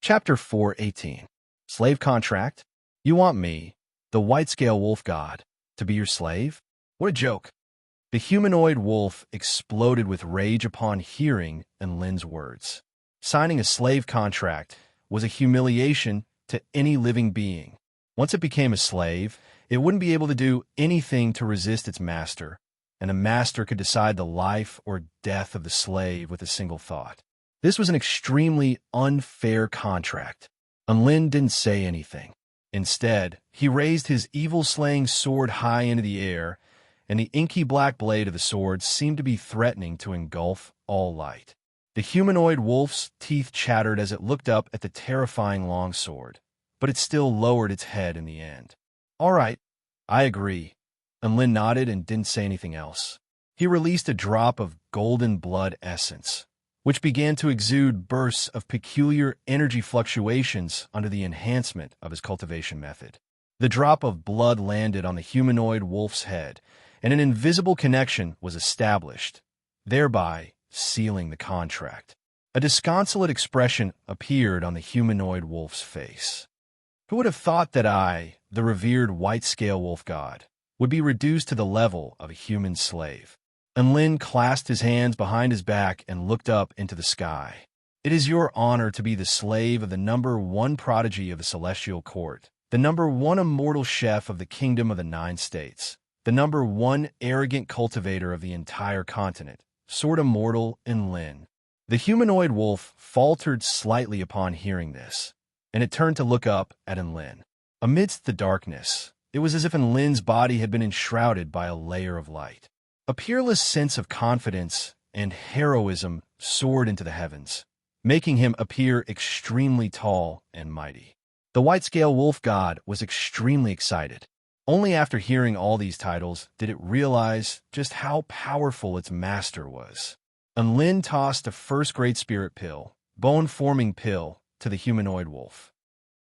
Chapter 4:18. Slave Contract? You want me, the white-scale wolf god, to be your slave? What a joke. The humanoid wolf exploded with rage upon hearing Enlin's words. Signing a slave contract was a humiliation to any living being. Once it became a slave, it wouldn't be able to do anything to resist its master, and the master could decide the life or death of the slave with a single thought. This was an extremely unfair contract. Enlin didn't say anything. Instead, he raised his evil-slaying sword high into the air, and the inky black blade of the sword seemed to be threatening to engulf all light. The humanoid wolf's teeth chattered as it looked up at the terrifying long sword, but it still lowered its head in the end. "All right, I agree." Enlin nodded and didn't say anything else. He released a drop of golden blood essence, which began to exude bursts of peculiar energy fluctuations under the enhancement of his cultivation method. The drop of blood landed on the humanoid wolf's head, and an invisible connection was established, thereby sealing the contract. A disconsolate expression appeared on the humanoid wolf's face. Who would have thought that I, the revered white-scale wolf god, would be reduced to the level of a human slave? Enlin clasped his hands behind his back and looked up into the sky. "It is your honor to be the slave of the #1 prodigy of the celestial court, the #1 immortal chef of the kingdom of the 9 states, the #1 arrogant cultivator of the entire continent, Sword Immortal Enlin." The humanoid wolf faltered slightly upon hearing this, and it turned to look up at Enlin. Amidst the darkness, it was as if Enlin's body had been enshrouded by a layer of light. A peerless sense of confidence and heroism soared into the heavens, making him appear extremely tall and mighty. The white-scale wolf god was extremely excited. Only after hearing all these titles did it realize just how powerful its master was. Enlin tossed a first great spirit pill, bone-forming pill, to the humanoid wolf.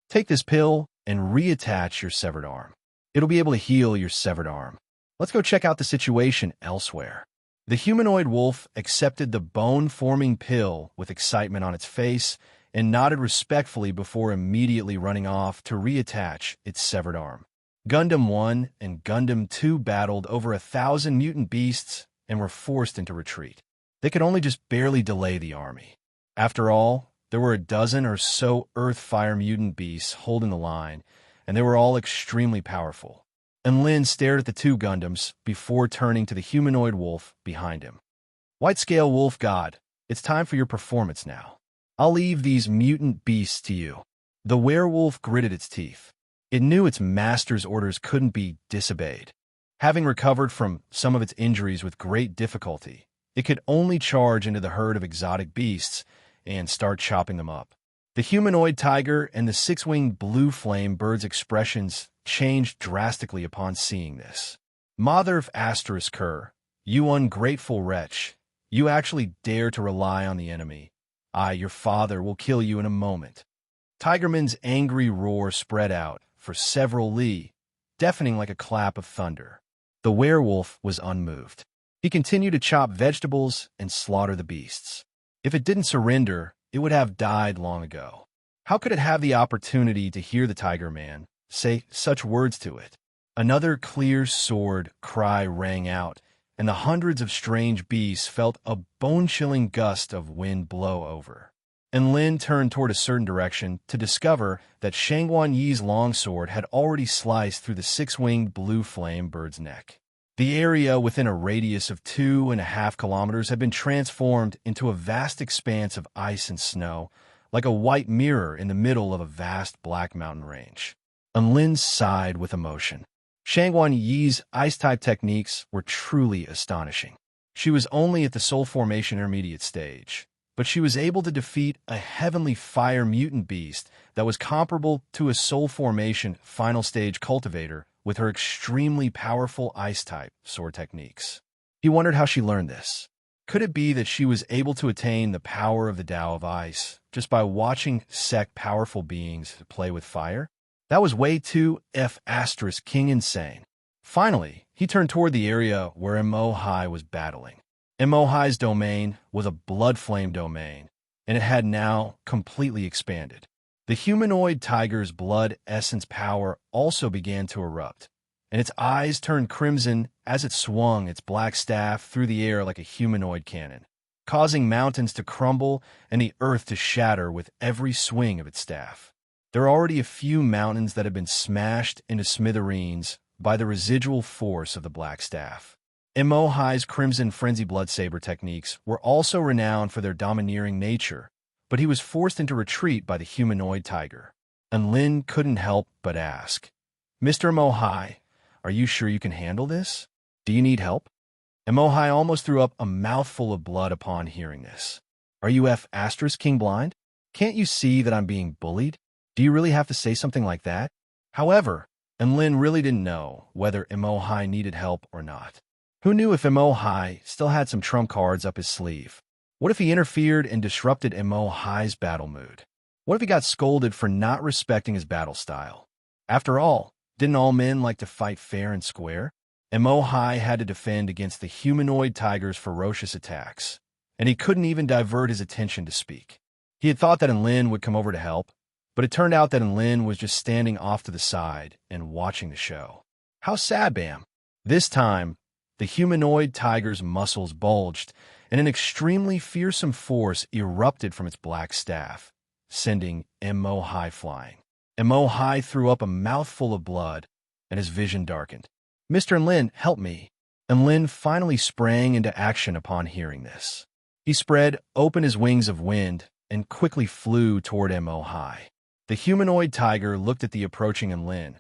"Take this pill and reattach your severed arm. It'll be able to heal your severed arm. Let's go check out the situation elsewhere." The humanoid wolf accepted the bone-forming pill with excitement on its face and nodded respectfully before immediately running off to reattach its severed arm. Gundam 1 and Gundam 2 battled over 1,000 mutant beasts and were forced into retreat. They could only just barely delay the army. After all, there were a dozen or so earth-fire mutant beasts holding the line, and they were all extremely powerful. Enlin stared at the 2 Gundams before turning to the humanoid wolf behind him. "White-scale wolf god, it's time for your performance now. I'll leave these mutant beasts to you." The werewolf gritted its teeth. It knew its master's orders couldn't be disobeyed. Having recovered from some of its injuries with great difficulty, it could only charge into the herd of exotic beasts and start chopping them up. The humanoid tiger and the 6-winged blue flame bird's expressions changed drastically upon seeing this. "Mother of Asterisker, you ungrateful wretch, you actually dare to rely on the enemy. I, your father, will kill you in a moment." Tigerman's angry roar spread out for several li, deafening like a clap of thunder. The werewolf was unmoved. He continued to chop vegetables and slaughter the beasts. If it didn't surrender, it would have died long ago. How could it have the opportunity to hear the Tiger Man say such words to it? Another clear sword cry rang out, and the hundreds of strange beasts felt a bone-chilling gust of wind blow over. Enlin turned toward a certain direction to discover that Shangguan Yi's longsword had already sliced through the 6-winged blue flame bird's neck. The area within a radius of 2.5 kilometers had been transformed into a vast expanse of ice and snow, like a white mirror in the middle of a vast black mountain range. Enlin sighed with emotion. Shangguan Yi's ice-type techniques were truly astonishing. She was only at the soul formation intermediate stage, but she was able to defeat a heavenly fire mutant beast that was comparable to a soul formation final stage cultivator with her extremely powerful ice-type sword techniques. He wondered how she learned this. Could it be that she was able to attain the power of the Tao of Ice just by watching powerful beings play with fire? That was way too king insane. Finally, he turned toward the area where Emohai was battling. Emohai's domain was a blood flame domain, and it had now completely expanded. The humanoid tiger's blood essence power also began to erupt, and its eyes turned crimson as it swung its black staff through the air like a humanoid cannon, causing mountains to crumble and the earth to shatter with every swing of its staff. There are already a few mountains that have been smashed into smithereens by the residual force of the black staff. Emohai's Crimson Frenzy Bloodsaber techniques were also renowned for their domineering nature, but he was forced into retreat by the humanoid tiger. And Lin couldn't help but ask, "Mr. Emohai, are you sure you can handle this? Do you need help?" Emohai almost threw up a mouthful of blood upon hearing this. "Are you King blind? Can't you see that I'm being bullied? Do you really have to say something like that?" However, and Lin really didn't know whether Emohai needed help or not. Who knew if Emohai still had some trump cards up his sleeve? What if he interfered and disrupted Emohai's battle mood? What if he got scolded for not respecting his battle style? After all, didn't all men like to fight fair and square? Emohai had to defend against the humanoid tiger's ferocious attacks, and he couldn't even divert his attention to speak. He had thought that Enlin would come over to help, but it turned out that Enlin was just standing off to the side and watching the show. How sad, Bam! This time, the humanoid tiger's muscles bulged, and an extremely fearsome force erupted from its black staff, sending Emohai flying. Emohai threw up a mouthful of blood, and his vision darkened. "Mr. Enlin, help me!" Enlin finally sprang into action upon hearing this. He spread open his wings of wind and quickly flew toward Emohai. The humanoid tiger looked at the approaching Enlin,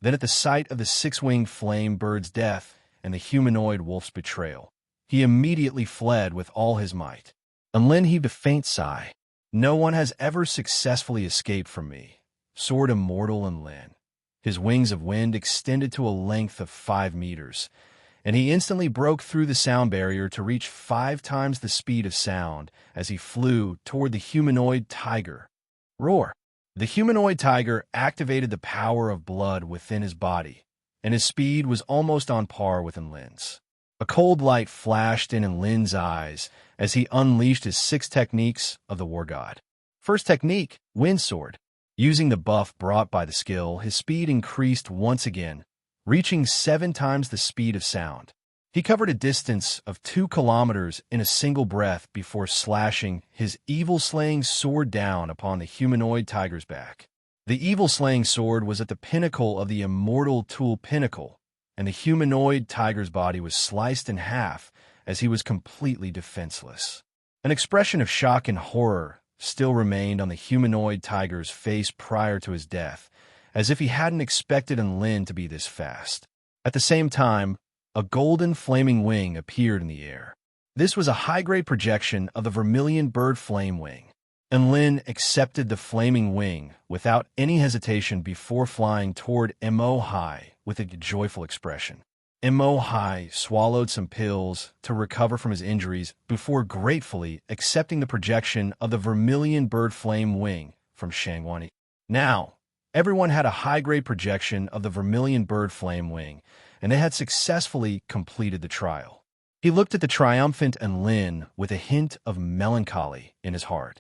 then at the sight of the six-winged flame bird's death and the humanoid wolf's betrayal. He immediately fled with all his might. Enlin heaved a faint sigh. "No one has ever successfully escaped from me," soared immortal Enlin. His wings of wind extended to a length of 5 meters, and he instantly broke through the sound barrier to reach 5 times the speed of sound as he flew toward the humanoid tiger. Roar! The humanoid tiger activated the power of blood within his body, and his speed was almost on par with Enlin's. A cold light flashed in Enlin's eyes as he unleashed his 6 techniques of the war god. First technique, Wind Sword. Using the buff brought by the skill, his speed increased once again, reaching 7 times the speed of sound. He covered a distance of 2 kilometers in a single breath before slashing his evil-slaying sword down upon the humanoid tiger's back. The evil-slaying sword was at the pinnacle of the immortal tool pinnacle, and the humanoid tiger's body was sliced in half as he was completely defenseless. An expression of shock and horror still remained on the humanoid tiger's face prior to his death, as if he hadn't expected Enlin to be this fast. At the same time, a golden flaming wing appeared in the air. This was a high-grade projection of the vermilion bird flame wing. Enlin accepted the flaming wing without any hesitation before flying toward Emohai with a joyful expression. Emohai swallowed some pills to recover from his injuries before gratefully accepting the projection of the vermilion bird flame wing from Shangwani. Now, everyone had a high-grade projection of the vermilion bird flame wing, and they had successfully completed the trial. He looked at the triumphant Enlin with a hint of melancholy in his heart.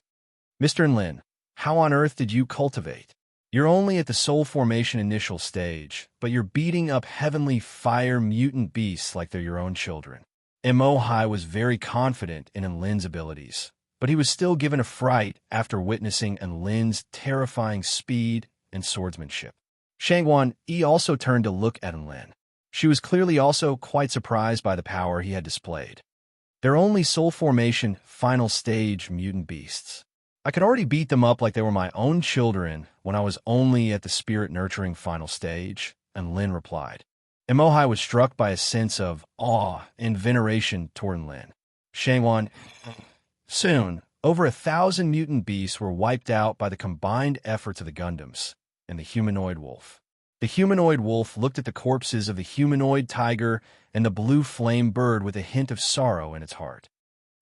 "Mr. Enlin, how on earth did you cultivate? You're only at the soul formation initial stage, but you're beating up heavenly fire mutant beasts like they're your own children." Emohai was very confident in Enlin's abilities, but he was still given a fright after witnessing Enlin's terrifying speed and swordsmanship. Shangwan Yi also turned to look at Enlin. She was clearly also quite surprised by the power he had displayed. "They're only soul formation final stage mutant beasts. I could already beat them up like they were my own children when I was only at the spirit nurturing final stage," Enlin replied. Emohai was struck by a sense of awe and veneration toward Enlin. Shangwan, soon, over 1,000 mutant beasts were wiped out by the combined efforts of the Gundams and the humanoid wolf. The humanoid wolf looked at the corpses of the humanoid tiger and the blue flame bird with a hint of sorrow in its heart.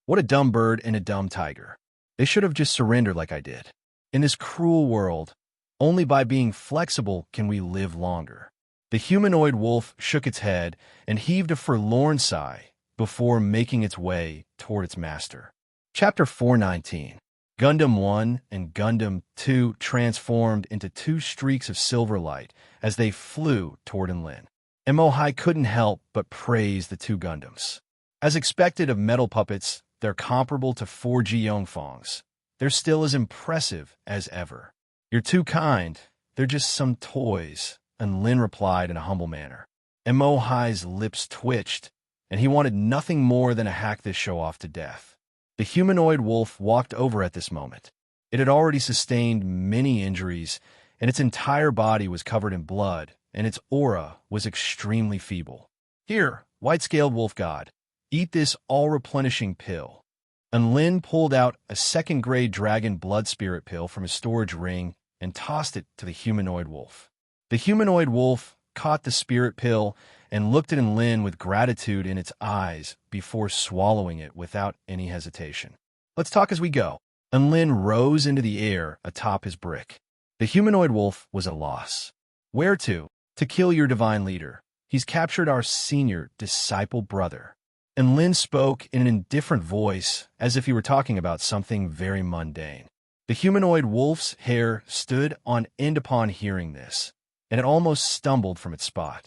"What a dumb bird and a dumb tiger. They should have just surrendered like I did. In this cruel world, only by being flexible can we live longer." The humanoid wolf shook its head and heaved a forlorn sigh before making its way toward its master. Chapter 419. Gundam 1 and Gundam 2 transformed into two streaks of silver light as they flew toward Enlin. Emohai couldn't help but praise the two Gundams. As expected of metal puppets, they're comparable to 4G Yongfongs. They're still as impressive as ever. You're too kind. They're just some toys, Enlin replied in a humble manner. Emohai's lips twitched, and he wanted nothing more than to hack this show off to death. The humanoid wolf walked over at this moment. It had already sustained many injuries, and its entire body was covered in blood, and its aura was extremely feeble. Here, white-scaled wolf god, eat this all-replenishing pill. Enlin pulled out a second-grade dragon blood spirit pill from his storage ring and tossed it to the humanoid wolf. The humanoid wolf caught the spirit pill and looked at Enlin with gratitude in its eyes before swallowing it without any hesitation. Let's talk as we go. Enlin rose into the air atop his brick. The humanoid wolf was at a loss. Where to? To kill your divine leader. He's captured our senior disciple brother. Enlin spoke in an indifferent voice, as if he were talking about something very mundane. The humanoid wolf's hair stood on end upon hearing this, and it almost stumbled from its spot.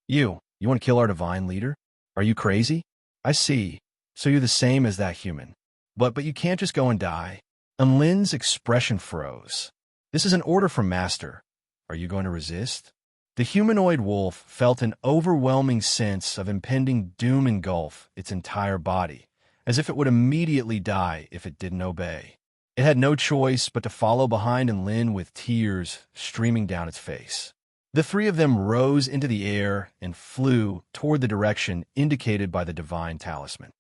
You want to kill our divine leader? Are you crazy? I see. So you're the same as that human. But you can't just go and die. Enlin's expression froze. This is an order from Master. Are you going to resist? The humanoid wolf felt an overwhelming sense of impending doom engulf its entire body, as if it would immediately die if it didn't obey. It had no choice but to follow behind Enlin with tears streaming down its face. The three of them rose into the air and flew toward the direction indicated by the divine talisman.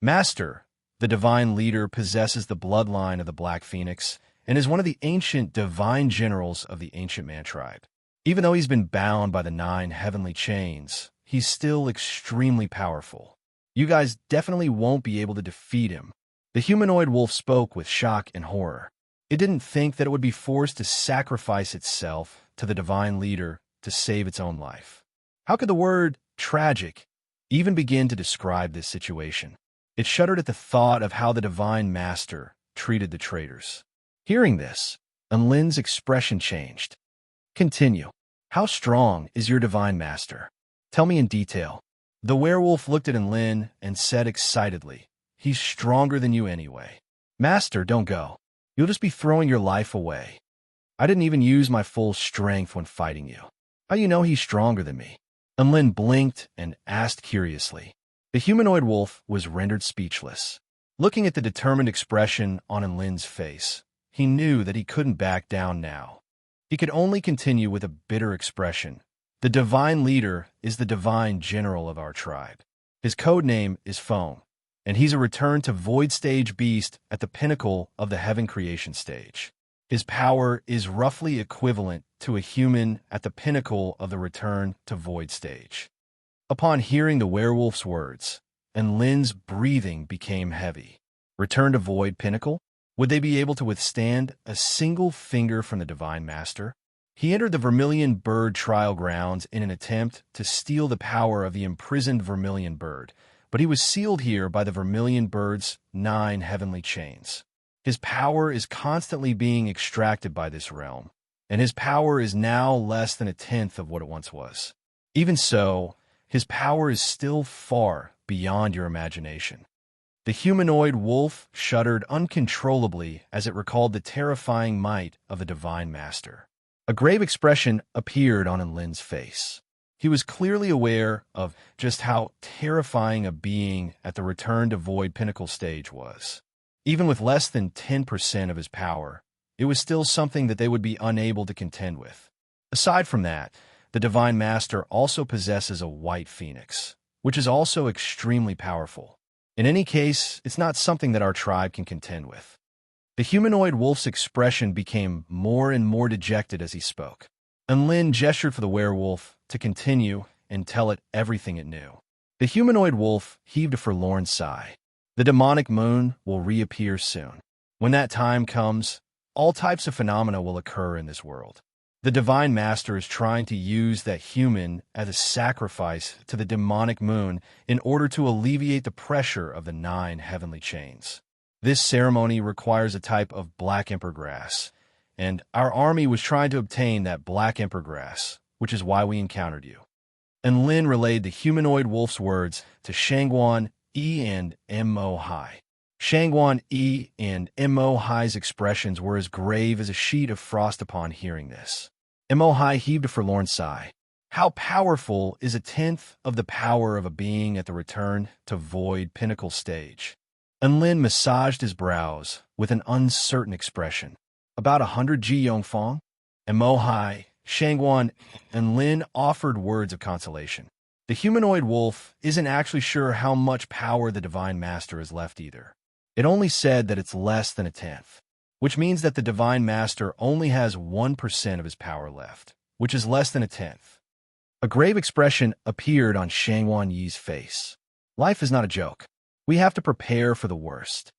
Master, the divine leader, possesses the bloodline of the Black Phoenix and is one of the ancient divine generals of the Ancient Man tribe. Even though he's been bound by the 9 heavenly chains, he's still extremely powerful. You guys definitely won't be able to defeat him. The humanoid wolf spoke with shock and horror. It didn't think that it would be forced to sacrifice itself to the divine leader to save its own life. How could the word tragic even begin to describe this situation? It shuddered at the thought of how the divine master treated the traitors. Hearing this, Enlin's expression changed. Continue. How strong is your divine master? Tell me in detail. The werewolf looked at Enlin and said excitedly, He's stronger than you anyway. Master, don't go. You'll just be throwing your life away. I didn't even use my full strength when fighting you. How do you know he's stronger than me? Enlin blinked and asked curiously. The humanoid wolf was rendered speechless. Looking at the determined expression on Enlin's face, he knew that he couldn't back down now. He could only continue with a bitter expression. The divine leader is the divine general of our tribe. His code name is Foam, and he's a return to Void Stage beast at the pinnacle of the Heaven Creation stage. His power is roughly equivalent to a human at the pinnacle of the Return to Void stage. Upon hearing the werewolf's words, Enlin's breathing became heavy. Return to Void pinnacle? Would they be able to withstand a single finger from the Divine Master? He entered the Vermilion Bird trial grounds in an attempt to steal the power of the imprisoned Vermilion Bird, but he was sealed here by the Vermilion Bird's 9 heavenly chains. His power is constantly being extracted by this realm, and his power is now less than 1/10 of what it once was. Even so, his power is still far beyond your imagination. The humanoid wolf shuddered uncontrollably as it recalled the terrifying might of the Divine Master. A grave expression appeared on Enlin's face. He was clearly aware of just how terrifying a being at the Return to Void pinnacle stage was. Even with less than 10% of his power, it was still something that they would be unable to contend with. Aside from that, the Divine Master also possesses a white phoenix, which is also extremely powerful. In any case, it's not something that our tribe can contend with. The humanoid wolf's expression became more and more dejected as he spoke. Enlin gestured for the werewolf to continue and tell it everything it knew. The humanoid wolf heaved a forlorn sigh. The demonic moon will reappear soon. When that time comes, all types of phenomena will occur in this world. The Divine Master is trying to use that human as a sacrifice to the demonic moon in order to alleviate the pressure of the 9 heavenly chains. This ceremony requires a type of black emperor grass, and our army was trying to obtain that black emperor grass, which is why we encountered you. And Lin relayed the humanoid wolf's words to Shangguan E and Mo Hai. Shangguan E and Mo Hai's expressions were as grave as a sheet of frost upon hearing this. Mo Hai heaved a forlorn sigh. How powerful is a tenth of the power of a being at the return to void pinnacle stage? And Lin massaged his brows with an uncertain expression. About 100 Ji Yongfang? And Mo Hai, Shangguan, and Lin offered words of consolation. The humanoid wolf isn't actually sure how much power the Divine Master has left either. It only said that it's less than a tenth, which means that the Divine Master only has 1% of his power left, which is less than a tenth. A grave expression appeared on Shangguan Yi's face. Life is not a joke. We have to prepare for the worst.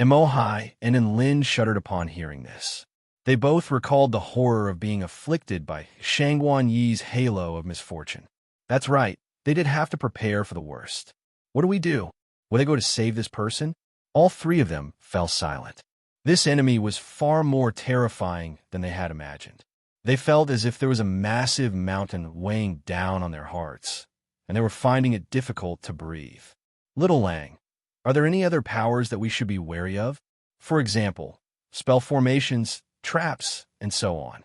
Mo Hai and Lin shuddered upon hearing this. They both recalled the horror of being afflicted by Shangguan Yi's halo of misfortune. That's right, they did have to prepare for the worst. What do we do? Will they go to save this person? All three of them fell silent. This enemy was far more terrifying than they had imagined. They felt as if there was a massive mountain weighing down on their hearts, and they were finding it difficult to breathe. Little Lang, are there any other powers that we should be wary of? For example, spell formations, traps, and so on.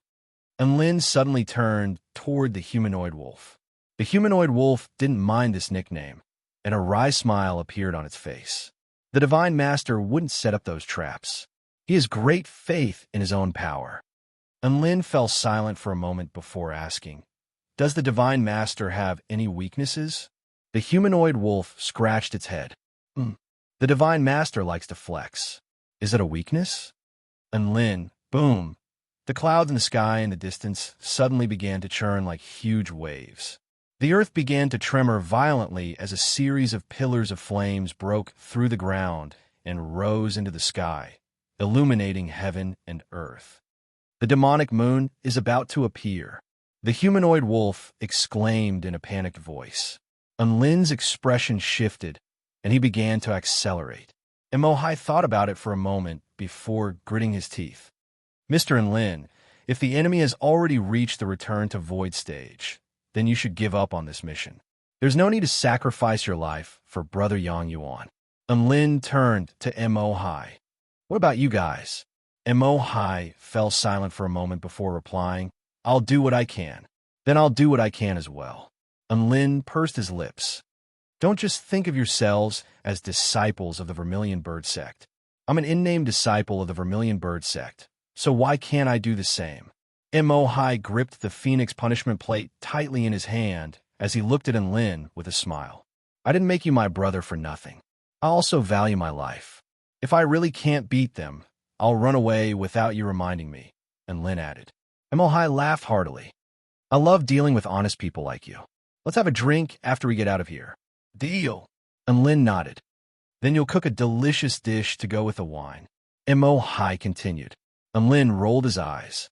And Lin suddenly turned toward the humanoid wolf. The humanoid wolf didn't mind this nickname, and a wry smile appeared on its face. The Divine Master wouldn't set up those traps. He has great faith in his own power. And Lin fell silent for a moment before asking, does the Divine Master have any weaknesses? The humanoid wolf scratched its head. The Divine Master likes to flex. Is it a weakness? And Lin, boom. The clouds in the sky in the distance suddenly began to churn like huge waves. The earth began to tremor violently as a series of pillars of flames broke through the ground and rose into the sky, illuminating heaven and earth. The demonic moon is about to appear. The humanoid wolf exclaimed in a panicked voice. And Lin's expression shifted, and he began to accelerate. Mo Hai thought about it for a moment before gritting his teeth. Mr. Lin, if the enemy has already reached the return to void stage, then you should give up on this mission. There's no need to sacrifice your life for Brother Yang Yuan. And Lin turned to Mo Hai. What about you guys? Mo Hai fell silent for a moment before replying, I'll do what I can. Then I'll do what I can as well. And Lin pursed his lips. Don't just think of yourselves as disciples of the Vermilion Bird Sect. I'm an in-name disciple of the Vermilion Bird Sect, so why can't I do the same? Mo Hai gripped the Phoenix punishment plate tightly in his hand as he looked at Lin with a smile. I didn't make you my brother for nothing. I also value my life. If I really can't beat them, I'll run away without you reminding me, and Lin added. Mo Hai laughed heartily. I love dealing with honest people like you. Let's have a drink after we get out of here. Deal. And Lin nodded. Then you'll cook a delicious dish to go with the wine. Mo Hai continued. And Lin rolled his eyes.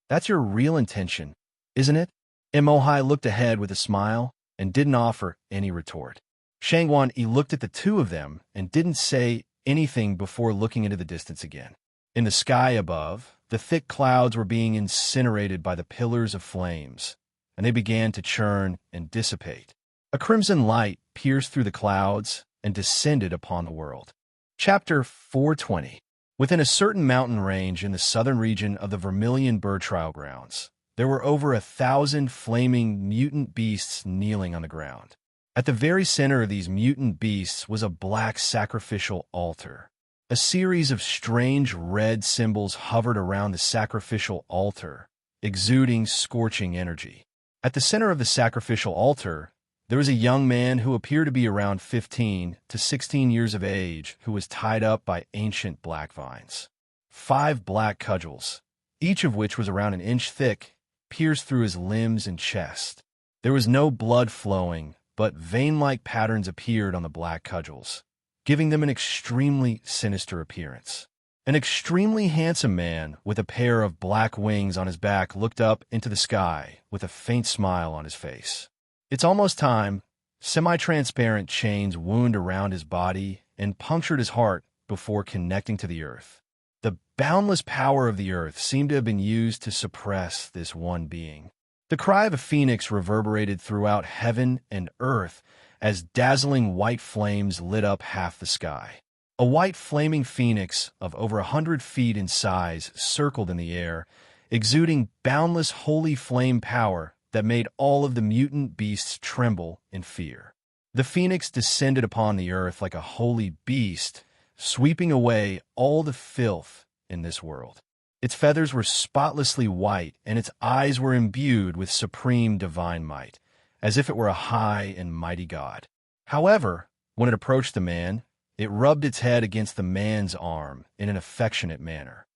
That's your real intention, isn't it? Mo Hai looked ahead with a smile and didn't offer any retort. Shangguan Yi looked at the two of them and didn't say anything before looking into the distance again. In the sky above, the thick clouds were being incinerated by the pillars of flames, and they began to churn and dissipate. A crimson light pierced through the clouds and descended upon the world. Chapter 420. Within a certain mountain range in the southern region of the Vermilion Bird Trial Grounds, there were over 1,000 flaming mutant beasts kneeling on the ground. At the very center of these mutant beasts was a black sacrificial altar. A series of strange red symbols hovered around the sacrificial altar, exuding scorching energy. At the center of the sacrificial altar, there was a young man who appeared to be around 15 to 16 years of age who was tied up by ancient black vines. 5 black cudgels, each of which was around an inch thick, pierced through his limbs and chest. There was no blood flowing, but vein-like patterns appeared on the black cudgels, giving them an extremely sinister appearance. An extremely handsome man with a pair of black wings on his back looked up into the sky with a faint smile on his face. It's almost time. Semi-transparent chains wound around his body and punctured his heart before connecting to the earth. The boundless power of the earth seemed to have been used to suppress this one being. The cry of a phoenix reverberated throughout heaven and earth as dazzling white flames lit up half the sky. A white flaming phoenix of over 100 feet in size circled in the air, exuding boundless holy flame power that made all of the mutant beasts tremble in fear. The phoenix descended upon the earth like a holy beast, sweeping away all the filth in this world. Its feathers were spotlessly white, and its eyes were imbued with supreme divine might, as if it were a high and mighty god. However, when it approached the man, it rubbed its head against the man's arm in an affectionate manner.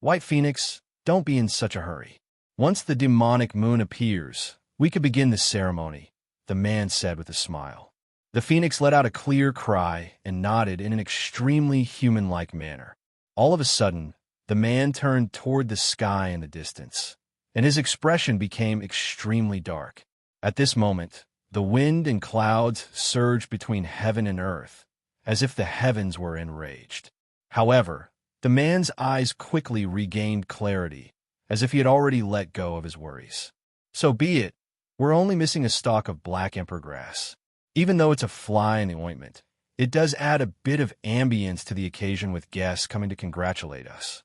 "White Phoenix, don't be in such a hurry. Once the demonic moon appears, we could begin the ceremony," the man said with a smile. The phoenix let out a clear cry and nodded in an extremely human-like manner. All of a sudden, the man turned toward the sky in the distance, and his expression became extremely dark. At this moment, the wind and clouds surged between heaven and earth, as if the heavens were enraged. However, the man's eyes quickly regained clarity, as if he had already let go of his worries. "So be it. We're only missing a stalk of black emperor grass. Even though it's a fly in the ointment, it does add a bit of ambience to the occasion with guests coming to congratulate us."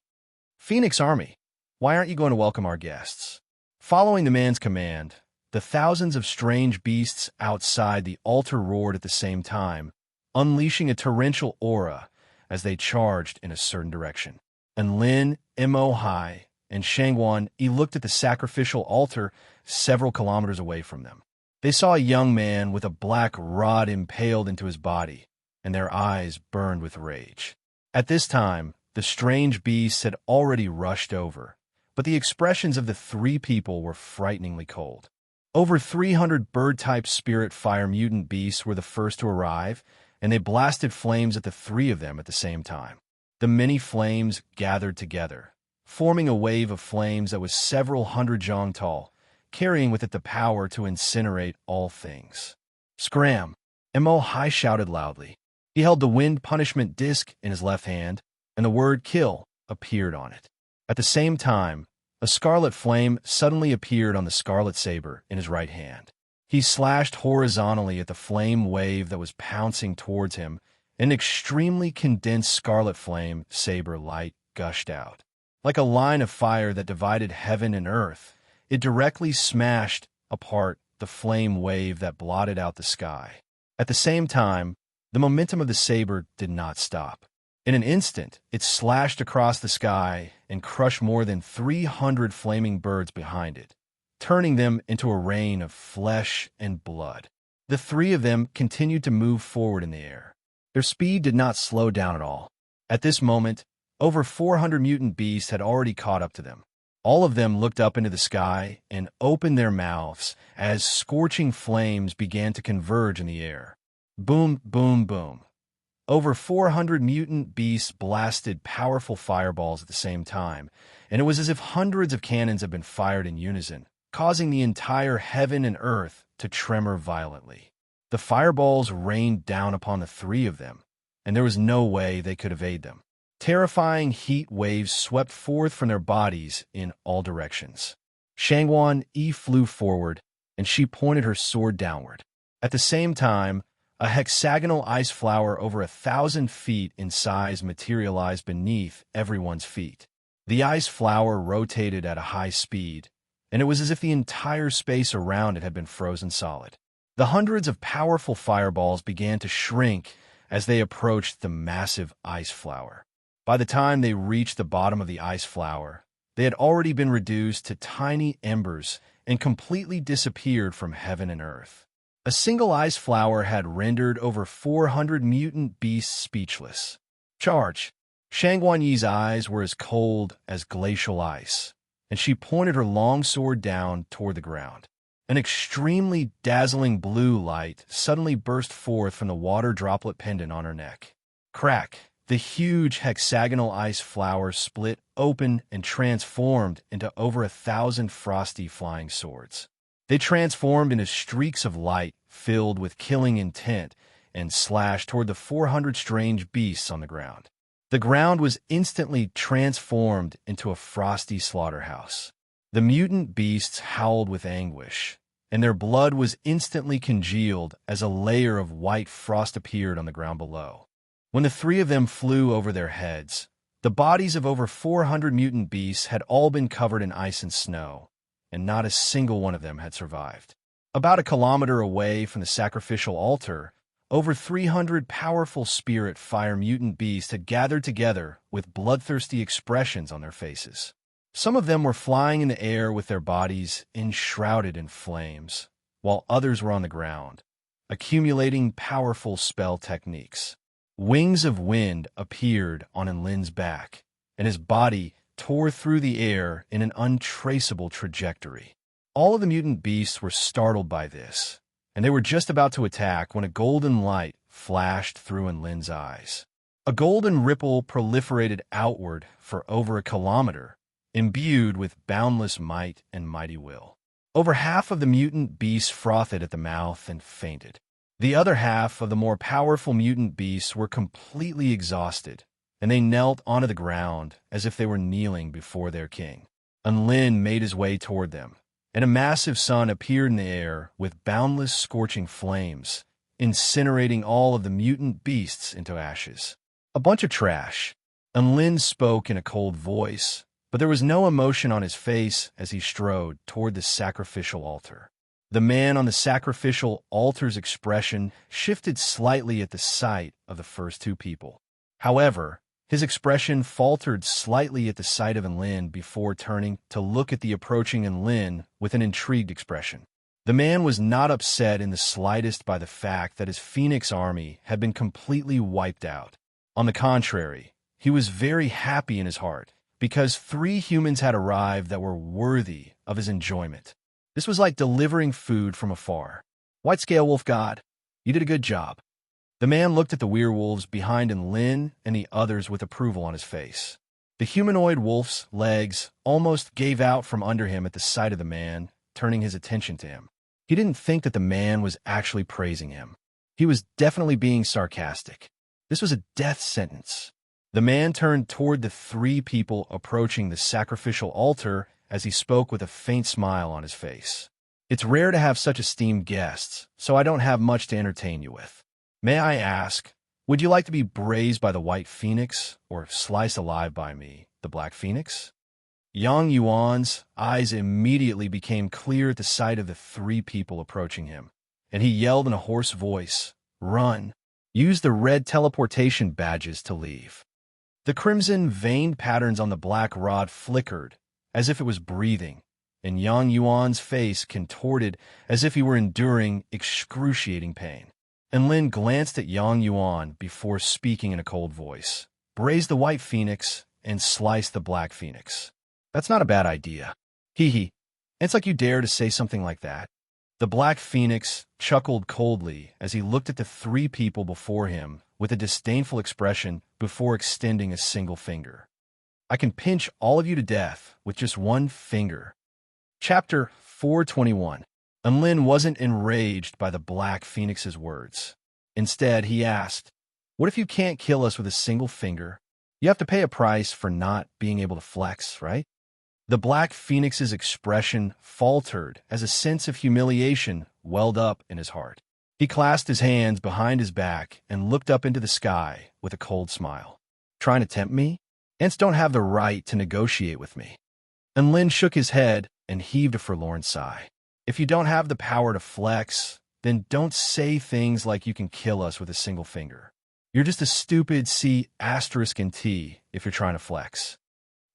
"Phoenix Army, why aren't you going to welcome our guests?" Following the man's command, the thousands of strange beasts outside the altar roared at the same time, unleashing a torrential aura as they charged in a certain direction. And Lin, Mo-Hai, and Shangwan looked at the sacrificial altar several kilometers away from them. They saw a young man with a black rod impaled into his body, and their eyes burned with rage. At this time, the strange beasts had already rushed over, but the expressions of the three people were frighteningly cold. Over 300 bird-type spirit fire mutant beasts were the first to arrive, and they blasted flames at the three of them at the same time. The many flames gathered together, forming a wave of flames that was several hundred zhang tall, carrying with it the power to incinerate all things. "Scram!" Mo-Hai shouted loudly. He held the wind punishment disc in his left hand, and the word "kill" appeared on it. At the same time, a scarlet flame suddenly appeared on the scarlet saber in his right hand. He slashed horizontally at the flame wave that was pouncing towards him, and an extremely condensed scarlet flame saber light gushed out. Like a line of fire that divided heaven and earth, it directly smashed apart the flame wave that blotted out the sky. At the same time, the momentum of the saber did not stop. In an instant, it slashed across the sky and crushed more than 300 flaming birds behind it, turning them into a rain of flesh and blood. The three of them continued to move forward in the air. Their speed did not slow down at all. At this moment, over 400 mutant beasts had already caught up to them. All of them looked up into the sky and opened their mouths as scorching flames began to converge in the air. Boom, boom, boom. Over 400 mutant beasts blasted powerful fireballs at the same time, and it was as if hundreds of cannons had been fired in unison, causing the entire heaven and earth to tremor violently. The fireballs rained down upon the three of them, and there was no way they could evade them. Terrifying heat waves swept forth from their bodies in all directions. Shangwan flew forward, and she pointed her sword downward. At the same time, a hexagonal ice flower over 1,000 feet in size materialized beneath everyone's feet. The ice flower rotated at a high speed, and it was as if the entire space around it had been frozen solid. The hundreds of powerful fireballs began to shrink as they approached the massive ice flower. By the time they reached the bottom of the ice flower, they had already been reduced to tiny embers and completely disappeared from heaven and earth. A single ice flower had rendered over 400 mutant beasts speechless. "Charge!" Shangwan Yi's eyes were as cold as glacial ice, and she pointed her long sword down toward the ground. An extremely dazzling blue light suddenly burst forth from the water droplet pendant on her neck. Crack! The huge hexagonal ice flower split open and transformed into over 1,000 frosty flying swords. They transformed into streaks of light filled with killing intent and slashed toward the 400 strange beasts on the ground. The ground was instantly transformed into a frosty slaughterhouse. The mutant beasts howled with anguish, and their blood was instantly congealed as a layer of white frost appeared on the ground below. When the three of them flew over their heads, the bodies of over 400 mutant beasts had all been covered in ice and snow, and not a single one of them had survived. About a kilometer away from the sacrificial altar, over 300 powerful spirit fire mutant beasts had gathered together with bloodthirsty expressions on their faces. Some of them were flying in the air with their bodies enshrouded in flames, while others were on the ground, accumulating powerful spell techniques. Wings of wind appeared on Enlin's back, and his body tore through the air in an untraceable trajectory. All of the mutant beasts were startled by this, and they were just about to attack when a golden light flashed through Enlin's eyes. A golden ripple proliferated outward for over a kilometer, imbued with boundless might and mighty will. Over half of the mutant beasts frothed at the mouth and fainted. The other half of the more powerful mutant beasts were completely exhausted, and they knelt onto the ground as if they were kneeling before their king. Enlin made his way toward them, and a massive sun appeared in the air with boundless scorching flames, incinerating all of the mutant beasts into ashes. A bunch of trash. Enlin spoke in a cold voice, but there was no emotion on his face as he strode toward the sacrificial altar. The man on the sacrificial altar's expression shifted slightly at the sight of the first two people. However, his expression faltered slightly at the sight of Enlin before turning to look at the approaching Enlin with an intrigued expression. The man was not upset in the slightest by the fact that his Phoenix army had been completely wiped out. On the contrary, he was very happy in his heart because 3 humans had arrived that were worthy of his enjoyment. This was like delivering food from afar. White Scale Wolf God, you did a good job. The man looked at the werewolves behind Enlin and the others with approval on his face. The humanoid wolf's legs almost gave out from under him at the sight of the man, turning his attention to him. He didn't think that the man was actually praising him. He was definitely being sarcastic. This was a death sentence. The man turned toward the 3 people approaching the sacrificial altar as he spoke with a faint smile on his face. It's rare to have such esteemed guests, so I don't have much to entertain you with. May I ask, would you like to be braised by the White Phoenix or sliced alive by me, the Black Phoenix? Yang Yuan's eyes immediately became clear at the sight of the 3 people approaching him, and he yelled in a hoarse voice, "Run! Use the red teleportation badges to leave." The crimson veined patterns on the black rod flickered, as if it was breathing, and Yang Yuan's face contorted as if he were enduring excruciating pain. Enlin glanced at Yang Yuan before speaking in a cold voice. "Braise the White Phoenix and slice the Black Phoenix. That's not a bad idea. Hee hee. It's like you dare to say something like that." The Black Phoenix chuckled coldly as he looked at the 3 people before him with a disdainful expression before extending a single finger. "I can pinch all of you to death with just one finger." Chapter 421. Enlin wasn't enraged by the Black Phoenix's words. Instead, he asked, "What if you can't kill us with a single finger? You have to pay a price for not being able to flex, right?" The Black Phoenix's expression faltered as a sense of humiliation welled up in his heart. He clasped his hands behind his back and looked up into the sky with a cold smile. "Trying to tempt me? Ants don't have the right to negotiate with me." Enlin shook his head and heaved a forlorn sigh. "If you don't have the power to flex, then don't say things like you can kill us with a single finger. You're just a stupid C** and T if you're trying to flex."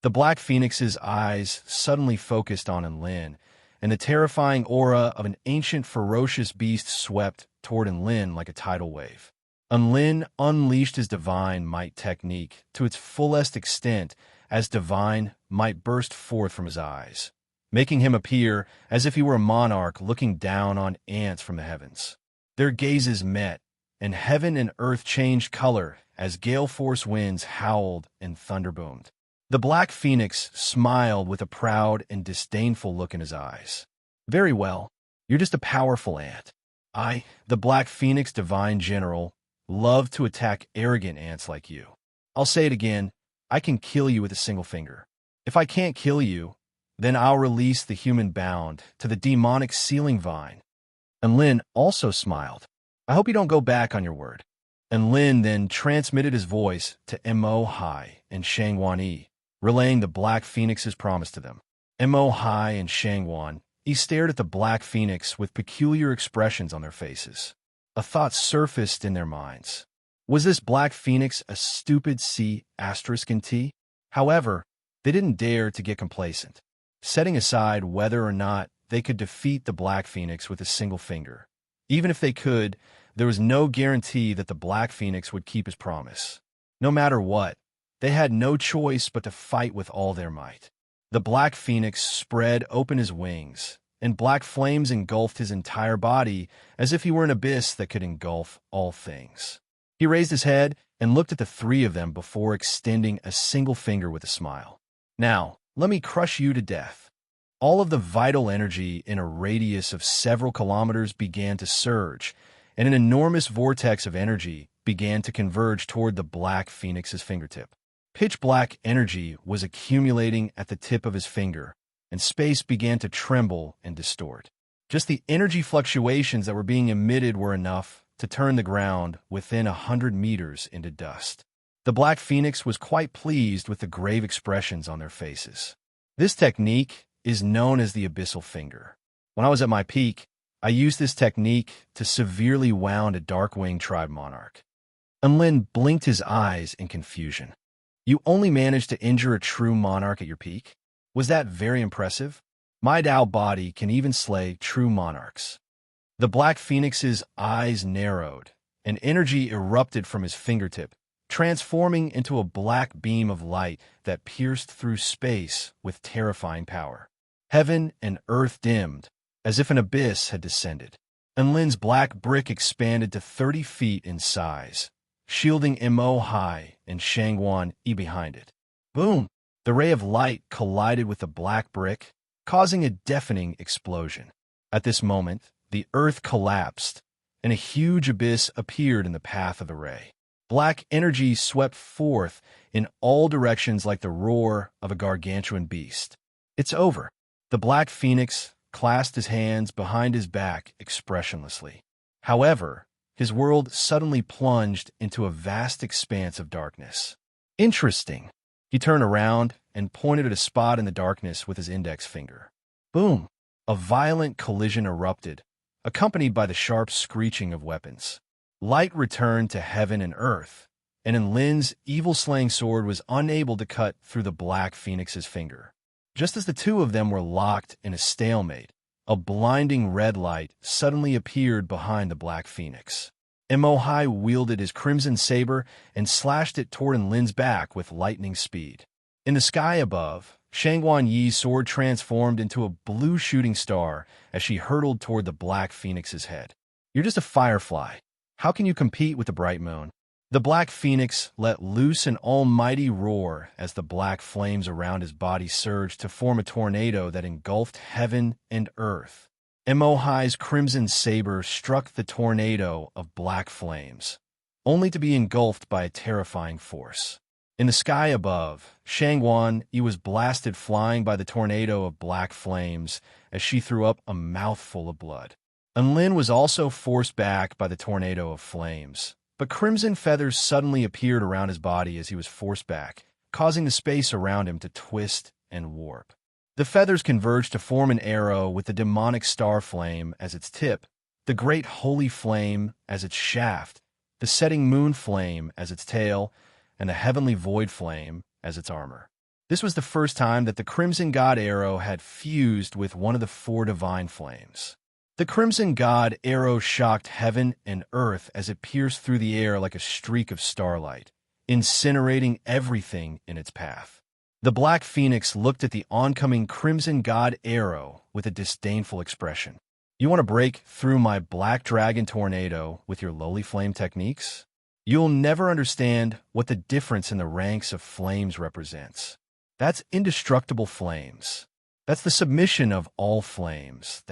The Black Phoenix's eyes suddenly focused on Enlin, and the terrifying aura of an ancient ferocious beast swept toward Enlin like a tidal wave. Enlin unleashed his divine might technique to its fullest extent as divine might burst forth from his eyes, making him appear as if he were a monarch looking down on ants from the heavens. Their gazes met, and heaven and earth changed color as gale-force winds howled and thunder boomed. The Black Phoenix smiled with a proud and disdainful look in his eyes. "Very well, you're just a powerful ant. I, the Black Phoenix Divine General, love to attack arrogant ants like you. I'll say it again. I can kill you with a single finger. If I can't kill you, then I'll release the human bound to the demonic sealing vine. And Lin also smiled. I hope you don't go back on your word. And Lin then transmitted his voice to Mo Hai and Shangwan Yi, relaying the Black Phoenix's promise to them. Mo Hai and Shangwan Yi stared at the Black Phoenix with peculiar expressions on their faces. A thought surfaced in their minds. Was this Black Phoenix a stupid C***T? However, they didn't dare to get complacent, setting aside whether or not they could defeat the Black Phoenix with a single finger. Even if they could, there was no guarantee that the Black Phoenix would keep his promise. No matter what, they had no choice but to fight with all their might. The Black Phoenix spread open his wings, and black flames engulfed his entire body as if he were an abyss that could engulf all things. He raised his head and looked at the three of them before extending a single finger with a smile. Now, let me crush you to death. All of the vital energy in a radius of several kilometers began to surge, and an enormous vortex of energy began to converge toward the Black Phoenix's fingertip. Pitch-black energy was accumulating at the tip of his finger, and space began to tremble and distort. Just the energy fluctuations that were being emitted were enough to turn the ground within 100 meters into dust. The Black Phoenix was quite pleased with the grave expressions on their faces. This technique is known as the abyssal finger. When I was at my peak, I used this technique to severely wound a Darkwing tribe monarch. Unlin blinked his eyes in confusion. You only managed to injure a true monarch at your peak? Was that very impressive? My Dao body can even slay true monarchs. The Black Phoenix's eyes narrowed, and energy erupted from his fingertip, transforming into a black beam of light that pierced through space with terrifying power. Heaven and earth dimmed, as if an abyss had descended. Unlin's black brick expanded to 30 feet in size, shielding Mo Hai and Shangwan Yi behind it. Boom! The ray of light collided with the black brick, causing a deafening explosion. At this moment, the earth collapsed, and a huge abyss appeared in the path of the ray. Black energy swept forth in all directions like the roar of a gargantuan beast. It's over. The Black Phoenix clasped his hands behind his back expressionlessly. However, his world suddenly plunged into a vast expanse of darkness. Interesting. He turned around and pointed at a spot in the darkness with his index finger. Boom! A violent collision erupted, accompanied by the sharp screeching of weapons. Light returned to heaven and earth, and Lin's evil-slaying sword was unable to cut through the Black Phoenix's finger. Just as the two of them were locked in a stalemate, a blinding red light suddenly appeared behind the Black Phoenix. Mo Hai wielded his crimson saber and slashed it toward Lin's back with lightning speed. In the sky above, Shangwan Yi's sword transformed into a blue shooting star as she hurtled toward the Black Phoenix's head. You're just a firefly. How can you compete with the bright moon? The Black Phoenix let loose an almighty roar as the black flames around his body surged to form a tornado that engulfed heaven and earth. Mo Hai's crimson saber struck the tornado of black flames, only to be engulfed by a terrifying force. In the sky above, Shangwan Yi was blasted flying by the tornado of black flames as she threw up a mouthful of blood. Lin was also forced back by the tornado of flames, but crimson feathers suddenly appeared around his body as he was forced back, causing the space around him to twist and warp. The feathers converged to form an arrow with the demonic star flame as its tip, the great holy flame as its shaft, the setting moon flame as its tail, and the heavenly void flame as its armor. This was the first time that the Crimson God arrow had fused with one of the four divine flames. The Crimson God arrow shocked heaven and earth as it pierced through the air like a streak of starlight, incinerating everything in its path. The Black Phoenix looked at the oncoming Crimson God arrow with a disdainful expression. You want to break through my Black Dragon tornado with your lowly flame techniques? You'll never understand what the difference in the ranks of flames represents. That's indestructible flames. That's the submission of all flames.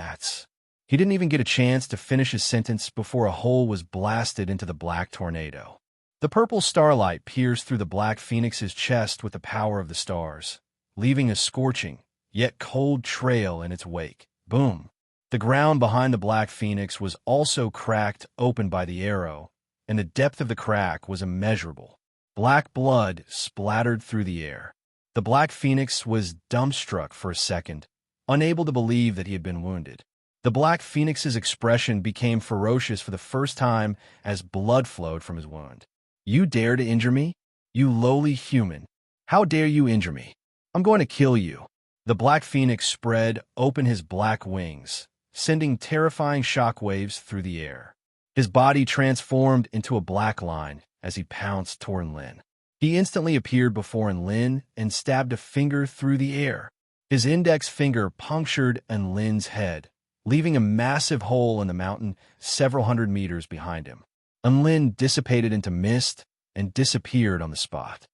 He didn't even get a chance to finish his sentence before a hole was blasted into the black tornado. The purple starlight pierced through the black phoenix's chest with the power of the stars, leaving a scorching, yet cold trail in its wake. Boom! The ground behind the black phoenix was also cracked open by the arrow, and the depth of the crack was immeasurable. Black blood splattered through the air. The black phoenix was dumbstruck for a second, unable to believe that he had been wounded. The black phoenix's expression became ferocious for the first time as blood flowed from his wound. "You dare to injure me? You lowly human! How dare you injure me? I'm going to kill you!" The black phoenix spread open his black wings, sending terrifying shockwaves through the air. His body transformed into a black line as he pounced toward Lin. He instantly appeared before Lin and stabbed a finger through the air. His index finger punctured Lin's head, leaving a massive hole in the mountain several hundred meters behind him. Lin dissipated into mist and disappeared on the spot.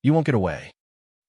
"You won't get away."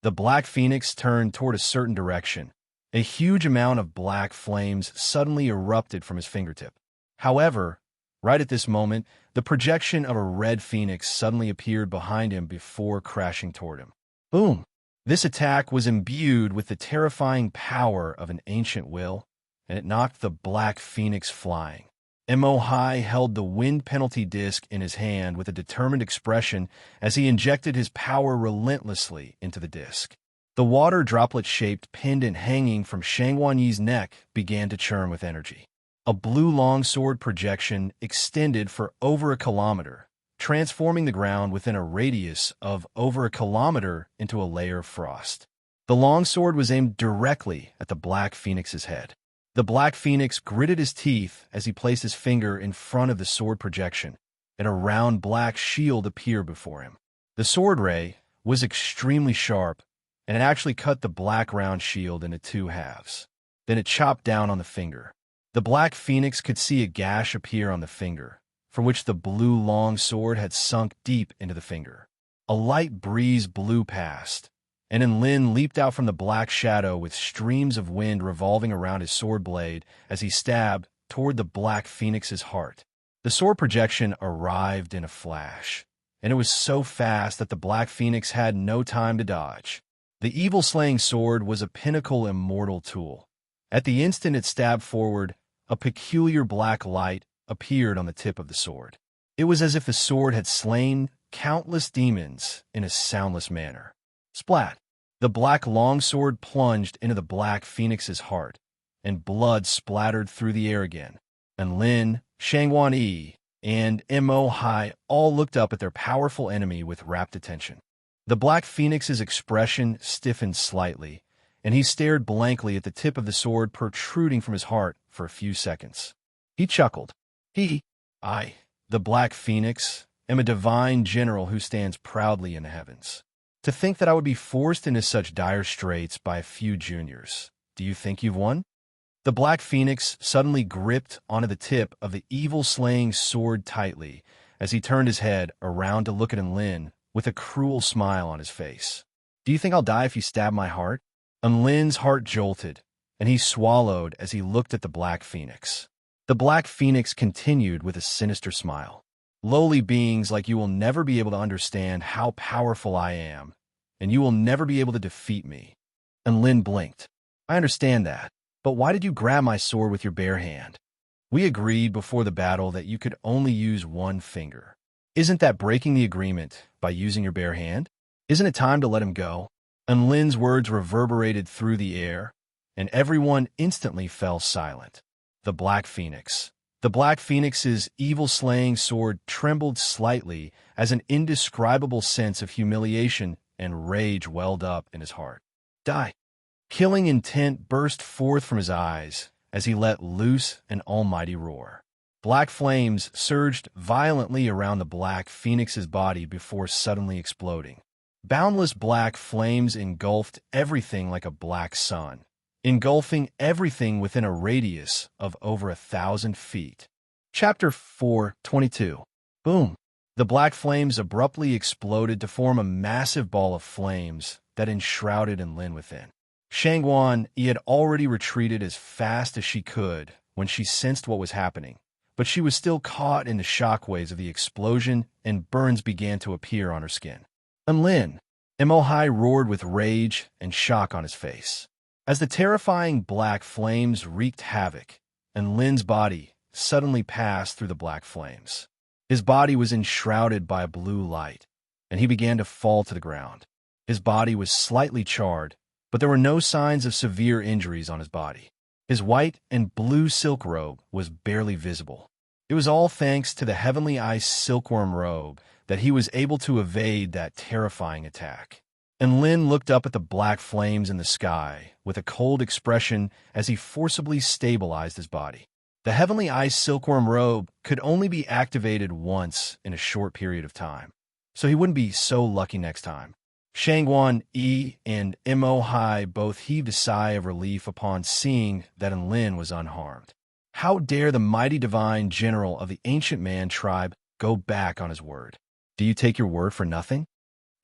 The black phoenix turned toward a certain direction. A huge amount of black flames suddenly erupted from his fingertip. However, right at this moment, the projection of a red phoenix suddenly appeared behind him before crashing toward him. Boom! This attack was imbued with the terrifying power of an ancient will, and it knocked the black phoenix flying. Mohai held the wind penalty disc in his hand with a determined expression as he injected his power relentlessly into the disc. The water droplet-shaped pendant hanging from Shangguanyi's neck began to churn with energy. A blue longsword projection extended for over a kilometer, transforming the ground within a radius of over a kilometer into a layer of frost. The longsword was aimed directly at the black phoenix's head. The black phoenix gritted his teeth as he placed his finger in front of the sword projection, and a round black shield appeared before him. The sword ray was extremely sharp, and it actually cut the black round shield into two halves. Then it chopped down on the finger. The black phoenix could see a gash appear on the finger, from which the blue long sword had sunk deep into the finger. A light breeze blew past, and Lin leaped out from the black shadow with streams of wind revolving around his sword blade as he stabbed toward the black phoenix's heart. The sword projection arrived in a flash, and it was so fast that the black phoenix had no time to dodge. The evil-slaying sword was a pinnacle immortal tool. At the instant it stabbed forward, a peculiar black light appeared on the tip of the sword. It was as if the sword had slain countless demons in a soundless manner. Splat! The black longsword plunged into the black phoenix's heart, and blood splattered through the air again. And Lin, Shangguanyi, and Mohai all looked up at their powerful enemy with rapt attention. The black phoenix's expression stiffened slightly, and he stared blankly at the tip of the sword protruding from his heart for a few seconds. He chuckled. I, the black phoenix, am a divine general who stands proudly in the heavens. To think that I would be forced into such dire straits by a few juniors. Do you think you've won? The black phoenix suddenly gripped onto the tip of the evil-slaying sword tightly as he turned his head around to look at Lin with a cruel smile on his face. "Do you think I'll die if you stab my heart?" Lin's heart jolted, and he swallowed as he looked at the black phoenix. The black phoenix continued with a sinister smile. "Lowly beings like you will never be able to understand how powerful I am, and you will never be able to defeat me." And Lin blinked. "I understand that, but why did you grab my sword with your bare hand? We agreed before the battle that you could only use one finger. Isn't that breaking the agreement by using your bare hand? Isn't it time to let him go?" And Lin's words reverberated through the air, and everyone instantly fell silent. The black phoenix. The black phoenix's evil-slaying sword trembled slightly as an indescribable sense of humiliation and rage welled up in his heart. "Die!" Killing intent burst forth from his eyes as he let loose an almighty roar. Black flames surged violently around the black phoenix's body before suddenly exploding. Boundless black flames engulfed everything like a black sun, engulfing everything within a radius of over 1,000 feet. Chapter 4:22. Boom! The black flames abruptly exploded to form a massive ball of flames that enshrouded Lin within. Shangguanyi had already retreated as fast as she could when she sensed what was happening, but she was still caught in the shockwaves of the explosion, and burns began to appear on her skin. Unlin, Emohai roared with rage and shock on his face. As the terrifying black flames wreaked havoc, Unlin's body suddenly passed through the black flames. His body was enshrouded by a blue light, and he began to fall to the ground. His body was slightly charred, but there were no signs of severe injuries on his body. His white and blue silk robe was barely visible. It was all thanks to the heavenly ice silkworm robe that he was able to evade that terrifying attack. And Lin looked up at the black flames in the sky with a cold expression as he forcibly stabilized his body. The heavenly ice silkworm robe could only be activated once in a short period of time, so he wouldn't be so lucky next time. Shangguan Yi and Mo Hai both heaved a sigh of relief upon seeing that Enlin was unharmed. How dare the mighty divine general of the ancient man tribe go back on his word? Do you take your word for nothing?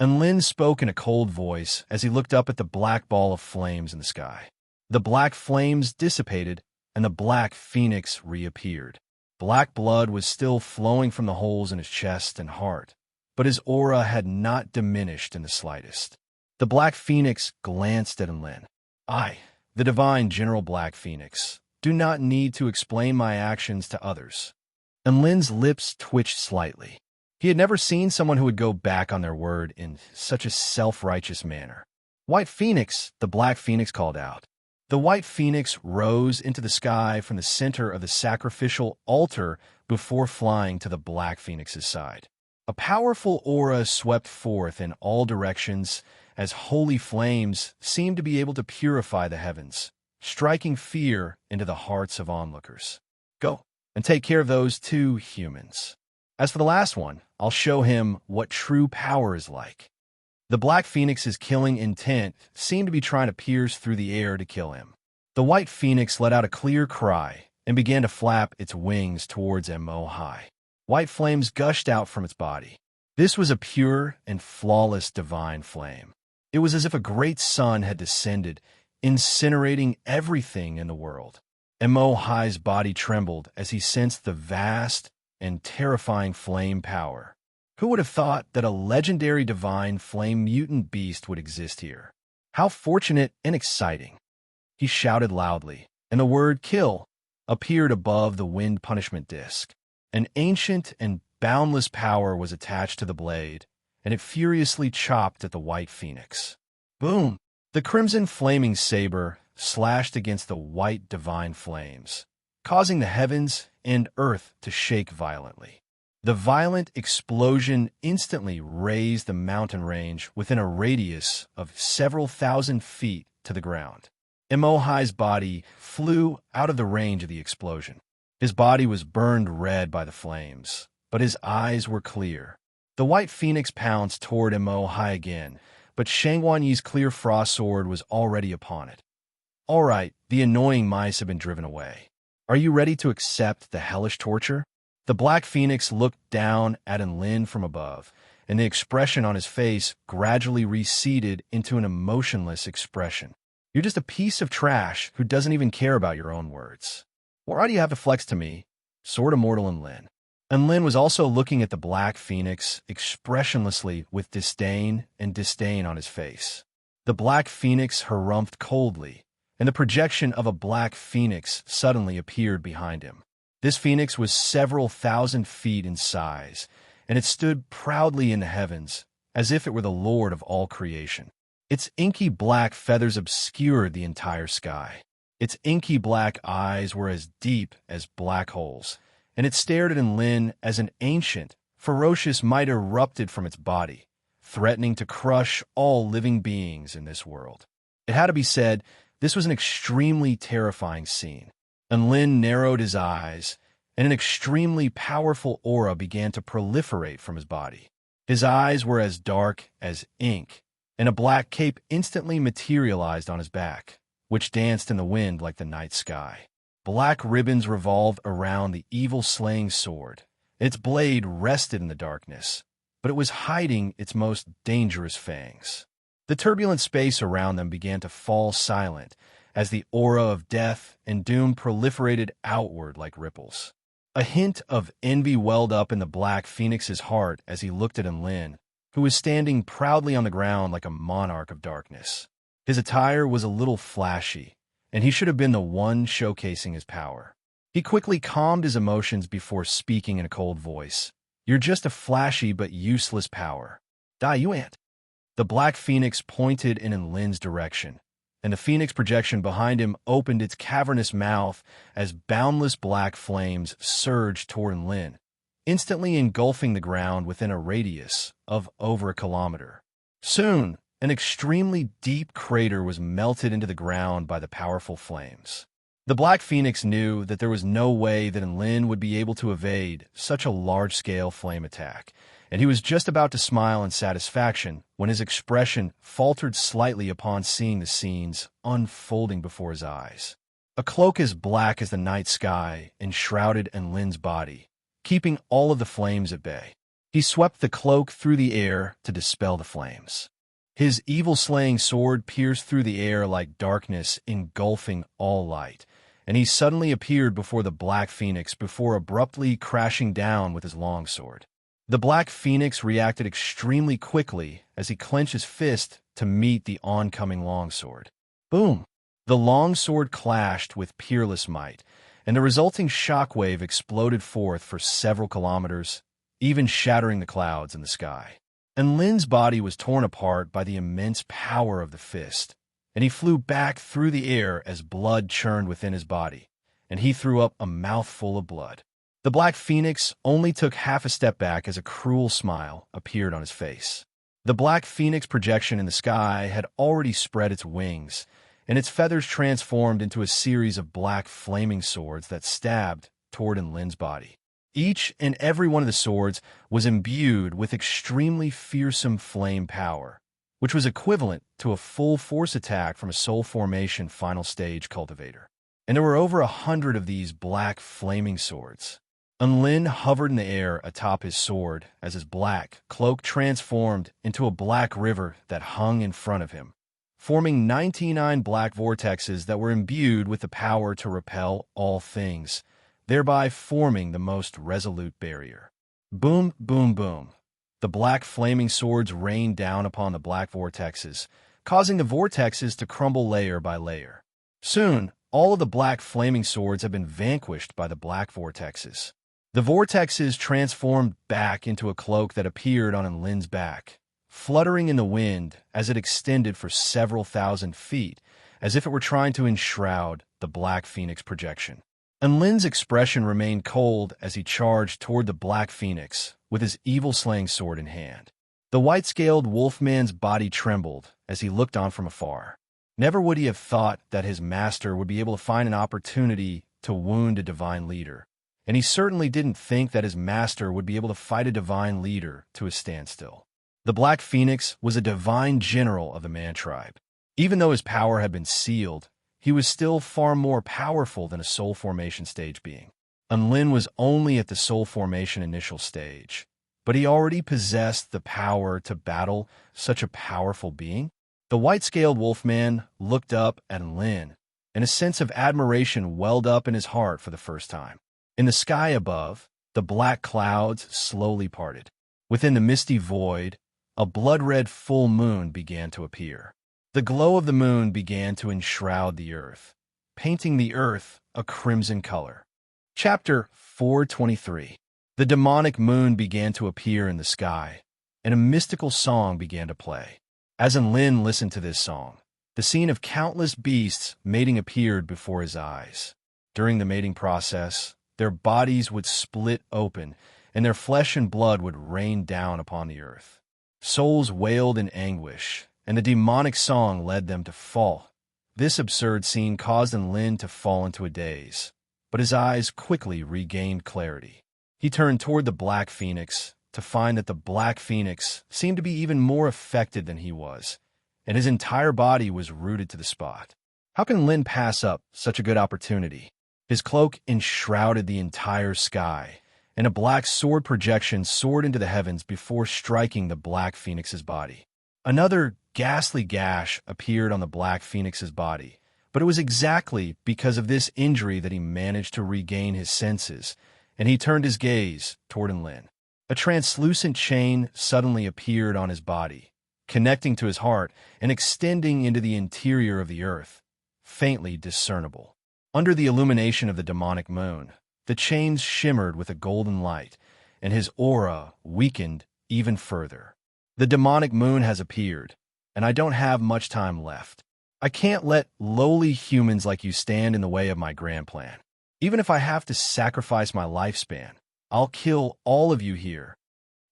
Enlin spoke in a cold voice as he looked up at the black ball of flames in the sky. The black flames dissipated, and the black phoenix reappeared. Black blood was still flowing from the holes in his chest and heart, but his aura had not diminished in the slightest. The Black Phoenix glanced at Enlin. I, the divine General Black Phoenix, do not need to explain my actions to others. Enlin's lips twitched slightly. He had never seen someone who would go back on their word in such a self-righteous manner. White Phoenix, the Black Phoenix called out. The White Phoenix rose into the sky from the center of the sacrificial altar before flying to the Black Phoenix's side. A powerful aura swept forth in all directions as holy flames seemed to be able to purify the heavens, striking fear into the hearts of onlookers. Go and take care of those 2 humans. As for the last one, I'll show him what true power is like. The Black Phoenix's killing intent seemed to be trying to pierce through the air to kill him. The White Phoenix let out a clear cry and began to flap its wings towards Mo Hai. White flames gushed out from its body. This was a pure and flawless divine flame. It was as if a great sun had descended, incinerating everything in the world. Mo Hai's body trembled as he sensed the vast and terrifying flame power. Who would have thought that a legendary divine flame mutant beast would exist here? How fortunate and exciting! He shouted loudly, and the word kill appeared above the wind punishment disc. An ancient and boundless power was attached to the blade, and it furiously chopped at the White Phoenix. Boom! The crimson flaming saber slashed against the white divine flames, causing the heavens and earth to shake violently. The violent explosion instantly raised the mountain range within a radius of several thousand feet to the ground. Mo Hai's body flew out of the range of the explosion. His body was burned red by the flames, but his eyes were clear. The White Phoenix pounced toward Mo Hai again, but Shangguan Yi's clear frost sword was already upon it. All right, the annoying mice have been driven away. Are you ready to accept the hellish torture? The Black Phoenix looked down at Enlin from above, and the expression on his face gradually receded into an emotionless expression. You're just a piece of trash who doesn't even care about your own words. Why do you have to flex to me? Sword Immortal Enlin. Enlin was also looking at the Black Phoenix expressionlessly with disdain on his face. The Black Phoenix harumphed coldly, and the projection of a Black Phoenix suddenly appeared behind him. This phoenix was several thousand feet in size, and it stood proudly in the heavens, as if it were the lord of all creation. Its inky black feathers obscured the entire sky. Its inky black eyes were as deep as black holes, and it stared at Enlin as an ancient, ferocious might erupted from its body, threatening to crush all living beings in this world. It had to be said, this was an extremely terrifying scene. Enlin narrowed his eyes, and an extremely powerful aura began to proliferate from his body. His eyes were as dark as ink, and a black cape instantly materialized on his back, which danced in the wind like the night sky. Black ribbons revolved around the evil-slaying sword. Its blade rested in the darkness, but it was hiding its most dangerous fangs. The turbulent space around them began to fall silent as the aura of death and doom proliferated outward like ripples. A hint of envy welled up in the Black Phoenix's heart as he looked at Enlin, who was standing proudly on the ground like a monarch of darkness. His attire was a little flashy, and he should have been the one showcasing his power. He quickly calmed his emotions before speaking in a cold voice. "You're just a flashy but useless power. Die, you ant." The Black Phoenix pointed in Enlin's direction, and the Phoenix projection behind him opened its cavernous mouth as boundless black flames surged toward Enlin, instantly engulfing the ground within a radius of over a kilometer. Soon, an extremely deep crater was melted into the ground by the powerful flames. The Black Phoenix knew that there was no way that Enlin would be able to evade such a large-scale flame attack, and he was just about to smile in satisfaction when his expression faltered slightly upon seeing the scenes unfolding before his eyes. A cloak as black as the night sky enshrouded Enlin's body, keeping all of the flames at bay. He swept the cloak through the air to dispel the flames. His evil-slaying sword pierced through the air like darkness engulfing all light, and he suddenly appeared before the Black Phoenix before abruptly crashing down with his longsword. The Black Phoenix reacted extremely quickly as he clenched his fist to meet the oncoming longsword. Boom! The longsword clashed with peerless might, and the resulting shockwave exploded forth for several kilometers, even shattering the clouds in the sky. Enlin's body was torn apart by the immense power of the fist, and he flew back through the air as blood churned within his body, and he threw up a mouthful of blood. The Black Phoenix only took half a step back as a cruel smile appeared on his face. The Black Phoenix projection in the sky had already spread its wings, and its feathers transformed into a series of black flaming swords that stabbed toward Enlin's body. Each and every one of the swords was imbued with extremely fearsome flame power, which was equivalent to a full force attack from a soul formation final stage cultivator. And there were over 100 of these black flaming swords. Enlin hovered in the air atop his sword as his black cloak transformed into a black river that hung in front of him, forming 99 black vortexes that were imbued with the power to repel all things, thereby forming the most resolute barrier. Boom, boom, boom. The black flaming swords rained down upon the black vortexes, causing the vortexes to crumble layer by layer. Soon, all of the black flaming swords had been vanquished by the black vortexes. The vortexes transformed back into a cloak that appeared on Enlin's back, fluttering in the wind as it extended for several thousand feet, as if it were trying to enshroud the Black Phoenix projection. Enlin's expression remained cold as he charged toward the Black Phoenix with his evil-slaying sword in hand. The white-scaled wolfman's body trembled as he looked on from afar. Never would he have thought that his master would be able to find an opportunity to wound a divine leader, and he certainly didn't think that his master would be able to fight a divine leader to a standstill. The Black Phoenix was a divine general of the man tribe. Even though his power had been sealed, he was still far more powerful than a soul formation stage being. Enlin was only at the soul formation initial stage, but he already possessed the power to battle such a powerful being. The white-scaled wolfman looked up at Enlin, and a sense of admiration welled up in his heart for the first time. In the sky above, the black clouds slowly parted. Within the misty void, a blood-red full moon began to appear. The glow of the moon began to enshroud the earth, painting the earth a crimson color. Chapter 423. The demonic moon began to appear in the sky, and a mystical song began to play. As Enlin listened to this song, the scene of countless beasts mating appeared before his eyes. During the mating process, their bodies would split open, and their flesh and blood would rain down upon the earth. Souls wailed in anguish, and the demonic song led them to fall. This absurd scene caused Enlin to fall into a daze, but his eyes quickly regained clarity. He turned toward the Black Phoenix to find that the Black Phoenix seemed to be even more affected than he was, and his entire body was rooted to the spot. How can Enlin pass up such a good opportunity? His cloak enshrouded the entire sky, and a black sword projection soared into the heavens before striking the Black Phoenix's body. Another ghastly gash appeared on the Black Phoenix's body, but it was exactly because of this injury that he managed to regain his senses, and he turned his gaze toward Lin. A translucent chain suddenly appeared on his body, connecting to his heart and extending into the interior of the earth, faintly discernible. Under the illumination of the demonic moon, the chains shimmered with a golden light, and his aura weakened even further. The demonic moon has appeared, and I don't have much time left. I can't let lowly humans like you stand in the way of my grand plan. Even if I have to sacrifice my lifespan, I'll kill all of you here.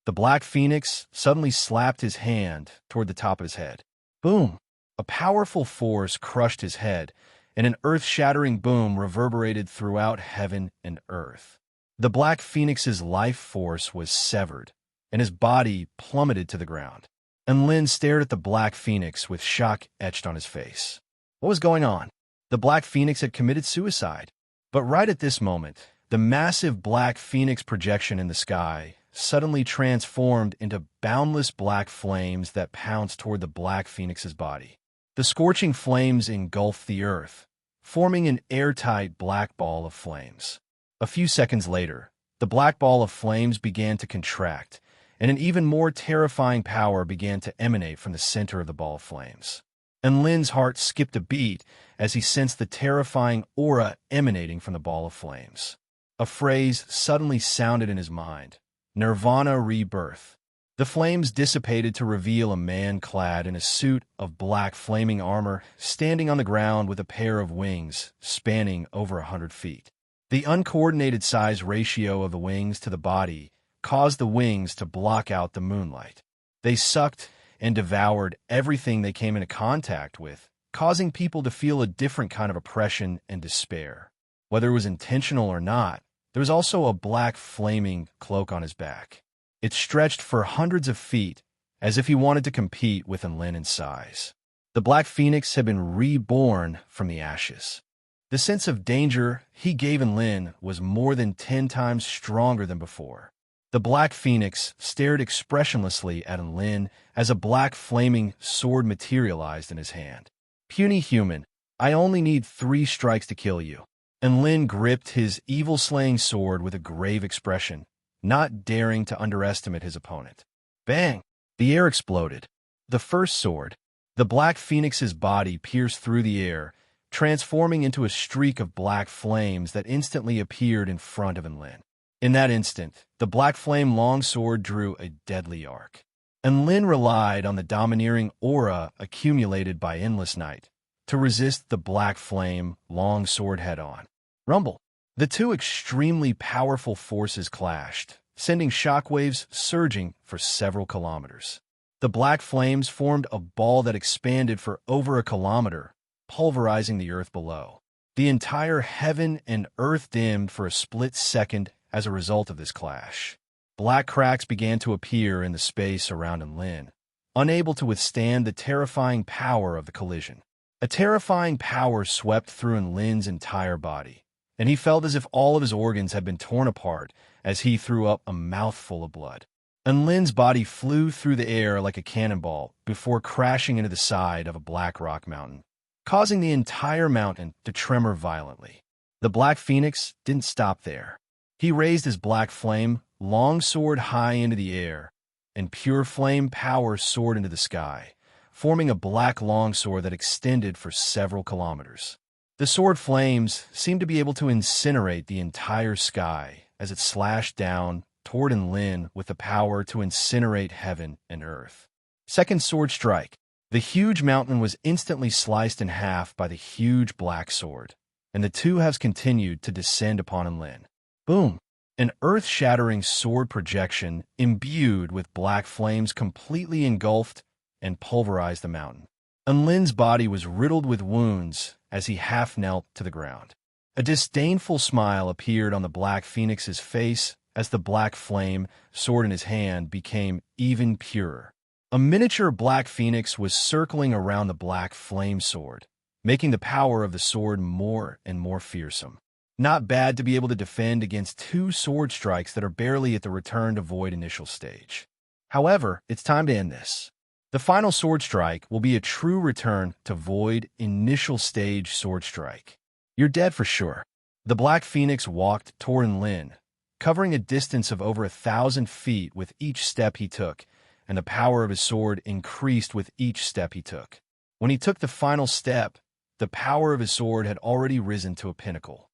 The Black Phoenix suddenly slapped his hand toward the top of his head. Boom! A powerful force crushed his head, and an earth-shattering boom reverberated throughout heaven and earth. The Black Phoenix's life force was severed, and his body plummeted to the ground. And Lin stared at the Black Phoenix with shock etched on his face. What was going on? The Black Phoenix had committed suicide. But right at this moment, the massive Black Phoenix projection in the sky suddenly transformed into boundless black flames that pounced toward the Black Phoenix's body. The scorching flames engulfed the earth, forming an airtight black ball of flames. A few seconds later, the black ball of flames began to contract, and an even more terrifying power began to emanate from the center of the ball of flames. And Lin's heart skipped a beat as he sensed the terrifying aura emanating from the ball of flames. A phrase suddenly sounded in his mind: Nirvana Rebirth. The flames dissipated to reveal a man clad in a suit of black flaming armor, standing on the ground with a pair of wings spanning over 100 feet. The uncoordinated size ratio of the wings to the body caused the wings to block out the moonlight. They sucked and devoured everything they came into contact with, causing people to feel a different kind of oppression and despair. Whether it was intentional or not, there was also a black flaming cloak on his back. It stretched for hundreds of feet, as if he wanted to compete with Lin in size. The Black Phoenix had been reborn from the ashes. The sense of danger he gave Lin was more than 10 times stronger than before. The Black Phoenix stared expressionlessly at Lin as a black flaming sword materialized in his hand. Puny human, I only need 3 strikes to kill you. And Lin gripped his evil-slaying sword with a grave expression, not daring to underestimate his opponent. Bang! The air exploded. The first sword, the Black Phoenix's body pierced through the air, transforming into a streak of black flames that instantly appeared in front of Lin. In that instant, the Black Flame longsword drew a deadly arc. And Lin relied on the domineering aura accumulated by Endless Night to resist the Black Flame longsword head-on. Rumble. The two extremely powerful forces clashed, sending shockwaves surging for several kilometers. The black flames formed a ball that expanded for over a kilometer, pulverizing the earth below. The entire heaven and earth dimmed for a split second as a result of this clash. Black cracks began to appear in the space around Lin, unable to withstand the terrifying power of the collision. A terrifying power swept through Lin's entire body, and he felt as if all of his organs had been torn apart as he threw up a mouthful of blood. And Lin's body flew through the air like a cannonball before crashing into the side of a black rock mountain, causing the entire mountain to tremor violently. The Black Phoenix didn't stop there. He raised his black flame longsword high into the air, and pure flame power soared into the sky, forming a black longsword that extended for several kilometers. The sword flames seemed to be able to incinerate the entire sky as it slashed down toward Lin with the power to incinerate heaven and earth. Second sword strike. The huge mountain was instantly sliced in half by the huge black sword, and the two halves continued to descend upon Lin. Boom! An earth-shattering sword projection imbued with black flames completely engulfed and pulverized the mountain. Lin's body was riddled with wounds as he half knelt to the ground. A disdainful smile appeared on the Black Phoenix's face as the black flame sword in his hand became even purer. A miniature Black Phoenix was circling around the black flame sword, making the power of the sword more and more fearsome. Not bad to be able to defend against 2 sword strikes that are barely at the return to void initial stage. However, it's time to end this. The final sword strike will be a true return to void initial stage sword strike. You're dead for sure. The Black Phoenix walked toward Lin, covering a distance of over 1,000 feet with each step he took, and the power of his sword increased with each step he took. When he took the final step, the power of his sword had already risen to a pinnacle.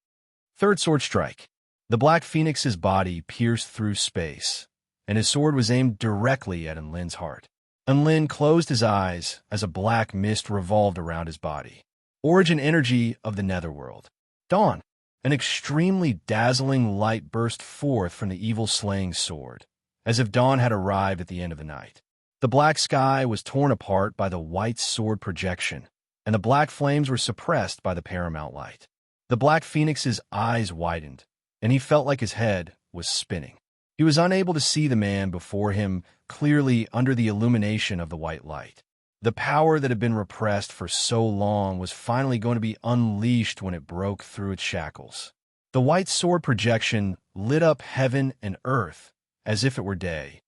Third sword strike. The Black Phoenix's body pierced through space, and his sword was aimed directly at Enlin's heart. Enlin closed his eyes as a black mist revolved around his body. Origin energy of the netherworld. Dawn. An extremely dazzling light burst forth from the evil-slaying sword, as if dawn had arrived at the end of the night. The black sky was torn apart by the white sword projection, and the black flames were suppressed by the paramount light. The Black Phoenix's eyes widened, and he felt like his head was spinning. He was unable to see the man before him clearly under the illumination of the white light. The power that had been repressed for so long was finally going to be unleashed when it broke through its shackles. The white sword projection lit up heaven and earth as if it were day,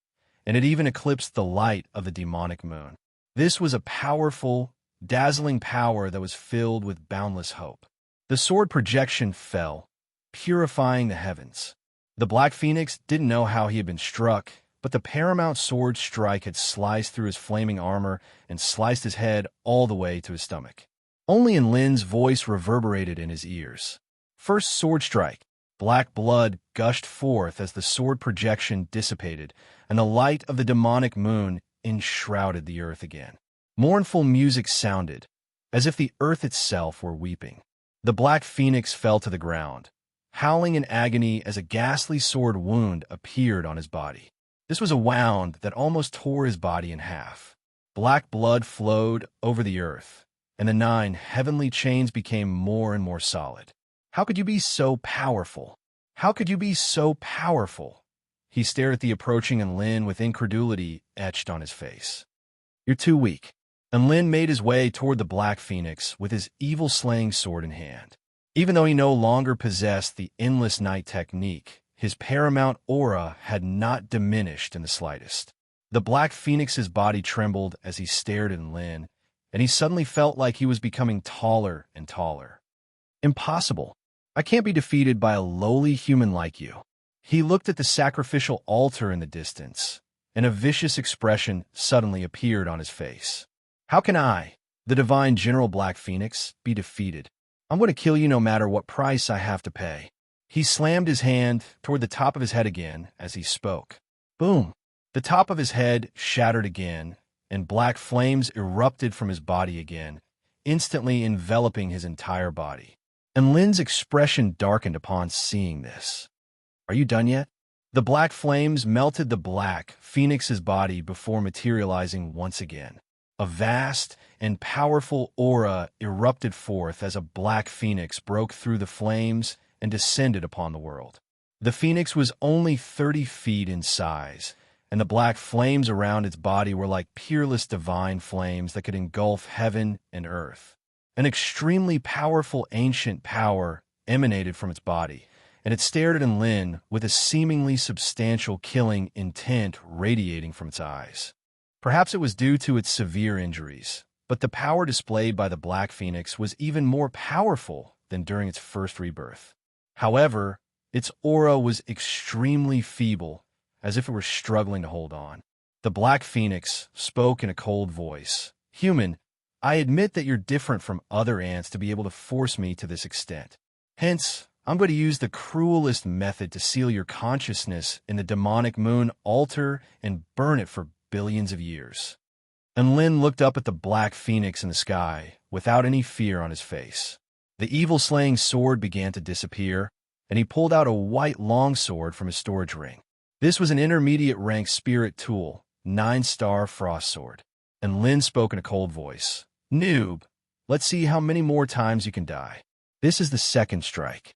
and it even eclipsed the light of the demonic moon. This was a powerful, dazzling power that was filled with boundless hope. The sword projection fell, purifying the heavens. The Black Phoenix didn't know how he had been struck, but the paramount sword strike had sliced through his flaming armor and sliced his head all the way to his stomach. Only Enlin's voice reverberated in his ears. First sword strike. Black blood gushed forth as the sword projection dissipated, and the light of the demonic moon enshrouded the earth again. Mournful music sounded, as if the earth itself were weeping. The Black Phoenix fell to the ground, howling in agony as a ghastly sword wound appeared on his body. This was a wound that almost tore his body in half. Black blood flowed over the earth, and the 9 heavenly chains became more and more solid. How could you be so powerful? How could you be so powerful? He stared at the approaching Enlin with incredulity etched on his face. You're too weak. Enlin made his way toward the Black Phoenix with his evil-slaying sword in hand. Even though he no longer possessed the endless night technique, his paramount aura had not diminished in the slightest. The Black Phoenix's body trembled as he stared at Enlin, and he suddenly felt like he was becoming taller and taller. Impossible. I can't be defeated by a lowly human like you. He looked at the sacrificial altar in the distance, and a vicious expression suddenly appeared on his face. How can I, the divine General Black Phoenix, be defeated? I'm going to kill you no matter what price I have to pay. He slammed his hand toward the top of his head again as he spoke. Boom! The top of his head shattered again, and black flames erupted from his body again, instantly enveloping his entire body. And Lin's expression darkened upon seeing this. Are you done yet? The black flames melted the Black Phoenix's body before materializing once again. A vast and powerful aura erupted forth as a Black Phoenix broke through the flames and descended upon the world. The Phoenix was only 30 feet in size, and the black flames around its body were like peerless divine flames that could engulf heaven and earth. An extremely powerful ancient power emanated from its body, and it stared at Enlin with a seemingly substantial killing intent radiating from its eyes. Perhaps it was due to its severe injuries, but the power displayed by the Black Phoenix was even more powerful than during its first rebirth. However, its aura was extremely feeble, as if it were struggling to hold on. The Black Phoenix spoke in a cold voice. Human, I admit that you're different from other ants to be able to force me to this extent. Hence, I'm going to use the cruelest method to seal your consciousness in the demonic moon altar and burn it for billions of years. And Lin looked up at the Black Phoenix in the sky without any fear on his face. The evil-slaying sword began to disappear, and he pulled out a white longsword from his storage ring. This was an intermediate-rank spirit tool, 9-star frost sword. And Lin spoke in a cold voice. Noob, let's see how many more times you can die. This is the second strike.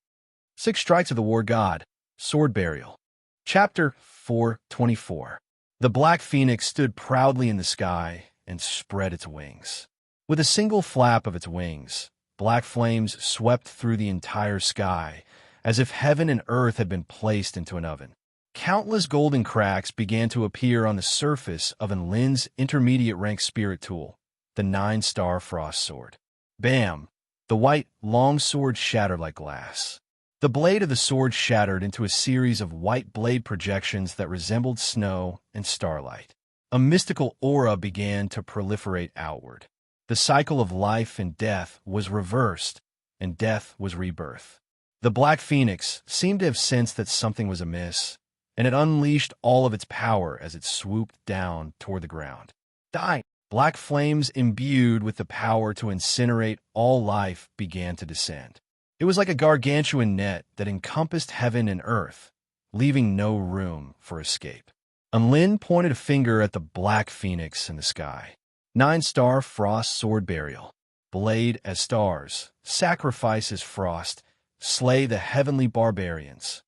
6 strikes of the war god, sword burial. Chapter 4:24. The Black Phoenix stood proudly in the sky and spread its wings. With a single flap of its wings, black flames swept through the entire sky, as if heaven and earth had been placed into an oven. Countless golden cracks began to appear on the surface of Enlin's intermediate-rank spirit tool, the 9-star frost sword. Bam! The white longsword shattered like glass. The blade of the sword shattered into a series of white blade projections that resembled snow and starlight. A mystical aura began to proliferate outward. The cycle of life and death was reversed, and death was rebirth. The Black Phoenix seemed to have sensed that something was amiss, and it unleashed all of its power as it swooped down toward the ground. Die! Black flames imbued with the power to incinerate all life began to descend. It was like a gargantuan net that encompassed heaven and earth, leaving no room for escape. Lin pointed a finger at the Black Phoenix in the sky. 9-star frost sword burial. Blade as stars, sacrifice as frost, slay the heavenly barbarians.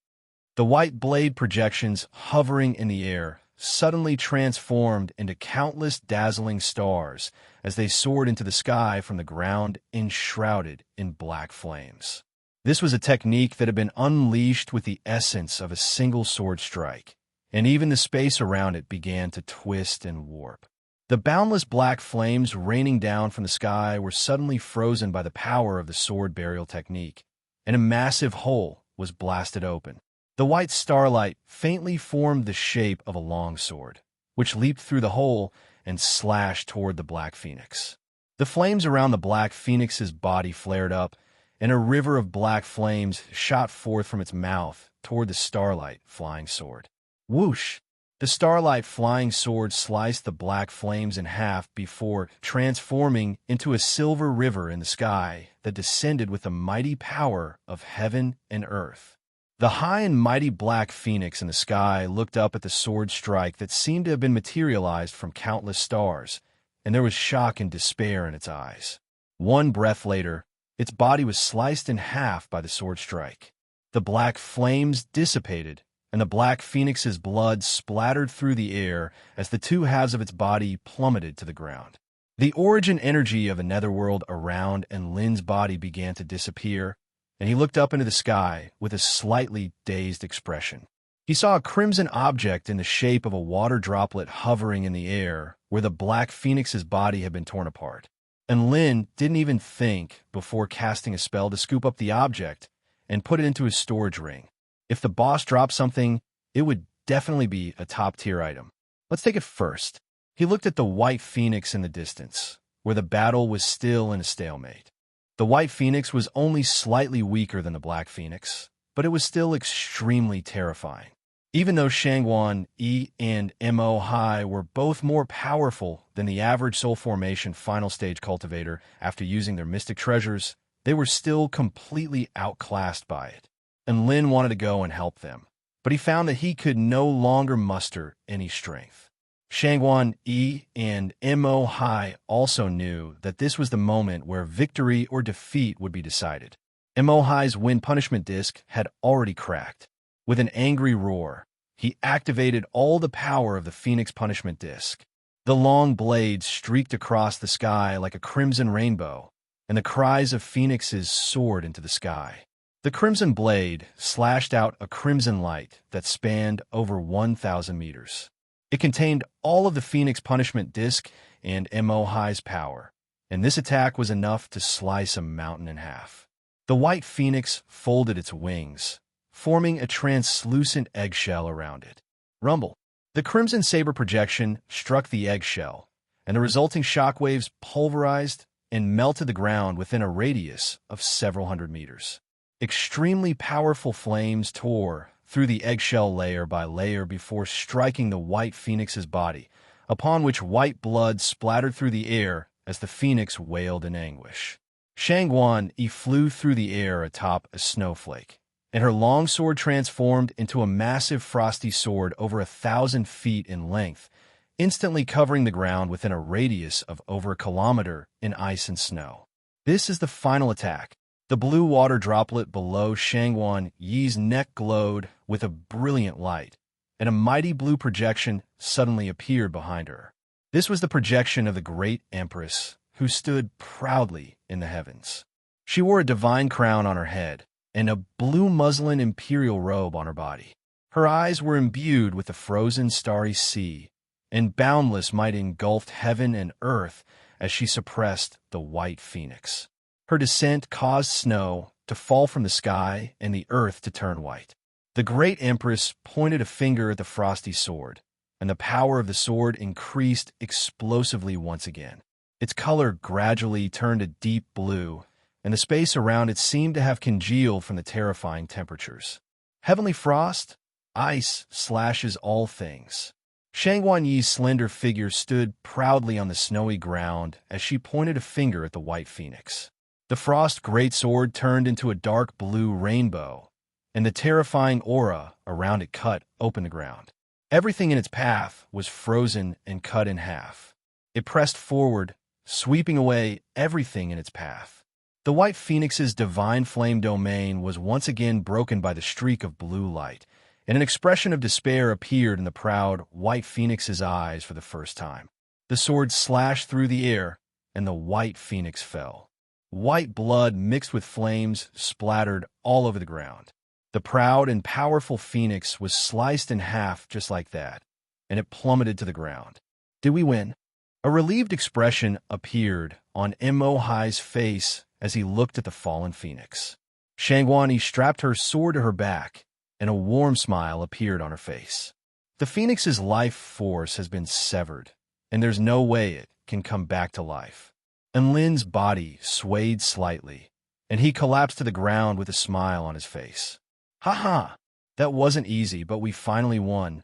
The white blade projections hovering in the air suddenly transformed into countless dazzling stars as they soared into the sky from the ground enshrouded in black flames. This was a technique that had been unleashed with the essence of a single sword strike, and even the space around it began to twist and warp. The boundless black flames raining down from the sky were suddenly frozen by the power of the sword burial technique, and a massive hole was blasted open. The white starlight faintly formed the shape of a long sword, which leaped through the hole and slashed toward the Black Phoenix. The flames around the Black Phoenix's body flared up, and a river of black flames shot forth from its mouth toward the starlight flying sword. Whoosh! The starlight flying sword sliced the black flames in half before transforming into a silver river in the sky that descended with the mighty power of heaven and earth. The high and mighty Black Phoenix in the sky looked up at the sword strike that seemed to have been materialized from countless stars, and there was shock and despair in its eyes. One breath later, its body was sliced in half by the sword strike. The black flames dissipated, and the Black Phoenix's blood splattered through the air as the two halves of its body plummeted to the ground. The origin energy of a netherworld around and Lin's body began to disappear, and he looked up into the sky with a slightly dazed expression. He saw a crimson object in the shape of a water droplet hovering in the air where the Black Phoenix's body had been torn apart. And Lin didn't even think before casting a spell to scoop up the object and put it into his storage ring. If the boss dropped something, it would definitely be a top-tier item. Let's take it first. He looked at the White Phoenix in the distance, where the battle was still in a stalemate. The White Phoenix was only slightly weaker than the Black Phoenix, but it was still extremely terrifying. Even though Shangguan E and Mo Hai were both more powerful than the average Soul Formation final stage cultivator after using their mystic treasures, they were still completely outclassed by it. And Lin wanted to go and help them, but he found that he could no longer muster any strength. Shangguan E and Mo Hai also knew that this was the moment where victory or defeat would be decided. Mo Hai's wind punishment disc had already cracked. With an angry roar, he activated all the power of the Phoenix punishment disc. The long blade streaked across the sky like a crimson rainbow, and the cries of phoenixes soared into the sky. The crimson blade slashed out a crimson light that spanned over 1,000 meters. It contained all of the Phoenix punishment disc and Mo Hai's power, and this attack was enough to slice a mountain in half. The White Phoenix folded its wings, forming a translucent eggshell around it. Rumble. The crimson saber projection struck the eggshell, and the resulting shockwaves pulverized and melted the ground within a radius of several hundred meters. Extremely powerful flames tore through the eggshell layer by layer before striking the White Phoenix's body, upon which white blood splattered through the air as the Phoenix wailed in anguish. Shangguan Yi flew through the air atop a snowflake, and her long sword transformed into a massive frosty sword over 1,000 feet in length, instantly covering the ground within a radius of over a kilometer in ice and snow. This is the final attack. The blue water droplet below Shangguan Yi's neck glowed with a brilliant light, and a mighty blue projection suddenly appeared behind her. This was the projection of the Great Empress, who stood proudly in the heavens. She wore a divine crown on her head and a blue muslin imperial robe on her body. Her eyes were imbued with the frozen starry sea, and boundless might engulfed heaven and earth as she suppressed the White Phoenix. Her descent caused snow to fall from the sky and the earth to turn white. The great empress pointed a finger at the frosty sword, and the power of the sword increased explosively once again. Its color gradually turned a deep blue, and the space around it seemed to have congealed from the terrifying temperatures. Heavenly frost? Ice slashes all things. Shangguan Yi's slender figure stood proudly on the snowy ground as she pointed a finger at the white phoenix. The frost greatsword turned into a dark blue rainbow, and the terrifying aura around it cut open the ground. Everything in its path was frozen and cut in half. It pressed forward, sweeping away everything in its path. The white phoenix's divine flame domain was once again broken by the streak of blue light, and an expression of despair appeared in the proud white phoenix's eyes for the first time. The sword slashed through the air, and the white phoenix fell. White blood mixed with flames splattered all over the ground. The proud and powerful phoenix was sliced in half just like that, and it plummeted to the ground. Did we win? A relieved expression appeared on Mo Hai's face as he looked at the fallen phoenix. Shangguan Yi strapped her sword to her back, and a warm smile appeared on her face. The phoenix's life force has been severed, and there's no way it can come back to life. Enlin's body swayed slightly, and he collapsed to the ground with a smile on his face. Ha ha! That wasn't easy, but we finally won.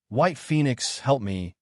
White Phoenix, help me.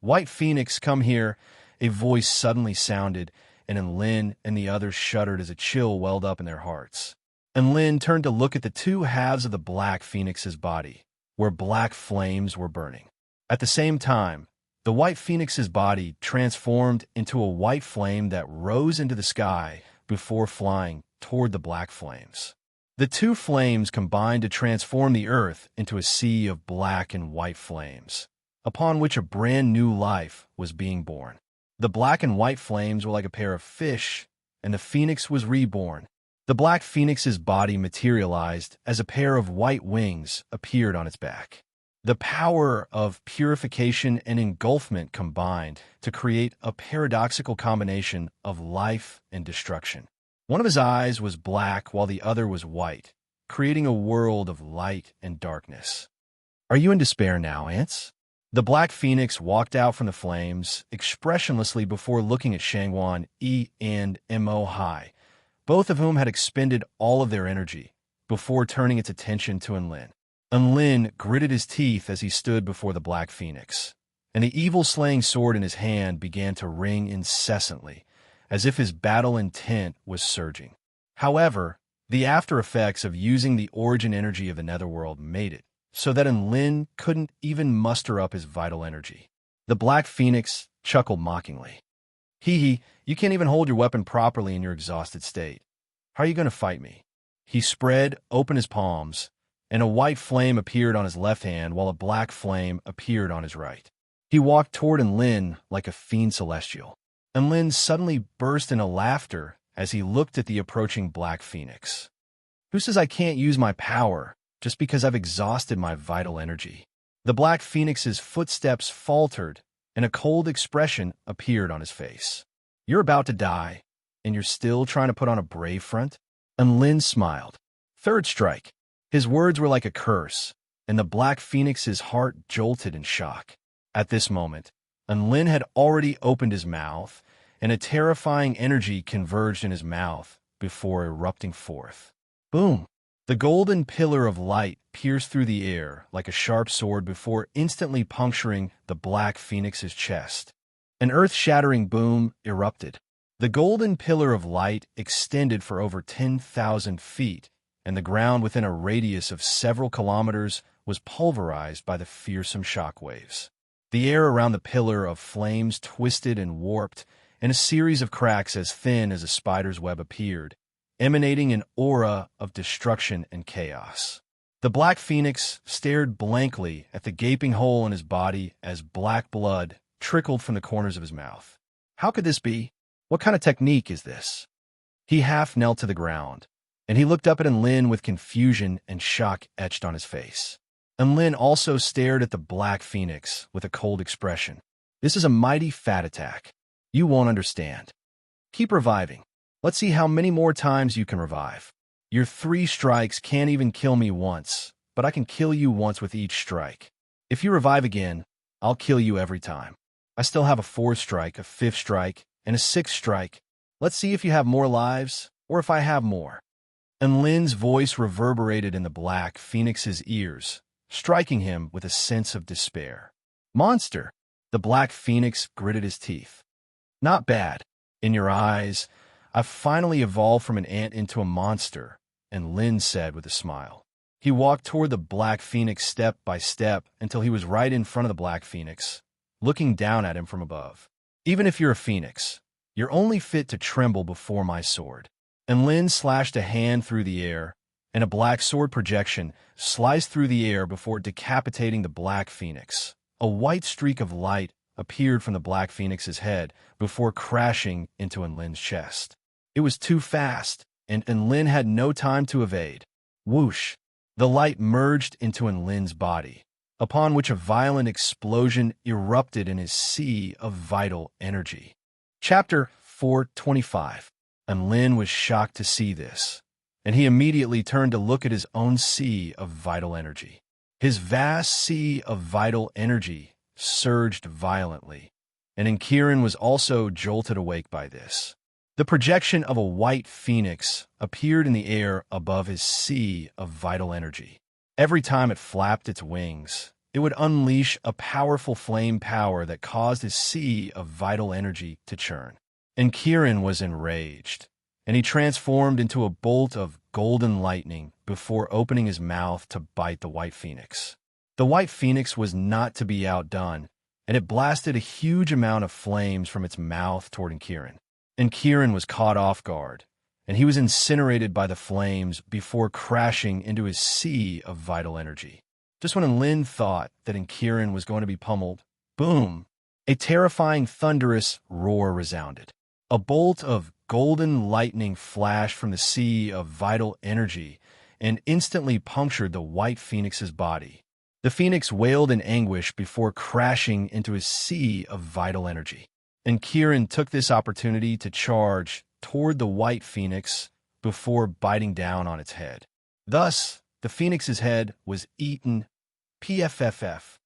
White Phoenix, come here. A voice suddenly sounded, and Enlin and the others shuddered as a chill welled up in their hearts. Enlin turned to look at the two halves of the Black Phoenix's body, where black flames were burning. At the same time, the White Phoenix's body transformed into a white flame that rose into the sky before flying toward the black flames. The two flames combined to transform the earth into a sea of black and white flames, upon which a brand new life was being born. The black and white flames were like a pair of fish, and the phoenix was reborn. The Black Phoenix's body materialized as a pair of white wings appeared on its back. The power of purification and engulfment combined to create a paradoxical combination of life and destruction. One of his eyes was black while the other was white, creating a world of light and darkness. Are you in despair now, Ants? The Black Phoenix walked out from the flames expressionlessly before looking at Shangguan Yi and Mo Hai, both of whom had expended all of their energy, before turning its attention to Enlin. Enlin gritted his teeth as he stood before the Black Phoenix, and the evil-slaying sword in his hand began to ring incessantly, as if his battle intent was surging. However, the after-effects of using the origin energy of the Netherworld made it so that Enlin couldn't even muster up his vital energy. The Black Phoenix chuckled mockingly. Hee, you can't even hold your weapon properly in your exhausted state. How are you going to fight me? He spread open his palms, and a white flame appeared on his left hand while a black flame appeared on his right. He walked toward Enlin like a fiend celestial. Enlin suddenly burst into laughter as he looked at the approaching Black Phoenix. Who says I can't use my power just because I've exhausted my vital energy? The Black Phoenix's footsteps faltered, and a cold expression appeared on his face. You're about to die, and you're still trying to put on a brave front? Enlin smiled. Third strike. His words were like a curse, and the Black Phoenix's heart jolted in shock. At this moment, Enlin had already opened his mouth, and a terrifying energy converged in his mouth before erupting forth. Boom! The golden pillar of light pierced through the air like a sharp sword before instantly puncturing the Black Phoenix's chest. An earth-shattering boom erupted. The golden pillar of light extended for over 10,000 feet, and the ground within a radius of several kilometers was pulverized by the fearsome shockwaves. The air around the pillar of flames twisted and warped, and a series of cracks as thin as a spider's web appeared, emanating an aura of destruction and chaos. The Black Phoenix stared blankly at the gaping hole in his body as black blood trickled from the corners of his mouth. How could this be? What kind of technique is this? He half knelt to the ground, and he looked up at Enlin with confusion and shock etched on his face. Enlin also stared at the Black Phoenix with a cold expression. This is a mighty fat attack. You won't understand. Keep reviving. Let's see how many more times you can revive. Your 3 strikes can't even kill me once, but I can kill you once with each strike. If you revive again, I'll kill you every time. I still have a 4th strike, a 5th strike, and a 6th strike. Let's see if you have more lives, or if I have more." And Lin's voice reverberated in the Black Phoenix's ears, striking him with a sense of despair. "Monster!" The Black Phoenix gritted his teeth. "Not bad. In your eyes, I've finally evolved from an ant into a monster," and Lin said with a smile. He walked toward the Black Phoenix step by step until he was right in front of the Black Phoenix, looking down at him from above. "Even if you're a phoenix, you're only fit to tremble before my sword." And Lin slashed a hand through the air, and a black sword projection sliced through the air before decapitating the Black Phoenix. A white streak of light appeared from the Black Phoenix's head before crashing into Lin's chest. It was too fast, and Lin had no time to evade. Whoosh! The light merged into Lin's body, upon which a violent explosion erupted in his sea of vital energy. Chapter 425. And Lin was shocked to see this, and he immediately turned to look at his own sea of vital energy. His vast sea of vital energy surged violently, and Kieran was also jolted awake by this. The projection of a white phoenix appeared in the air above his sea of vital energy. Every time it flapped its wings, it would unleash a powerful flame power that caused his sea of vital energy to churn. And Kieran was enraged, and he transformed into a bolt of golden lightning before opening his mouth to bite the white phoenix. The white phoenix was not to be outdone, and it blasted a huge amount of flames from its mouth toward Kieran. And Kieran was caught off guard, and he was incinerated by the flames before crashing into his sea of vital energy. Just when Lin thought that Kieran was going to be pummeled, boom! A terrifying thunderous roar resounded. A bolt of golden lightning flashed from the sea of vital energy and instantly punctured the white phoenix's body. The phoenix wailed in anguish before crashing into his sea of vital energy. And Kieran took this opportunity to charge toward the white phoenix before biting down on its head. Thus, the phoenix's head was eaten. PFFF.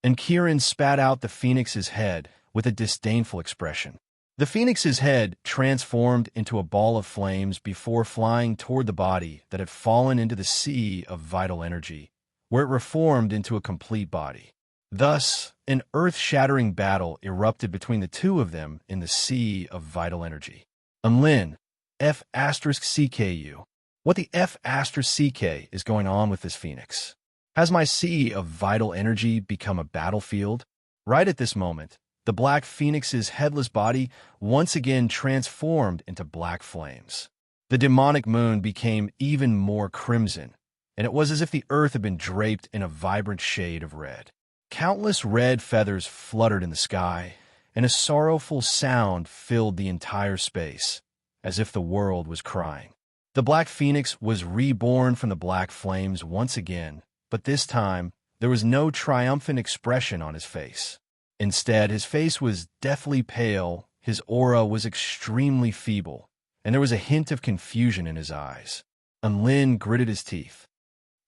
And Kieran spat out the phoenix's head with a disdainful expression. The phoenix's head transformed into a ball of flames before flying toward the body that had fallen into the sea of vital energy, where it reformed into a complete body. Thus, an earth-shattering battle erupted between the two of them in the sea of vital energy. Lin, F*CKU. What the F*CK is going on with this phoenix? Has my sea of vital energy become a battlefield? Right at this moment, the Black Phoenix's headless body once again transformed into black flames. The demonic moon became even more crimson, and it was as if the earth had been draped in a vibrant shade of red. Countless red feathers fluttered in the sky, and a sorrowful sound filled the entire space, as if the world was crying. The Black Phoenix was reborn from the black flames once again, but this time there was no triumphant expression on his face. Instead, his face was deathly pale, his aura was extremely feeble, and there was a hint of confusion in his eyes. And Lin gritted his teeth.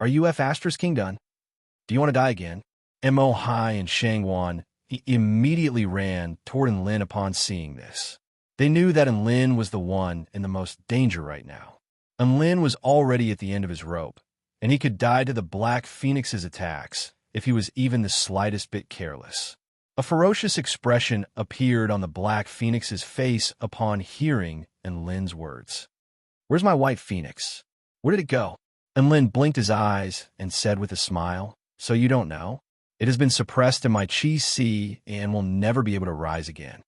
"Are you King done? Do you want to die again?" Mo Hai and Shangwan immediately ran toward Lin upon seeing this. They knew that Lin was the one in the most danger right now. Lin was already at the end of his rope, and he could die to the Black Phoenix's attacks if he was even the slightest bit careless. A ferocious expression appeared on the Black Phoenix's face upon hearing Lin's words. "Where's my white phoenix? Where did it go?" And Lin blinked his eyes and said with a smile, "So you don't know? It has been suppressed in my Chi Sea and will never be able to rise again."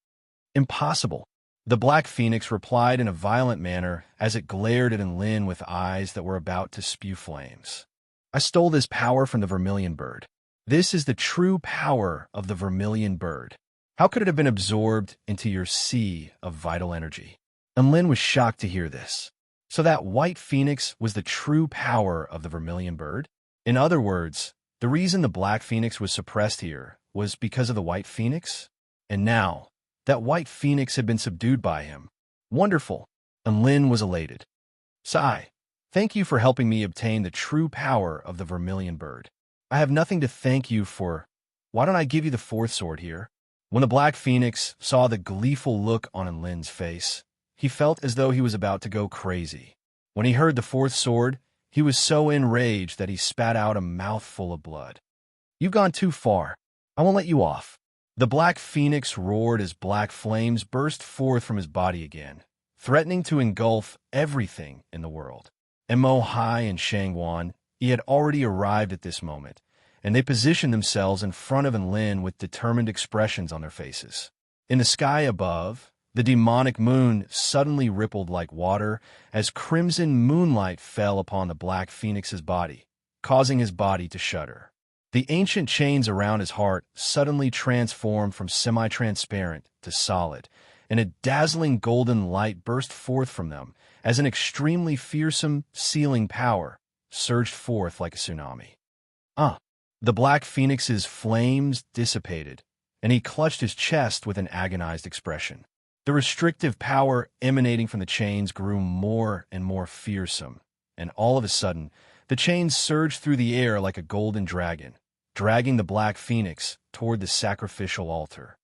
"Impossible." The Black Phoenix replied in a violent manner as it glared at Lin with eyes that were about to spew flames. "I stole this power from the vermilion bird. This is the true power of the vermilion bird. How could it have been absorbed into your sea of vital energy?" And Lin was shocked to hear this. So that white phoenix was the true power of the vermilion bird? In other words, the reason the Black Phoenix was suppressed here was because of the white phoenix? And now, that white phoenix had been subdued by him. Wonderful! And Lin was elated. "Sigh, Thank you for helping me obtain the true power of the vermilion bird. I have nothing to thank you for. Why don't I give you the fourth sword here? When the Black Phoenix saw the gleeful look on Enlin's face, he felt as though he was about to go crazy. When he heard the fourth sword, he was so enraged that he spat out a mouthful of blood. You've gone too far. I won't let you off. The Black Phoenix roared as black flames burst forth from his body again, threatening to engulf everything in the world. Mo Hai and Shangwan, he had already arrived at this moment, and they positioned themselves in front of Enlin with determined expressions on their faces. In the sky above, the demonic moon suddenly rippled like water as crimson moonlight fell upon the Black Phoenix's body, causing his body to shudder. The ancient chains around his heart suddenly transformed from semi-transparent to solid, and a dazzling golden light burst forth from them as an extremely fearsome, sealing power surged forth like a tsunami. The Black Phoenix's flames dissipated, and he clutched his chest with an agonized expression. The restrictive power emanating from the chains grew more and more fearsome, and all of a sudden, the chains surged through the air like a golden dragon, dragging the Black Phoenix toward the sacrificial altar.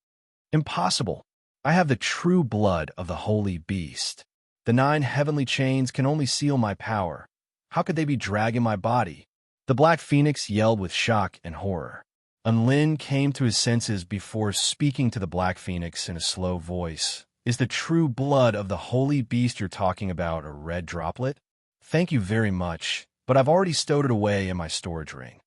Impossible! I have the true blood of the holy beast. The 9 heavenly chains can only seal my power. How could they be dragging my body? The Black Phoenix yelled with shock and horror. Enlin came to his senses before speaking to the Black Phoenix in a slow voice. Is the true blood of the holy beast you're talking about a red droplet? Thank you very much, but I've already stowed it away in my storage ring.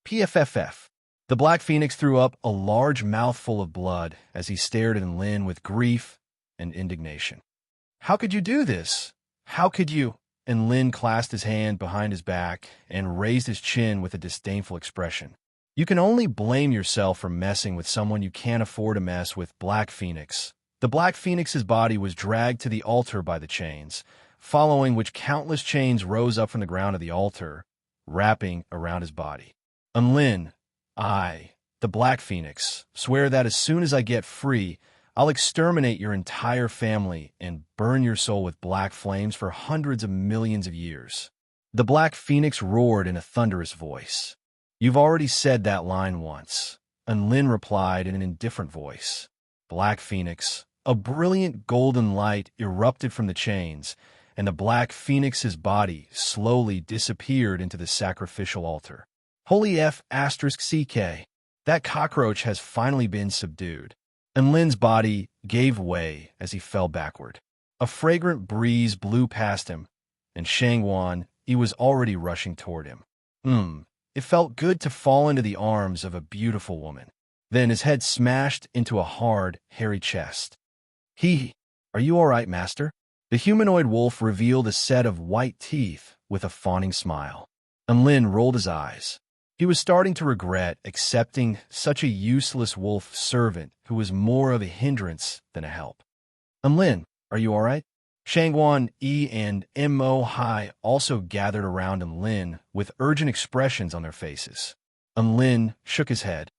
PFFF. The Black Phoenix threw up a large mouthful of blood as he stared at Enlin with grief and indignation. How could you do this? How could you? Enlin clasped his hand behind his back and raised his chin with a disdainful expression. You can only blame yourself for messing with someone you can't afford to mess with, Black Phoenix. The Black Phoenix's body was dragged to the altar by the chains, following which countless chains rose up from the ground of the altar, wrapping around his body. Enlin, I, the Black Phoenix, swear that as soon as I get free, I'll exterminate your entire family and burn your soul with black flames for hundreds of millions of years. The Black Phoenix roared in a thunderous voice. You've already said that line once. Enlin replied in an indifferent voice. Black Phoenix, a brilliant golden light erupted from the chains, and the Black Phoenix's body slowly disappeared into the sacrificial altar. Holy F***CK. That cockroach has finally been subdued. Enlin's body gave way as he fell backward. A fragrant breeze blew past him, and Shangwan, he was already rushing toward him. It felt good to fall into the arms of a beautiful woman. Then his head smashed into a hard, hairy chest. Are you all right, master? The humanoid wolf revealed a set of white teeth with a fawning smile. Enlin rolled his eyes. He was starting to regret accepting such a useless wolf servant who was more of a hindrance than a help. Enlin, are you all right? Shangwan, Yi, and Mo Hai also gathered around Enlin with urgent expressions on their faces. Enlin shook his head.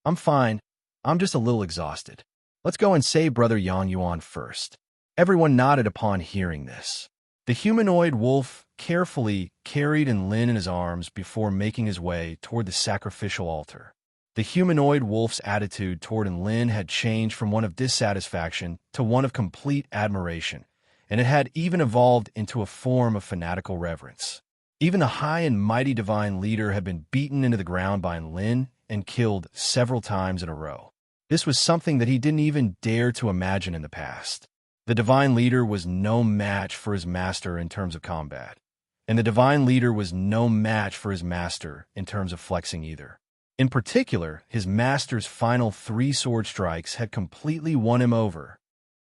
I'm fine. I'm just a little exhausted. Let's go and save Brother Yang Yuan first. Everyone nodded upon hearing this. The humanoid wolf carefully carried Enlin in his arms before making his way toward the sacrificial altar. The humanoid wolf's attitude toward Enlin had changed from one of dissatisfaction to one of complete admiration, and it had even evolved into a form of fanatical reverence. Even the high and mighty divine leader had been beaten into the ground by Enlin and killed several times in a row. This was something that he didn't even dare to imagine in the past. The divine leader was no match for his master in terms of combat, and the divine leader was no match for his master in terms of flexing either. In particular, his master's final 3 sword strikes had completely won him over.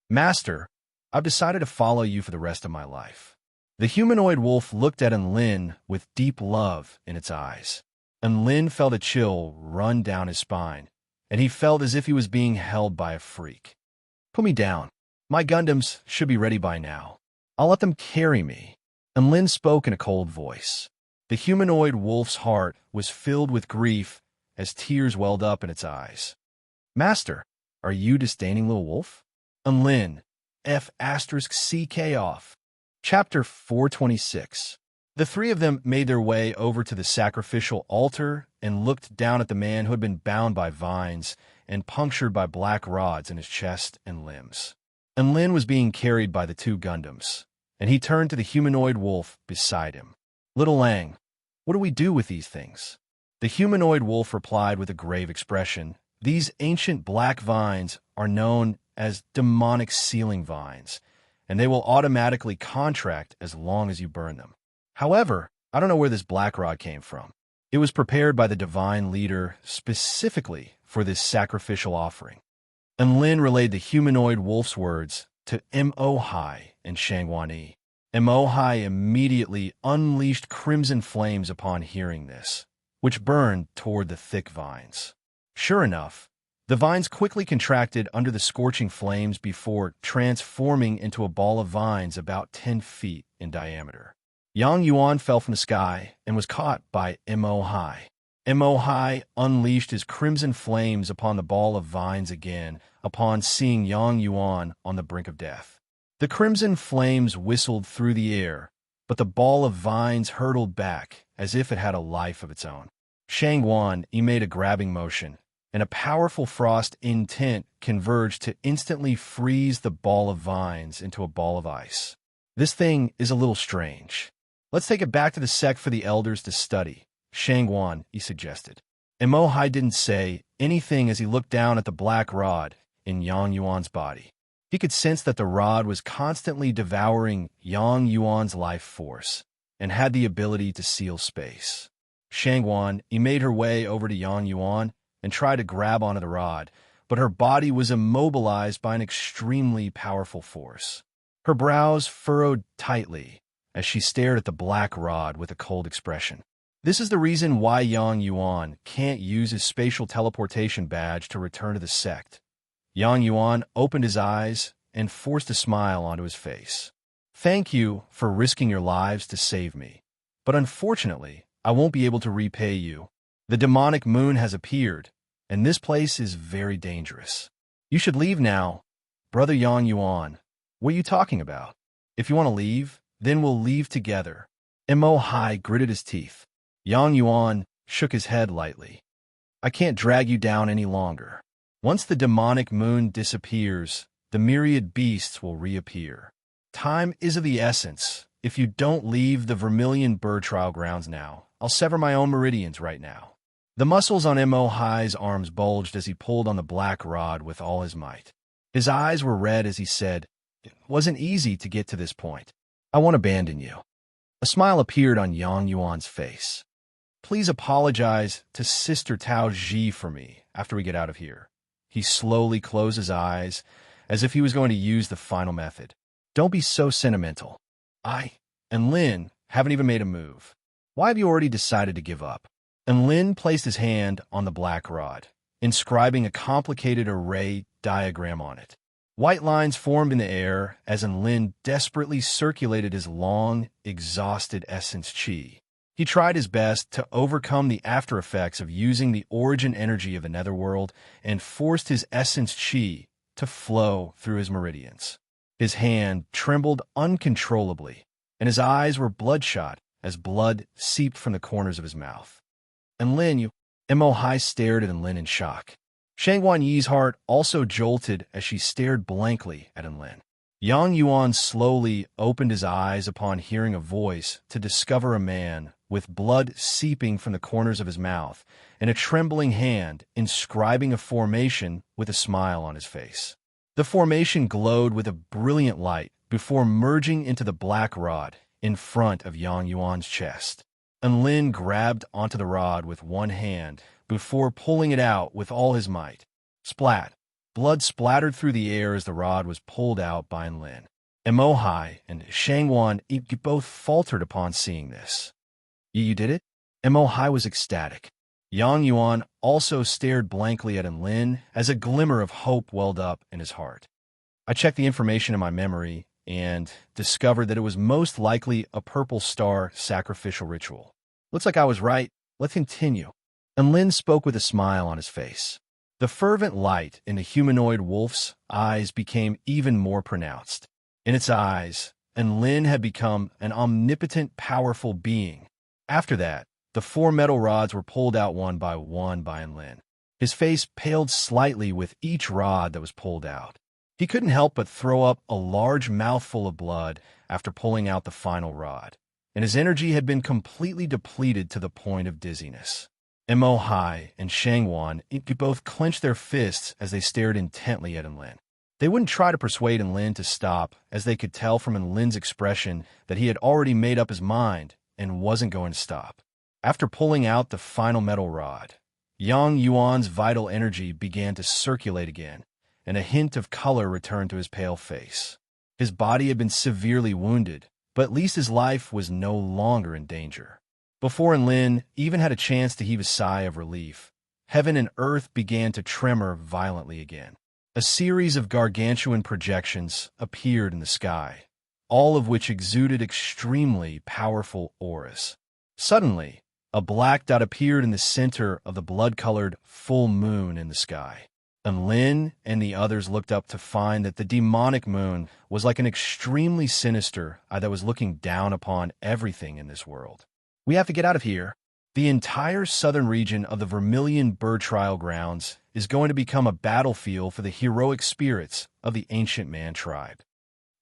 Master, I've decided to follow you for the rest of my life. The humanoid wolf looked at Enlin with deep love in its eyes. Enlin felt a chill run down his spine, and he felt as if he was being held by a freak. Put me down. My Gundams should be ready by now. I'll let them carry me. Enlin spoke in a cold voice. The humanoid wolf's heart was filled with grief as tears welled up in its eyes. Master, are you disdaining little wolf? Enlin, F***CK off. Chapter 426. The three of them made their way over to the sacrificial altar and looked down at the man who had been bound by vines and punctured by black rods in his chest and limbs. And Lin was being carried by the two Gundams, and he turned to the humanoid wolf beside him. "Little Lang, what do we do with these things?" The humanoid wolf replied with a grave expression, "These ancient black vines are known as demonic sealing vines, and they will automatically contract as long as you burn them. However, I don't know where this black rod came from. It was prepared by the divine leader specifically for this sacrificial offering." And Lin relayed the humanoid wolf's words to Mo-Hai and Shangwan-Yi. Mo-Hai immediately unleashed crimson flames upon hearing this, which burned toward the thick vines. Sure enough, the vines quickly contracted under the scorching flames before transforming into a ball of vines about 10 feet in diameter. Yang Yuan fell from the sky and was caught by Mo-Hai. Mo-Hai unleashed his crimson flames upon the ball of vines again upon seeing Yang Yuan on the brink of death. The crimson flames whistled through the air, but the ball of vines hurtled back as if it had a life of its own. Shangwan-Yi made a grabbing motion, and a powerful frost intent converged to instantly freeze the ball of vines into a ball of ice. "This thing is a little strange. Let's take it back to the sect for the elders to study," Shangwan-Yi suggested. Mo-Hai didn't say anything as he looked down at the black rod in Yang Yuan's body. He could sense that the rod was constantly devouring Yang Yuan's life force and had the ability to seal space. Shangwan-Yi made her way over to Yang Yuan and tried to grab onto the rod, but her body was immobilized by an extremely powerful force. Her brows furrowed tightly as she stared at the black rod with a cold expression. This is the reason why Yang Yuan can't use his spatial teleportation badge to return to the sect. Yang Yuan opened his eyes and forced a smile onto his face. "Thank you for risking your lives to save me, but unfortunately, I won't be able to repay you. The demonic moon has appeared, and this place is very dangerous. You should leave now." "Brother Yang Yuan, what are you talking about? If you want to leave, then we'll leave together." Mo-Hai gritted his teeth. Yang Yuan shook his head lightly. "I can't drag you down any longer. Once the demonic moon disappears, the myriad beasts will reappear. Time is of the essence. If you don't leave the Vermilion Bird Trial Grounds now, I'll sever my own meridians right now." The muscles on Mo-Hai's arms bulged as he pulled on the black rod with all his might. His eyes were red as he said, "It wasn't easy to get to this point. I won't abandon you." A smile appeared on Yang Yuan's face. "Please apologize to Sister Tao Ji for me after we get out of here." He slowly closed his eyes, as if he was going to use the final method. "Don't be so sentimental. I and Lin haven't even made a move. Why have you already decided to give up?" And Lin placed his hand on the black rod, inscribing a complicated array diagram on it. White lines formed in the air as Lin desperately circulated his long, exhausted essence chi. He tried his best to overcome the after effects of using the origin energy of the netherworld and forced his essence chi to flow through his meridians. His hand trembled uncontrollably, and his eyes were bloodshot as blood seeped from the corners of his mouth. "And Lin, you..." Mo-Hai stared at Lin in shock. Shangwan-Yi's heart also jolted as she stared blankly at Lin. Yang Yuan slowly opened his eyes upon hearing a voice to discover a man with blood seeping from the corners of his mouth and a trembling hand inscribing a formation with a smile on his face. The formation glowed with a brilliant light before merging into the black rod in front of Yang Yuan's chest. And Lin grabbed onto the rod with one hand before pulling it out with all his might. Splat! Blood splattered through the air as the rod was pulled out by Lin. Mo-Hai and Shangwan-Yi both faltered upon seeing this. "You did it?" Mo-Hai was ecstatic. Yang Yuan also stared blankly at Lin as a glimmer of hope welled up in his heart. "I checked the information in my memory and discovered that it was most likely a purple star sacrificial ritual. Looks like I was right. Let's continue." And Lin spoke with a smile on his face. The fervent light in the humanoid wolf's eyes became even more pronounced. In its eyes, and Lin had become an omnipotent, powerful being. After that, the 4 metal rods were pulled out one by Lin. His face paled slightly with each rod that was pulled out. He couldn't help but throw up a large mouthful of blood after pulling out the final rod, and his energy had been completely depleted to the point of dizziness. Mo Hai and Shangwan both clenched their fists as they stared intently at Enlin. They wouldn't try to persuade Enlin to stop, as they could tell from Enlin's expression that he had already made up his mind and wasn't going to stop. After pulling out the final metal rod, Yang Yuan's vital energy began to circulate again, and a hint of color returned to his pale face. His body had been severely wounded, but at least his life was no longer in danger. Before Enlin even had a chance to heave a sigh of relief, heaven and earth began to tremor violently again. A series of gargantuan projections appeared in the sky, all of which exuded extremely powerful auras. Suddenly, a black dot appeared in the center of the blood-colored full moon in the sky. Enlin and the others looked up to find that the demonic moon was like an extremely sinister eye that was looking down upon everything in this world. "We have to get out of here. The entire southern region of the Vermilion Bird Trial Grounds is going to become a battlefield for the heroic spirits of the Ancient Man tribe."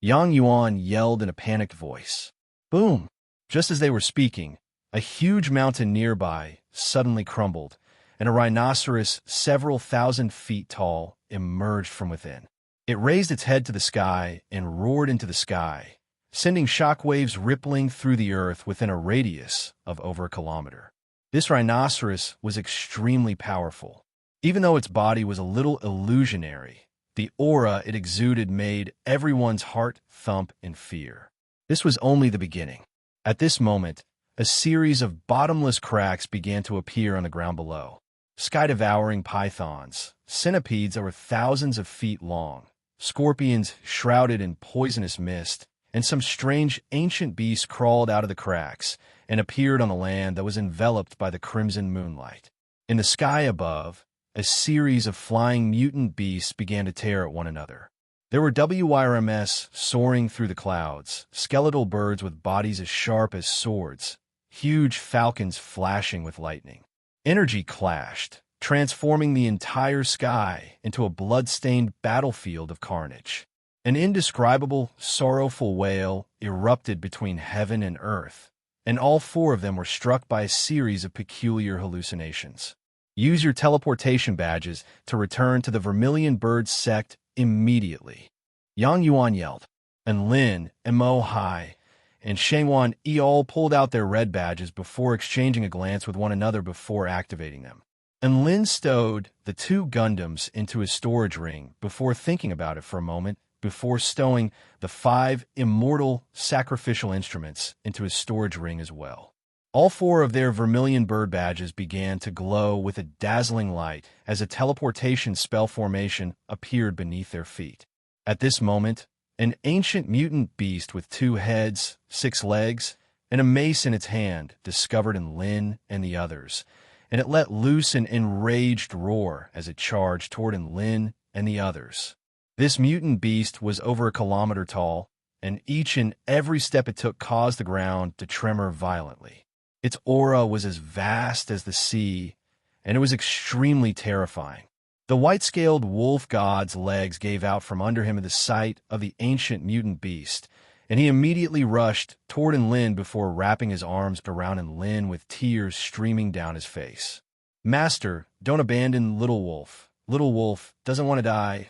Yang Yuan yelled in a panicked voice. Boom! Just as they were speaking, a huge mountain nearby suddenly crumbled, and a rhinoceros several thousand feet tall emerged from within. It raised its head to the sky and roared into the sky, sending shockwaves rippling through the earth within a radius of over a kilometer. This rhinoceros was extremely powerful. Even though its body was a little illusionary, the aura it exuded made everyone's heart thump in fear. This was only the beginning. At this moment, a series of bottomless cracks began to appear on the ground below. Sky-devouring pythons, centipedes that were thousands of feet long, scorpions shrouded in poisonous mist, and some strange ancient beasts crawled out of the cracks and appeared on the land that was enveloped by the crimson moonlight. In the sky above, a series of flying mutant beasts began to tear at one another. There were WYRMS soaring through the clouds, skeletal birds with bodies as sharp as swords, huge falcons flashing with lightning. Energy clashed, transforming the entire sky into a blood-stained battlefield of carnage. An indescribable, sorrowful wail erupted between heaven and earth, and all 4 of them were struck by a series of peculiar hallucinations. Use your teleportation badges to return to the Vermilion Bird sect immediately, Yang Yuan yelled, and Lin, Mo Hai, and Shangwan all pulled out their red badges before exchanging a glance with one another before activating them. And Lin stowed the 2 Gundams into his storage ring before thinking about it for a moment, before stowing the 5 immortal sacrificial instruments into his storage ring as well. All 4 of their Vermilion Bird badges began to glow with a dazzling light as a teleportation spell formation appeared beneath their feet. At this moment, an ancient mutant beast with 2 heads, 6 legs, and a mace in its hand discovered in Lin and the others, and it let loose an enraged roar as it charged toward Lin and the others. This mutant beast was over a kilometer tall, and each and every step it took caused the ground to tremor violently. Its aura was as vast as the sea, and it was extremely terrifying. The white-scaled wolf god's legs gave out from under him at the sight of the ancient mutant beast, and he immediately rushed toward Enlin before wrapping his arms around Enlin with tears streaming down his face. "Master, don't abandon Little Wolf. Little Wolf doesn't want to die."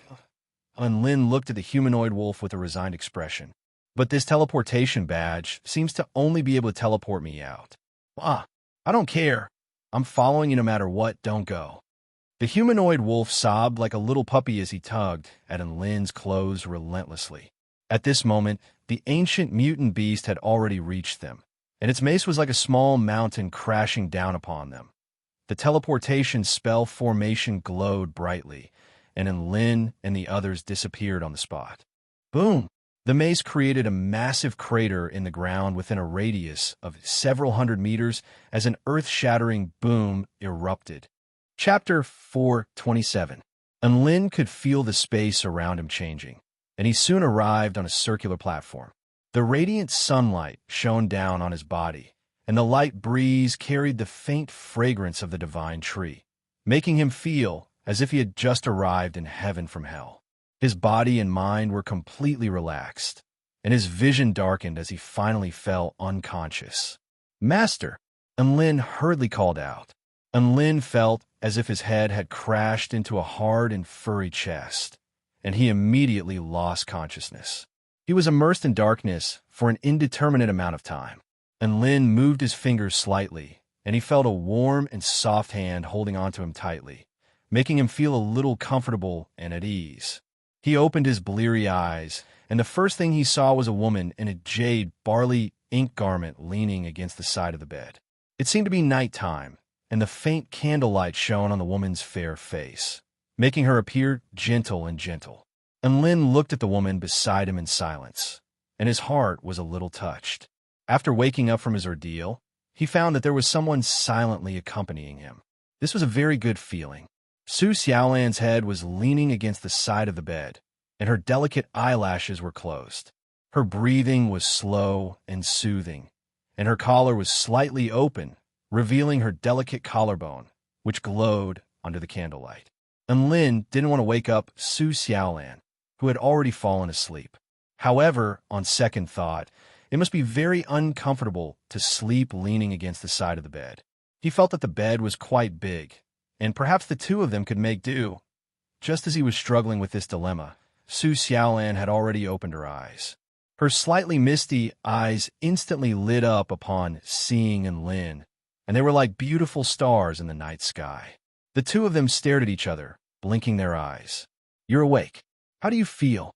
Enlin looked at the humanoid wolf with a resigned expression. "But this teleportation badge seems to only be able to teleport me out." "Ah, I don't care. I'm following you no matter what, don't go." The humanoid wolf sobbed like a little puppy as he tugged at Enlin's clothes relentlessly. At this moment, the ancient mutant beast had already reached them, and its mace was like a small mountain crashing down upon them. The teleportation spell formation glowed brightly, and Enlin and the others disappeared on the spot. Boom! The mace created a massive crater in the ground within a radius of several hundred meters as an earth-shattering boom erupted. Chapter 427. Enlin could feel the space around him changing, and he soon arrived on a circular platform. The radiant sunlight shone down on his body, and the light breeze carried the faint fragrance of the divine tree, making him feel as if he had just arrived in heaven from hell. His body and mind were completely relaxed, and his vision darkened as he finally fell unconscious. "Master!" Enlin hurriedly called out. Enlin felt as if his head had crashed into a hard and furry chest, and he immediately lost consciousness. He was immersed in darkness for an indeterminate amount of time. Enlin moved his fingers slightly, and he felt a warm and soft hand holding onto him tightly, making him feel a little comfortable and at ease. He opened his bleary eyes, and the first thing he saw was a woman in a jade barley ink garment leaning against the side of the bed. It seemed to be nighttime, and the faint candlelight shone on the woman's fair face, making her appear gentle and gentle. Enlin looked at the woman beside him in silence, and his heart was a little touched. After waking up from his ordeal, he found that there was someone silently accompanying him. This was a very good feeling. Su Xiaolan's head was leaning against the side of the bed, and her delicate eyelashes were closed. Her breathing was slow and soothing, and her collar was slightly open, revealing her delicate collarbone, which glowed under the candlelight. Enlin didn't want to wake up Su Xiaolan, who had already fallen asleep. However, on second thought, it must be very uncomfortable to sleep leaning against the side of the bed. He felt that the bed was quite big, and perhaps the two of them could make do. Just as he was struggling with this dilemma, Su Xiaolan had already opened her eyes. Her slightly misty eyes instantly lit up upon seeing Enlin, and they were like beautiful stars in the night sky. The two of them stared at each other, blinking their eyes. "You're awake. How do you feel?"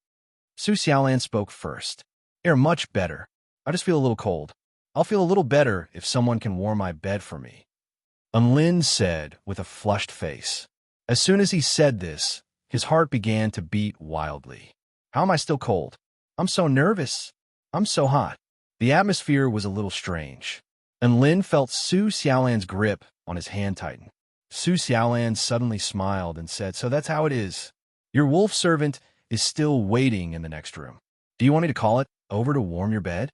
Su Xiaolan spoke first. Much better. I just feel a little cold. I'll feel a little better if someone can warm my bed for me," Enlin said with a flushed face. As soon as he said this, his heart began to beat wildly. "How am I still cold? I'm so nervous. I'm so hot." The atmosphere was a little strange. Enlin felt Su Xiaolan's grip on his hand tighten. Su Xiaolan suddenly smiled and said, "So that's how it is. Your wolf servant is still waiting in the next room. Do you want me to call it over to warm your bed?"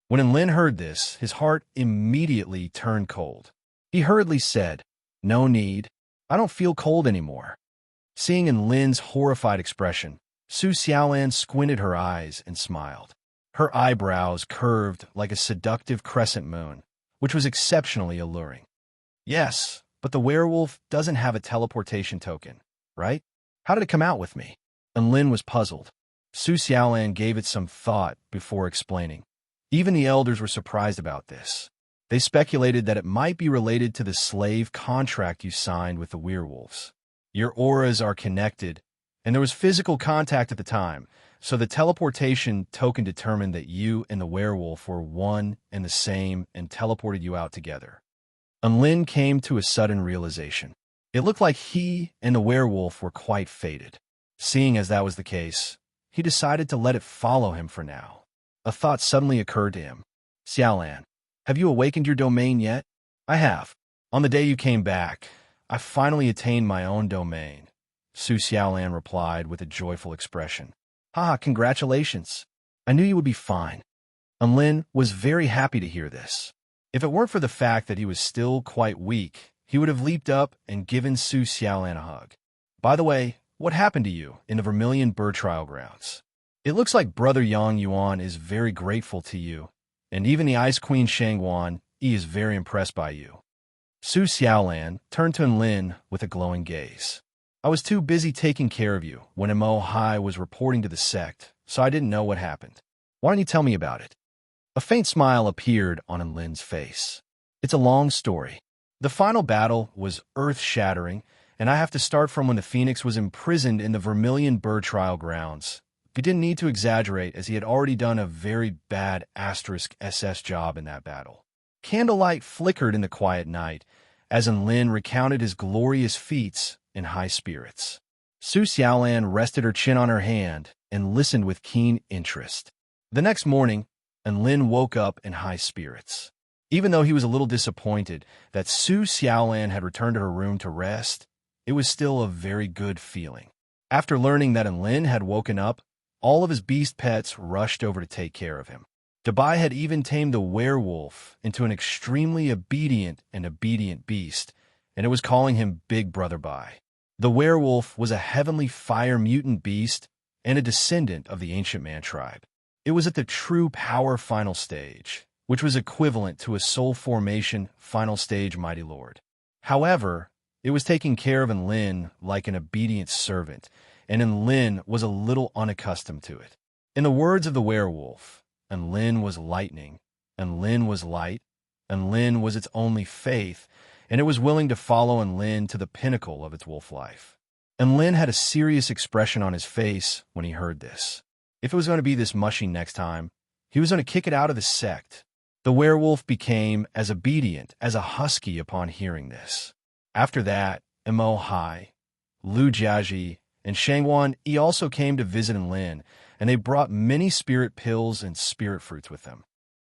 When Enlin heard this, his heart immediately turned cold. He hurriedly said, "No need. I don't feel cold anymore." Seeing Enlin's horrified expression, Su Xiaolan squinted her eyes and smiled. Her eyebrows curved like a seductive crescent moon, which was exceptionally alluring. "Yes, but the werewolf doesn't have a teleportation token, right? How did it come out with me?" Enlin was puzzled. Su Xiaolan gave it some thought before explaining. Even the elders were surprised about this. They speculated that it might be related to the slave contract you signed with the werewolves. Your auras are connected, and there was physical contact at the time, so the teleportation token determined that you and the werewolf were one and the same and teleported you out together. Enlin came to a sudden realization. It looked like he and the werewolf were quite fated. Seeing as that was the case, he decided to let it follow him for now. A thought suddenly occurred to him. "Xiaolan, have you awakened your domain yet?" "I have. On the day you came back, I finally attained my own domain," Su Xiaolan replied with a joyful expression. "Ah, congratulations. I knew you would be fine." Enlin was very happy to hear this. If it weren't for the fact that he was still quite weak, he would have leaped up and given Su Xiaolan a hug. "By the way, what happened to you in the Vermilion Bird Trial Grounds? It looks like Brother Yang Yuan is very grateful to you, and even the Ice Queen Shangguan is very impressed by you." Su Xiaolan turned to Enlin with a glowing gaze. "I was too busy taking care of you when Mo Hai was reporting to the sect, so I didn't know what happened. Why don't you tell me about it?" A faint smile appeared on Enlin's face. "It's a long story. The final battle was earth-shattering, and I have to start from when the Phoenix was imprisoned in the Vermilion Bird Trial Grounds. He didn't need to exaggerate, as he had already done a very bad *SS job in that battle." Candlelight flickered in the quiet night as Enlin recounted his glorious feats in high spirits. Su Xiaolan rested her chin on her hand and listened with keen interest. The next morning, Enlin woke up in high spirits. Even though he was a little disappointed that Su Xiaolan had returned to her room to rest, it was still a very good feeling. After learning that Enlin had woken up, all of his beast pets rushed over to take care of him. Dabai had even tamed the werewolf into an extremely obedient beast, and it was calling him Big Brother Bai. The werewolf was a heavenly fire mutant beast and a descendant of the Ancient Man tribe. It was at the true power final stage, which was equivalent to a soul formation final stage Mighty Lord. However, it was taking care of Enlin like an obedient servant, and Enlin was a little unaccustomed to it. In the words of the werewolf, Enlin was lightning, Enlin was light, Enlin was its only faith, and it was willing to follow Enlin to the pinnacle of its wolf life. Enlin had a serious expression on his face when he heard this. If it was going to be this mushy next time, he was going to kick it out of the sect. The werewolf became as obedient as a husky upon hearing this. After that, Mo Hai, Lu Jiaji, and Shangwan Yi also came to visit Enlin, and they brought many spirit pills and spirit fruits with them.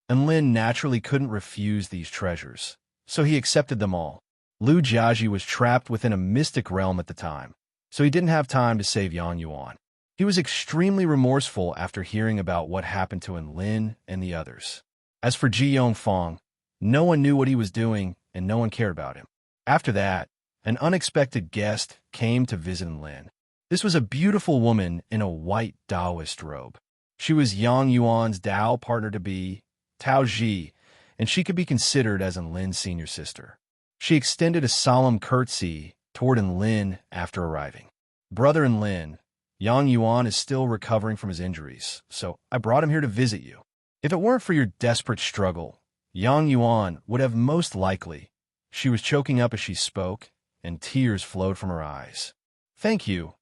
Enlin naturally couldn't refuse these treasures, so he accepted them all. Lu Jiaji was trapped within a mystic realm at the time, so he didn't have time to save Yang Yuan. He was extremely remorseful after hearing about what happened to Enlin and the others. As for Ji Yongfang, no one knew what he was doing, and no one cared about him. After that, an unexpected guest came to visit Enlin. This was a beautiful woman in a white Taoist robe. She was Yang Yuan's Tao partner-to-be, Tao Ji, and she could be considered as Enlin's senior sister. She extended a solemn curtsy toward Enlin after arriving. Brother Enlin, Yang Yuan is still recovering from his injuries, so I brought him here to visit you. If it weren't for your desperate struggle, Yang Yuan would have most likely. She was choking up as she spoke, and tears flowed from her eyes. Thank you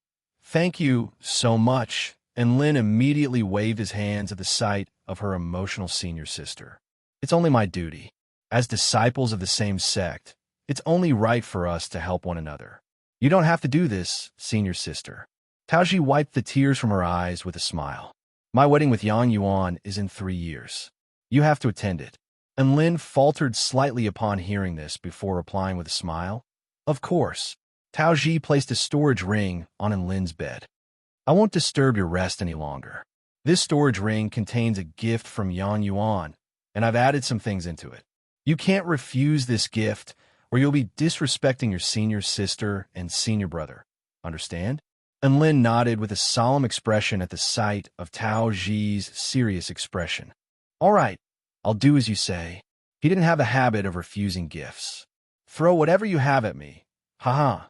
so much. Enlin immediately waved his hands at the sight of her emotional senior sister. It's only my duty. As disciples of the same sect, it's only right for us to help one another. You don't have to do this, senior sister. Taoji wiped the tears from her eyes with a smile. My wedding with Yang Yuan is in 3 years. You have to attend it. Enlin faltered slightly upon hearing this before replying with a smile. Of course. Taoji placed a storage ring on Enlin's bed. I won't disturb your rest any longer. This storage ring contains a gift from Yang Yuan, and I've added some things into it. You can't refuse this gift, or you'll be disrespecting your senior sister and senior brother. Understand? Enlin nodded with a solemn expression at the sight of Tao Ji's serious expression. All right, I'll do as you say. He didn't have a habit of refusing gifts. Throw whatever you have at me. Ha-ha.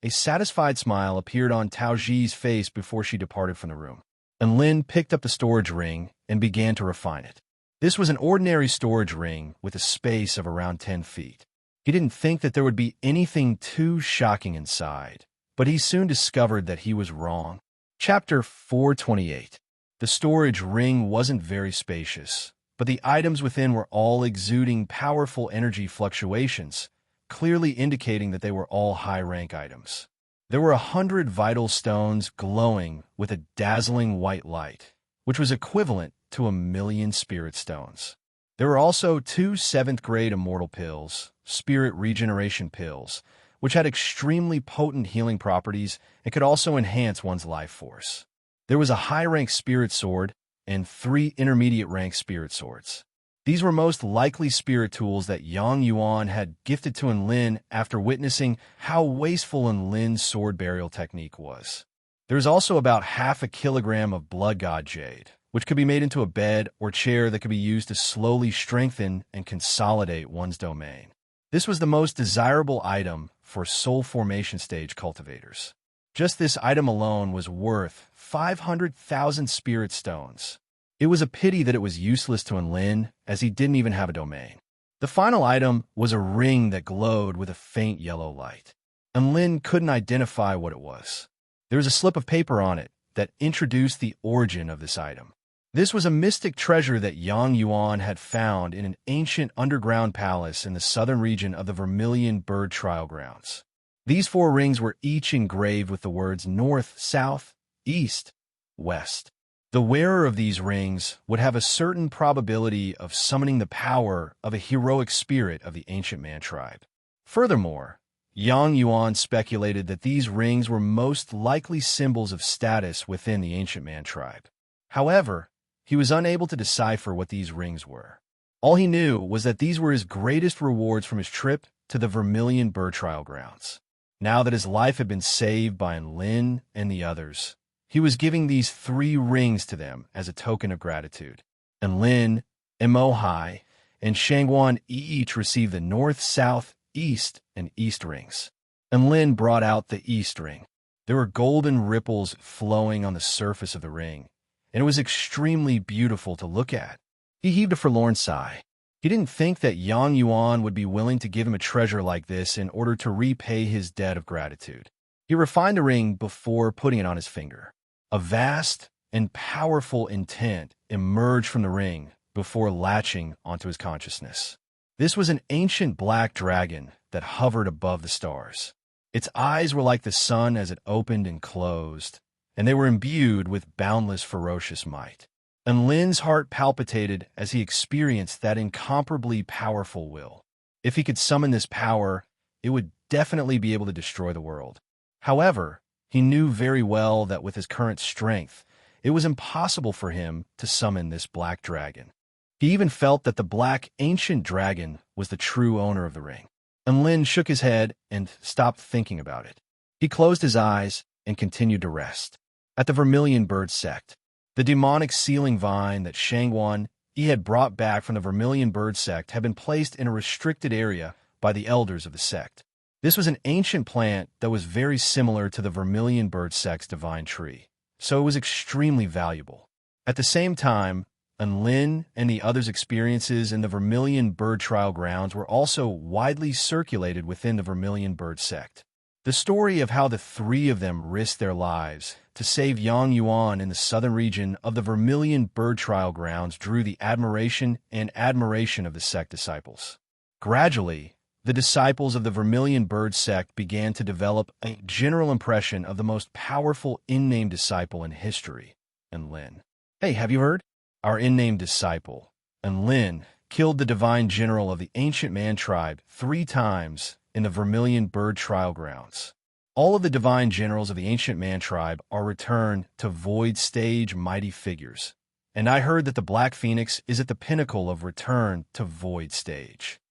A satisfied smile appeared on Tao Ji's face before she departed from the room. Enlin picked up the storage ring and began to refine it. This was an ordinary storage ring with a space of around 10 feet. He didn't think that there would be anything too shocking inside, but he soon discovered that he was wrong. Chapter 428. The storage ring wasn't very spacious, but the items within were all exuding powerful energy fluctuations, clearly indicating that they were all high-rank items. There were 100 vital stones glowing with a dazzling white light, which was equivalent to 1,000,000 spirit stones. There were also 2 7th-grade immortal pills, spirit regeneration pills, which had extremely potent healing properties and could also enhance one's life force. There was a high-rank spirit sword and 3 intermediate-rank spirit swords. These were most likely spirit tools that Yang Yuan had gifted to Enlin after witnessing how wasteful Enlin's sword burial technique was. There is also about 1/2 kilogram of blood god jade, which could be made into a bed or chair that could be used to slowly strengthen and consolidate one's domain. This was the most desirable item for soul formation stage cultivators. Just this item alone was worth 500,000 spirit stones. It was a pity that it was useless to Enlin, as he didn't even have a domain. The final item was a ring that glowed with a faint yellow light. Enlin couldn't identify what it was. There was a slip of paper on it that introduced the origin of this item. This was a mystic treasure that Yang Yuan had found in an ancient underground palace in the southern region of the Vermilion Bird Trial Grounds. These 4 rings were each engraved with the words North, South, East, West. The wearer of these rings would have a certain probability of summoning the power of a heroic spirit of the Ancient Man tribe. Furthermore, Yang Yuan speculated that these rings were most likely symbols of status within the Ancient Man tribe. However, he was unable to decipher what these rings were. All he knew was that these were his greatest rewards from his trip to the Vermilion Bird Trial Grounds. Now that his life had been saved by Lin and the others, he was giving these 3 rings to them as a token of gratitude. And Lin, Emohai, and Shangguan each received the north, south, east, and east rings. And Lin brought out the east ring. There were golden ripples flowing on the surface of the ring, and it was extremely beautiful to look at. He heaved a forlorn sigh. He didn't think that Yang Yuan would be willing to give him a treasure like this in order to repay his debt of gratitude. He refined the ring before putting it on his finger. A vast and powerful intent emerged from the ring before latching onto his consciousness. This was an ancient black dragon that hovered above the stars. Its eyes were like the sun as it opened and closed, and they were imbued with boundless ferocious might. And Lin's heart palpitated as he experienced that incomparably powerful will. If he could summon this power, it would definitely be able to destroy the world. However, he knew very well that with his current strength, it was impossible for him to summon this black dragon. He even felt that the black ancient dragon was the true owner of the ring. And Lin shook his head and stopped thinking about it. He closed his eyes and continued to rest. At the Vermilion Bird Sect, the demonic sealing vine that Shangguan had brought back from the Vermilion Bird Sect had been placed in a restricted area by the elders of the sect. This was an ancient plant that was very similar to the Vermilion Bird Sect's divine tree, so it was extremely valuable. At the same time, Lin and the others' experiences in the Vermilion Bird Trial Grounds were also widely circulated within the Vermilion Bird Sect. The story of how the 3 of them risked their lives to save Yang Yuan in the southern region of the Vermilion Bird Trial Grounds drew the admiration of the sect disciples. Gradually, the disciples of the Vermilion Bird sect began to develop a general impression of the most powerful in-name disciple in history, Lin. Hey, have you heard? Our in-name disciple, Lin, killed the divine general of the Ancient Man tribe 3 times in the Vermilion Bird Trial Grounds. All of the divine generals of the Ancient Man tribe are returned to Void Stage mighty figures, and I heard that the Black Phoenix is at the pinnacle of return to Void Stage.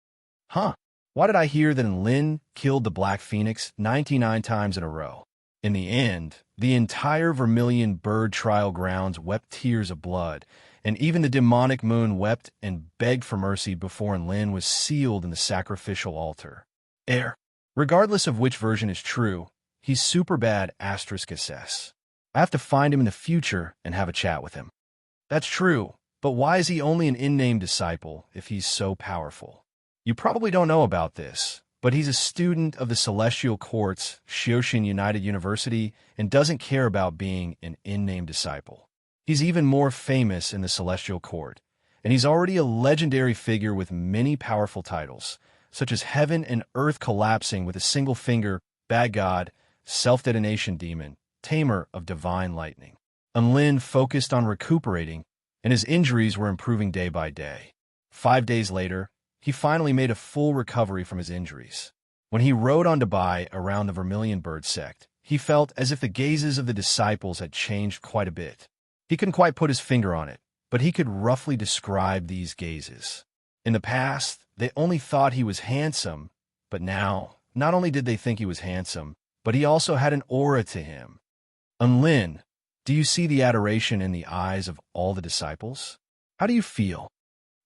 Huh? Why did I hear that Lin killed the Black Phoenix 99 times in a row? In the end, the entire Vermilion Bird Trial Grounds wept tears of blood, and even the demonic moon wept and begged for mercy before Lin was sealed in the sacrificial altar. Regardless of which version is true, he's super bad *SS. I have to find him in the future and have a chat with him. That's true, but why is he only an in-name disciple if he's so powerful? You probably don't know about this, but he's a student of the Celestial Court's Shioshin United University and doesn't care about being an in-name disciple. He's even more famous in the Celestial Court, and he's already a legendary figure with many powerful titles, such as Heaven and Earth Collapsing with a Single Finger, Bad God, Self-Detonation Demon, Tamer of Divine Lightning. Lin focused on recuperating, and his injuries were improving day by day. 5 days later, he finally made a full recovery from his injuries. When he rode on Dubai around the Vermilion Bird sect, he felt as if the gazes of the disciples had changed quite a bit. He couldn't quite put his finger on it, but he could roughly describe these gazes. In the past, they only thought he was handsome, but now, not only did they think he was handsome, but he also had an aura to him. Lin, do you see the adoration in the eyes of all the disciples? How do you feel?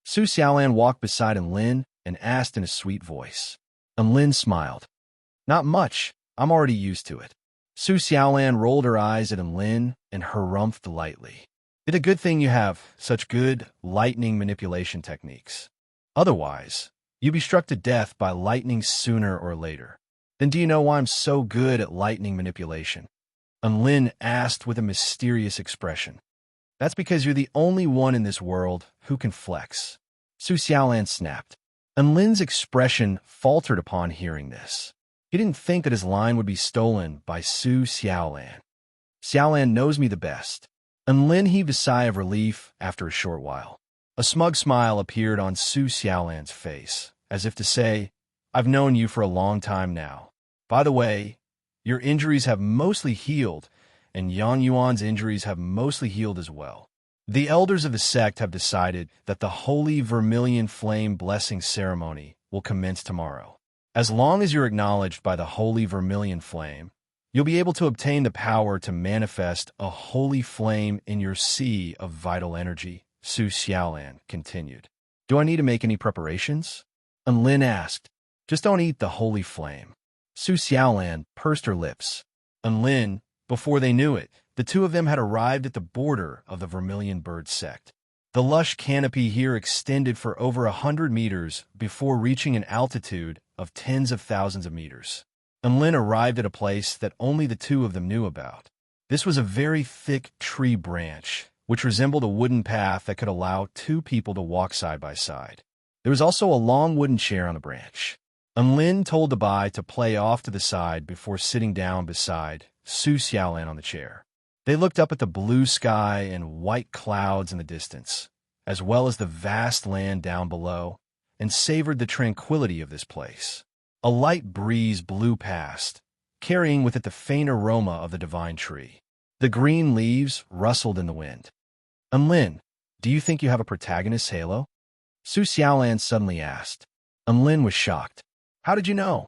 Su Xiaolan walked beside Lin and asked in a sweet voice. Lin smiled. Not much, I'm already used to it. Su Xiaolan rolled her eyes at Lin and harumphed lightly. It's a good thing you have such good lightning manipulation techniques. Otherwise, you'd be struck to death by lightning sooner or later. Then do you know why I'm so good at lightning manipulation? Lin asked with a mysterious expression. That's because you're the only one in this world who can flex. Su Xiaolan snapped. Lin's expression faltered upon hearing this. He didn't think that his line would be stolen by Su Xiaolan. Xiaolan knows me the best. Lin heaved a sigh of relief after a short while. A smug smile appeared on Su Xiaolan's face, as if to say, I've known you for a long time now. By the way, your injuries have mostly healed, and Yang Yuan's injuries have mostly healed as well. The elders of the sect have decided that the holy vermilion flame blessing ceremony will commence tomorrow. As long as you're acknowledged by the holy vermilion flame, you'll be able to obtain the power to manifest a holy flame in your sea of vital energy, Su Xiaolan continued. Do I need to make any preparations? Lin asked. Just don't eat the holy flame. Su Xiaolan pursed her lips. Lin, before they knew it, the two of them had arrived at the border of the Vermilion Bird sect. The lush canopy here extended for over 100 meters before reaching an altitude of tens of thousands of meters. Lin arrived at a place that only the two of them knew about. This was a very thick tree branch, which resembled a wooden path that could allow two people to walk side by side. There was also a long wooden chair on the branch. Lin told the Bai to play off to the side before sitting down beside Su Xiaolan on the chair. They looked up at the blue sky and white clouds in the distance, as well as the vast land down below, and savored the tranquility of this place. A light breeze blew past, carrying with it the faint aroma of the divine tree. The green leaves rustled in the wind. Lin, do you think you have a protagonist's halo? Su Xiaolan suddenly asked. Lin was shocked. How did you know?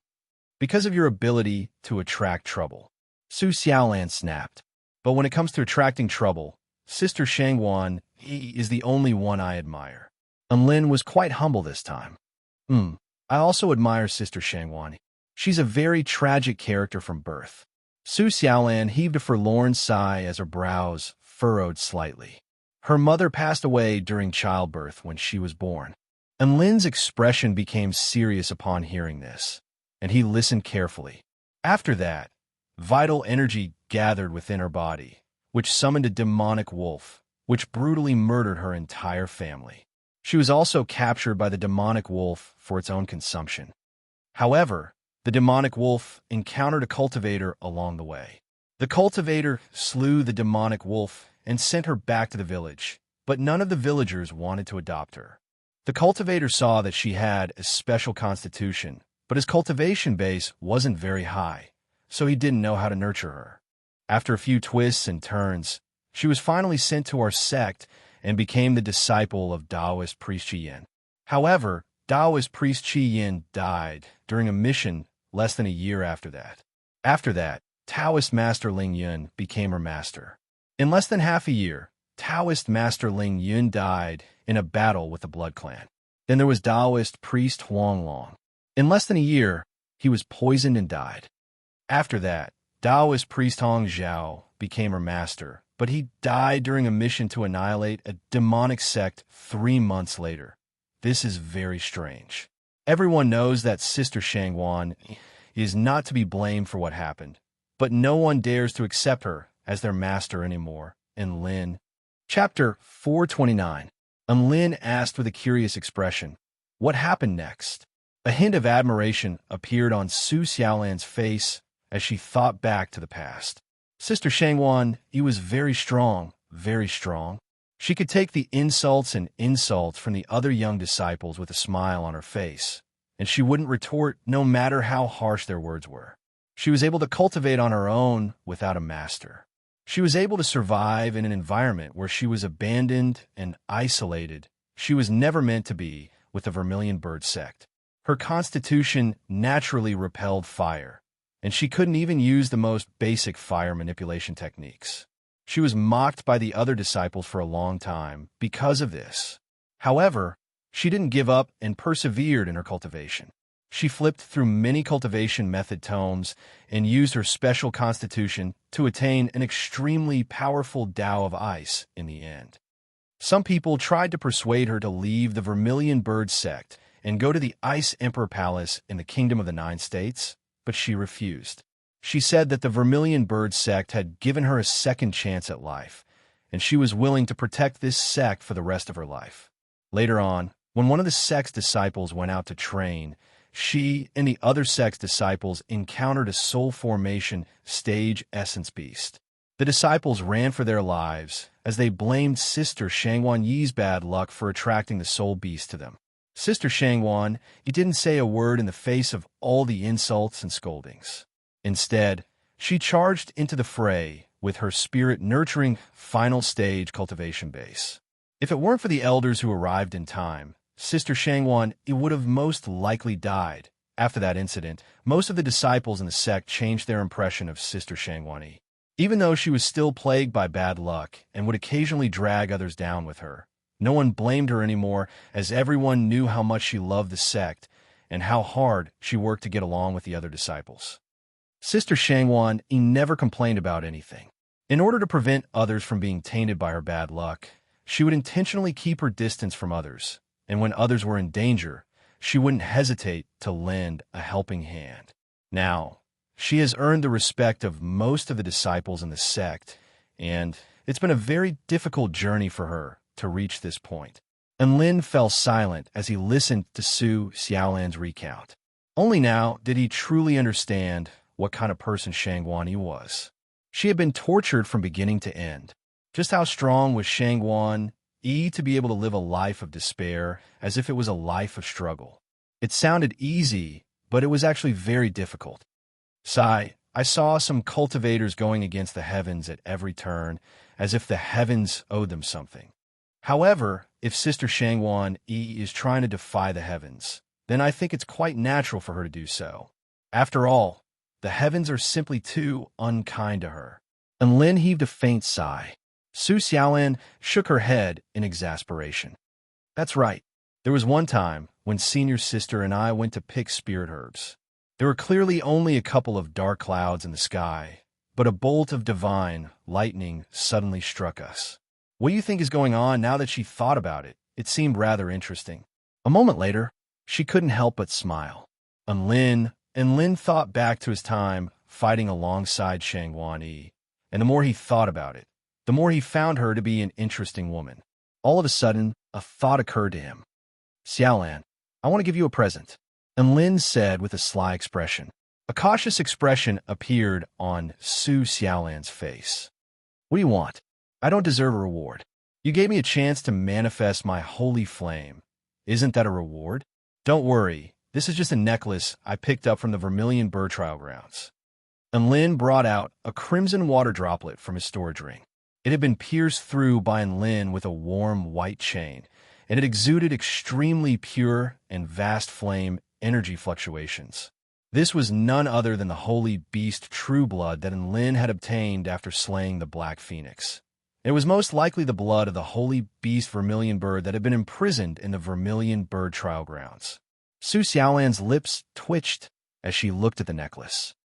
Because of your ability to attract trouble. Su Xiaolan snapped. But when it comes to attracting trouble, Sister Shangwan is the only one I admire. Lin was quite humble this time. I also admire Sister Shangwan. She's a very tragic character from birth. Su Xiaolan heaved a forlorn sigh as her brows furrowed slightly. Her mother passed away during childbirth when she was born. Lin's expression became serious upon hearing this, and he listened carefully. After that, vital energy gathered within her body, which summoned a demonic wolf, which brutally murdered her entire family. She was also captured by the demonic wolf for its own consumption. However, the demonic wolf encountered a cultivator along the way. The cultivator slew the demonic wolf and sent her back to the village, but none of the villagers wanted to adopt her. The cultivator saw that she had a special constitution, but his cultivation base wasn't very high, so he didn't know how to nurture her. After a few twists and turns, she was finally sent to our sect and became the disciple of Taoist priest Qi Yin. However, Taoist priest Qi Yin died during a mission less than a year after that. After that, Taoist master Ling Yun became her master. In less than half a year, Taoist master Ling Yun died in a battle with the Blood Clan. Then there was Taoist priest Huang Long. In less than a year, he was poisoned and died. After that, Taoist priest Hong Zhao became her master, but he died during a mission to annihilate a demonic sect 3 months later. This is very strange. Everyone knows that Sister Shangwan is not to be blamed for what happened, but no one dares to accept her as their master anymore. And Lin. Chapter 429. Lin asked with a curious expression, what happened next? A hint of admiration appeared on Su Xiaolan's face as she thought back to the past. Sister Shangwan, he was very strong, very strong. She could take the insults from the other young disciples with a smile on her face, and she wouldn't retort no matter how harsh their words were. She was able to cultivate on her own without a master. She was able to survive in an environment where she was abandoned and isolated. She was never meant to be with the Vermilion Bird sect. Her constitution naturally repelled fire, and she couldn't even use the most basic fire manipulation techniques. She was mocked by the other disciples for a long time because of this. However, she didn't give up and persevered in her cultivation. She flipped through many cultivation method tomes and used her special constitution to attain an extremely powerful Tao of ice in the end. Some people tried to persuade her to leave the Vermilion Bird sect and go to the Ice Emperor Palace in the Kingdom of the Nine States, but she refused. She said that the Vermilion Bird sect had given her a second chance at life, and she was willing to protect this sect for the rest of her life. Later on, when one of the sect's disciples went out to train, she and the other sect's disciples encountered a soul formation stage essence beast. The disciples ran for their lives as they blamed Sister Shangwan Yi's bad luck for attracting the soul beast to them. Sister Shangwan, he didn't say a word in the face of all the insults and scoldings. Instead, she charged into the fray with her spirit nurturing final stage cultivation base. If it weren't for the elders who arrived in time, Sister Shangwan would have most likely died. After that incident, most of the disciples in the sect changed their impression of Sister Shangwan. Even though she was still plagued by bad luck and would occasionally drag others down with her, no one blamed her anymore, as everyone knew how much she loved the sect and how hard she worked to get along with the other disciples. Sister Shangwan never complained about anything. In order to prevent others from being tainted by her bad luck, she would intentionally keep her distance from others, and when others were in danger, she wouldn't hesitate to lend a helping hand. Now, she has earned the respect of most of the disciples in the sect, and it's been a very difficult journey for her to reach this point. And Lin fell silent as he listened to Su Xiaolan's recount. Only now did he truly understand what kind of person Shangwan was. She had been tortured from beginning to end. Just how strong was Shangwan to be able to live a life of despair as if it was a life of struggle? It sounded easy, but it was actually very difficult. Sigh, I saw some cultivators going against the heavens at every turn, as if the heavens owed them something. However, if Sister Shangwan is trying to defy the heavens, then I think it's quite natural for her to do so. After all, the heavens are simply too unkind to her. And Lin heaved a faint sigh. Su Xiaolan shook her head in exasperation. That's right. There was one time when Senior Sister and I went to pick spirit herbs. There were clearly only a couple of dark clouds in the sky, but a bolt of divine lightning suddenly struck us. What do you think is going on now that she thought about it? It seemed rather interesting. A moment later, she couldn't help but smile. And Lin thought back to his time fighting alongside Shangwan, and the more he thought about it, the more he found her to be an interesting woman. All of a sudden, a thought occurred to him. Xiaolan, I want to give you a present. And Lin said with a sly expression. A cautious expression appeared on Su Xiaolan's face. What do you want? I don't deserve a reward. You gave me a chance to manifest my holy flame. Isn't that a reward? Don't worry, this is just a necklace I picked up from the Vermilion Bird Trial Grounds. And Lin brought out a crimson water droplet from his storage ring. It had been pierced through by Lin with a warm white chain, and it exuded extremely pure and vast flame energy fluctuations. This was none other than the holy beast True Blood that Lin had obtained after slaying the Black Phoenix. It was most likely the blood of the holy beast Vermilion Bird that had been imprisoned in the Vermilion Bird Trial Grounds. Su Xiaolan's lips twitched as she looked at the necklace.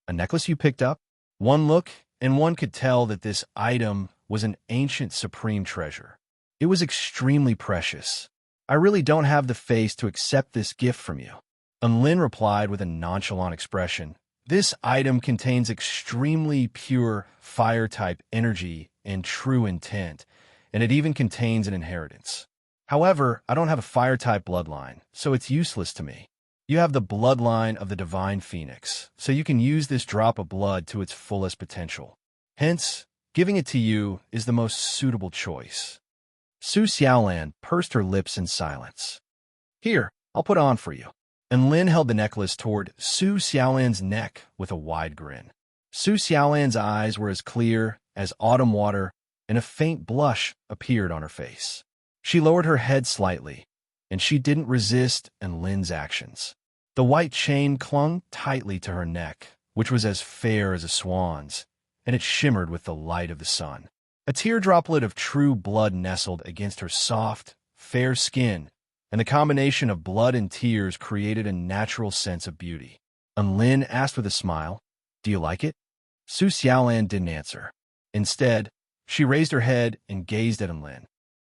A necklace you picked up? One look, and one could tell that this item was an ancient supreme treasure. It was extremely precious. I really don't have the face to accept this gift from you. And Lin replied with a nonchalant expression. This item contains extremely pure fire-type energy and true intent, and it even contains an inheritance. However, I don't have a fire-type bloodline, so it's useless to me. You have the bloodline of the Divine Phoenix, so you can use this drop of blood to its fullest potential. Hence, giving it to you is the most suitable choice. Su Xiaolan pursed her lips in silence. Here, I'll put on for you. And Lin held the necklace toward Su Xiaolan's neck with a wide grin. Su Xiaolan's eyes were as clear as autumn water, and a faint blush appeared on her face. She lowered her head slightly, and she didn't resist Lin's actions. The white chain clung tightly to her neck, which was as fair as a swan's, and it shimmered with the light of the sun. A teardroplet of true blood nestled against her soft, fair skin, and the combination of blood and tears created a natural sense of beauty. And Lin asked with a smile, "Do you like it?" Su Xiaolan didn't answer. Instead, she raised her head and gazed at Lin.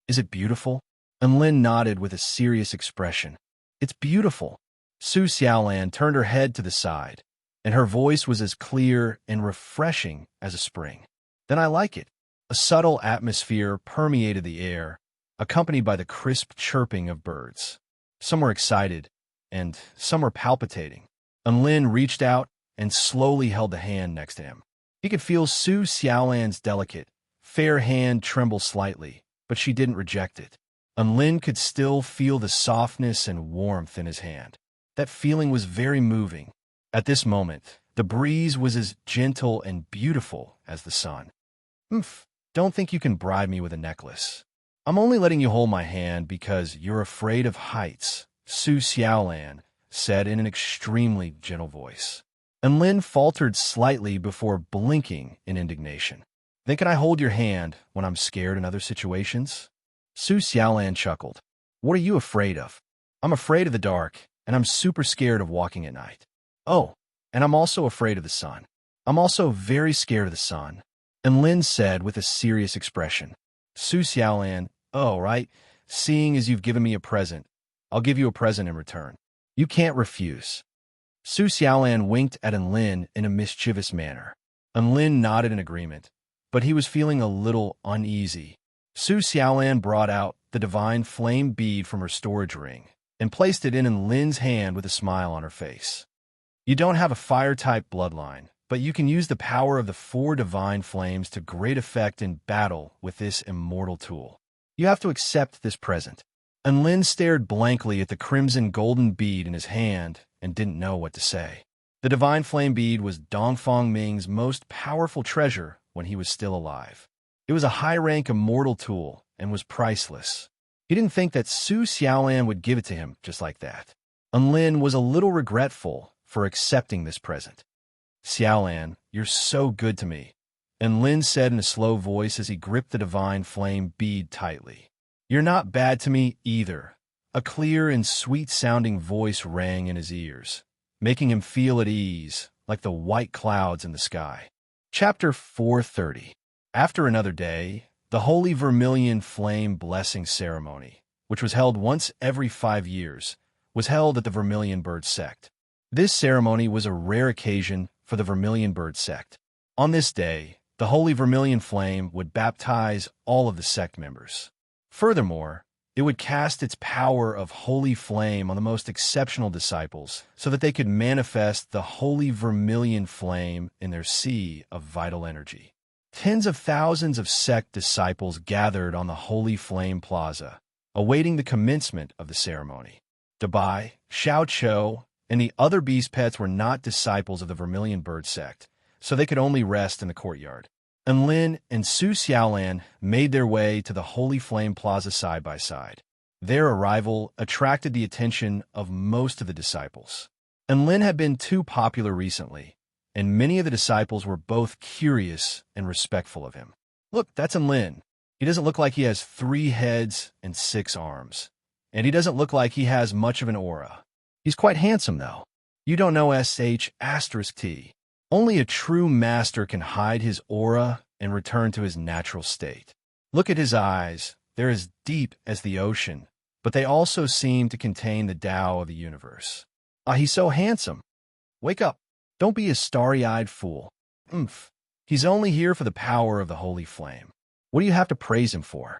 "Is it beautiful?" And Lin nodded with a serious expression. "It's beautiful." Su Xiaolan turned her head to the side, and her voice was as clear and refreshing as a spring. "Then I like it." A subtle atmosphere permeated the air, accompanied by the crisp chirping of birds. Some were excited, and some were palpitating. And Lin reached out and slowly held the hand next to him. He could feel Su Xiaolan's delicate, fair hand tremble slightly, but she didn't reject it. And Lin could still feel the softness and warmth in his hand. That feeling was very moving. At this moment, The breeze was as gentle and beautiful as the sun. Oomph, don't think you can bribe me with a necklace. I'm only letting you hold my hand because you're afraid of heights, Su Xiaolan said in an extremely gentle voice. And Lin faltered slightly before blinking in indignation. Then can I hold your hand when I'm scared in other situations? Su Xiaolan chuckled. What are you afraid of? I'm afraid of the dark, and I'm super scared of walking at night. Oh, and I'm also afraid of the sun. I'm also very scared of the sun. And Lin said with a serious expression. Su Xiaolan, oh, right, seeing as you've given me a present, I'll give you a present in return. You can't refuse. Su Xiaolan winked at Enlin in a mischievous manner. Enlin nodded in agreement, but he was feeling a little uneasy. Su Xiaolan brought out the divine flame bead from her storage ring and placed it in Enlin's hand with a smile on her face. You don't have a fire-type bloodline, but you can use the power of the 4 divine flames to great effect in battle with this immortal tool. You have to accept this present. Enlin stared blankly at the crimson golden bead in his hand and didn't know what to say. The divine flame bead was Dongfang Ming's most powerful treasure when he was still alive. It was a high-rank immortal tool and was priceless. He didn't think that Su Xiaolan would give it to him just like that. Enlin was a little regretful for accepting this present. Xiaolan, you're so good to me, Enlin said in a slow voice as he gripped the divine flame bead tightly. You're not bad to me either. A clear and sweet-sounding voice rang in his ears, making him feel at ease, like the white clouds in the sky. Chapter 430. After another day, the Holy Vermilion Flame Blessing Ceremony, which was held once every 5 years, was held at the Vermilion Bird Sect. This ceremony was a rare occasion for the Vermilion Bird Sect. On this day, the Holy Vermilion Flame would baptize all of the sect members. Furthermore, it would cast its power of holy flame on the most exceptional disciples so that they could manifest the Holy Vermilion Flame in their sea of vital energy. Tens of thousands of sect disciples gathered on the Holy Flame Plaza, awaiting the commencement of the ceremony. Dabai, Xiao Chou, and the other beast pets were not disciples of the Vermilion Bird Sect, so they could only rest in the courtyard. Enlin and Su Xiaolan made their way to the Holy Flame Plaza side by side. Their arrival attracted the attention of most of the disciples. Enlin had been too popular recently, and many of the disciples were both curious and respectful of him. Look, that's Enlin. He doesn't look like he has 3 heads and 6 arms, and he doesn't look like he has much of an aura. He's quite handsome, though. You don't know **T. Only a true master can hide his aura and return to his natural state. Look at his eyes. They're as deep as the ocean, but they also seem to contain the Tao of the universe. Ah, he's so handsome. Wake up. Don't be a starry-eyed fool. He's only here for the power of the holy flame. What do you have to praise him for?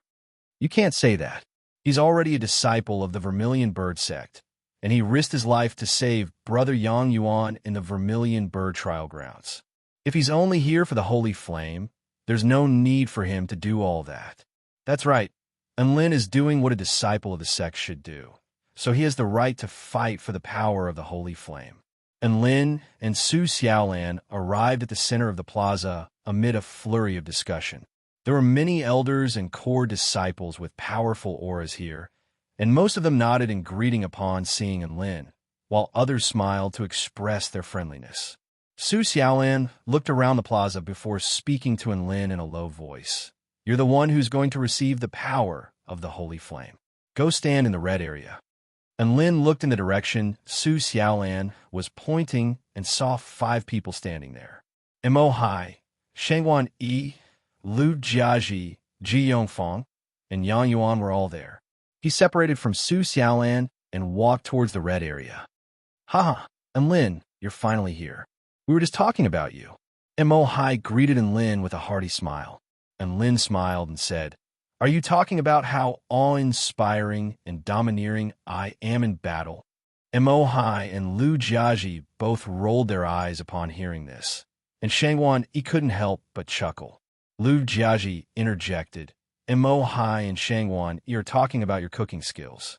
You can't say that. He's already a disciple of the Vermilion Bird Sect, and he risked his life to save Brother Yang Yuan in the Vermilion Bird Trial Grounds. If he's only here for the holy flame, there's no need for him to do all that. That's right, Enlin is doing what a disciple of the sect should do, so he has the right to fight for the power of the holy flame. Enlin and Su Xiaolan arrived at the center of the plaza amid a flurry of discussion. There were many elders and core disciples with powerful auras here, and most of them nodded in greeting upon seeing Enlin, while others smiled to express their friendliness. Su Xiaolan looked around the plaza before speaking to Enlin in a low voice. You're the one who's going to receive the power of the holy flame. Go stand in the red area. Enlin looked in the direction Su Xiaolan was pointing and saw 5 people standing there. Mo Hai, Shengwan Yi, Lu Jiaji, Ji Yongfang, and Yang Yuan were all there. He separated from Su Xiaolan and walked towards the red area. Haha, Enlin, you're finally here. We were just talking about you. Mo Hai greeted Enlin with a hearty smile. Enlin smiled and said, Are you talking about how awe-inspiring and domineering I am in battle? Mo Hai and Lu Jiaji both rolled their eyes upon hearing this, and Shengwan Yi couldn't help but chuckle. Lu Jiaji interjected, Mo Hai and Shengwan Yi are talking about your cooking skills.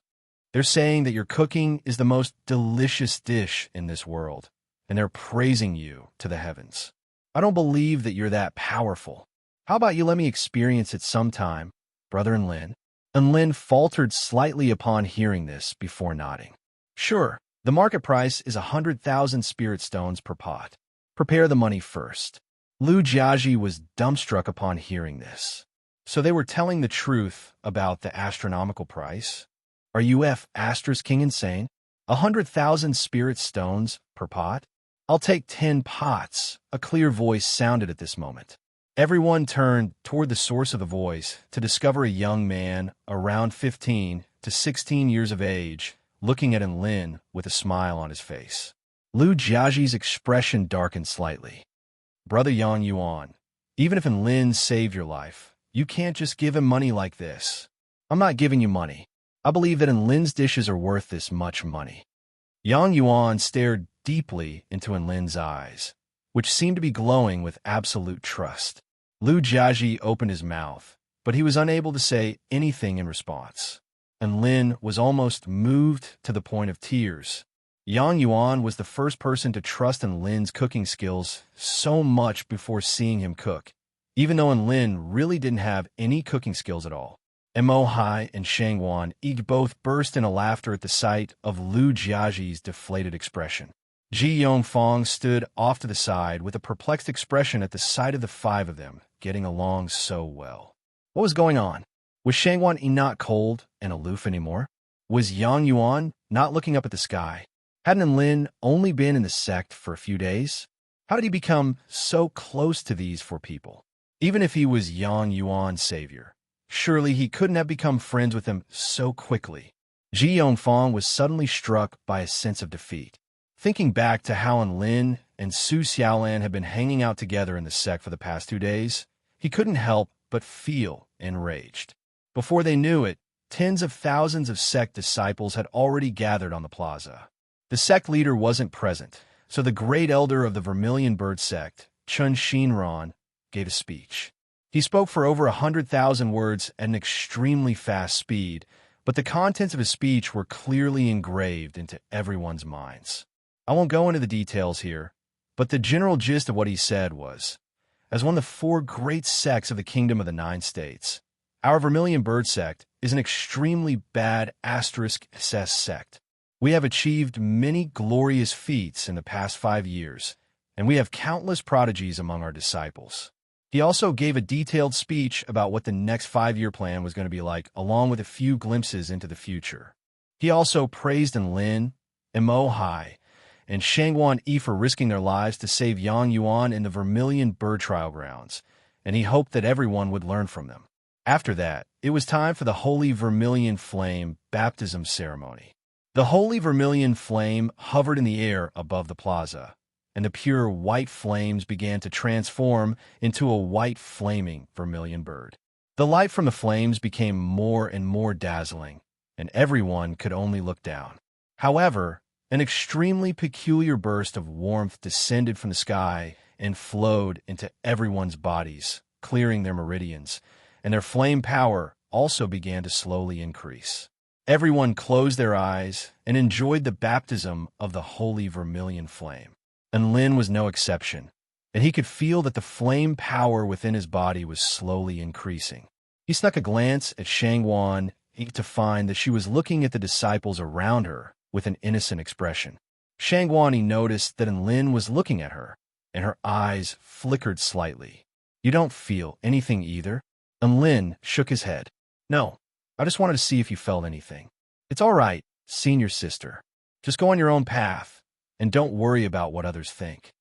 They're saying that your cooking is the most delicious dish in this world, and they're praising you to the heavens. I don't believe that you're that powerful. How about you let me experience it sometime, brother Enlin? Enlin faltered slightly upon hearing this before nodding. Sure, the market price is 100,000 spirit stones per pot. Prepare the money first. Lu Jiaji was dumbstruck upon hearing this. So they were telling the truth about the astronomical price? Are you *king insane? 100,000 spirit stones per pot? I'll take 10 pots, a clear voice sounded at this moment. Everyone turned toward the source of the voice to discover a young man around 15 to 16 years of age, looking at Enlin with a smile on his face. Lu Jiaji's expression darkened slightly. Brother Yang Yuan, even if Enlin saved your life, you can't just give him money like this. I'm not giving you money. I believe that Enlin's dishes are worth this much money. Yang Yuan stared deeply into Enlin's eyes, which seemed to be glowing with absolute trust. Lu Jiaji opened his mouth, but he was unable to say anything in response. Enlin was almost moved to the point of tears. Yang Yuan was the first person to trust Enlin's cooking skills so much before seeing him cook, even though Enlin really didn't have any cooking skills at all. Mo Hai and Shang Wan both burst into laughter at the sight of Lu Jiaji's deflated expression. Ji Yongfang stood off to the side with a perplexed expression at the sight of the five of them getting along so well. What was going on? Was Shangwan not cold and aloof anymore? Was Yang Yuan not looking up at the sky? Hadn't Enlin only been in the sect for a few days? How did he become so close to these four people? Even if he was Yang Yuan's savior, surely he couldn't have become friends with them so quickly. Ji Yongfang was suddenly struck by a sense of defeat. Thinking back to how Enlin and Su Xiaolan had been hanging out together in the sect for the past 2 days, he couldn't help but feel enraged. Before they knew it, tens of thousands of sect disciples had already gathered on the plaza. The sect leader wasn't present, so the great elder of the Vermilion Bird sect, Chun Shinran, gave a speech. He spoke for over 100,000 words at an extremely fast speed, but the contents of his speech were clearly engraved into everyone's minds. I won't go into the details here, but the general gist of what he said was, as one of the 4 great sects of the Kingdom of the 9 States, our Vermilion Bird sect is an extremely bad *SS sect. We have achieved many glorious feats in the past 5 years, and we have countless prodigies among our disciples. He also gave a detailed speech about what the next 5-year plan was going to be like, along with a few glimpses into the future. He also praised Enlin, Mo Hai, and Shangwan Yi for risking their lives to save Yang Yuan in the Vermilion Bird Trial Grounds, and he hoped that everyone would learn from them. After that, it was time for the Holy Vermilion Flame baptism ceremony. The Holy Vermilion Flame hovered in the air above the plaza, and the pure white flames began to transform into a white flaming vermilion bird. The light from the flames became more and more dazzling, and everyone could only look down. However, an extremely peculiar burst of warmth descended from the sky and flowed into everyone's bodies, clearing their meridians, and their flame power also began to slowly increase. Everyone closed their eyes and enjoyed the baptism of the Holy Vermilion Flame. Enlin was no exception, and he could feel that the flame power within his body was slowly increasing. He snuck a glance at Shangwan to find that she was looking at the disciples around her with an innocent expression. Shangwan noticed that Enlin was looking at her, and her eyes flickered slightly. You don't feel anything either? Enlin shook his head. No, I just wanted to see if you felt anything. It's all right, senior sister. Just go on your own path, and don't worry about what others think.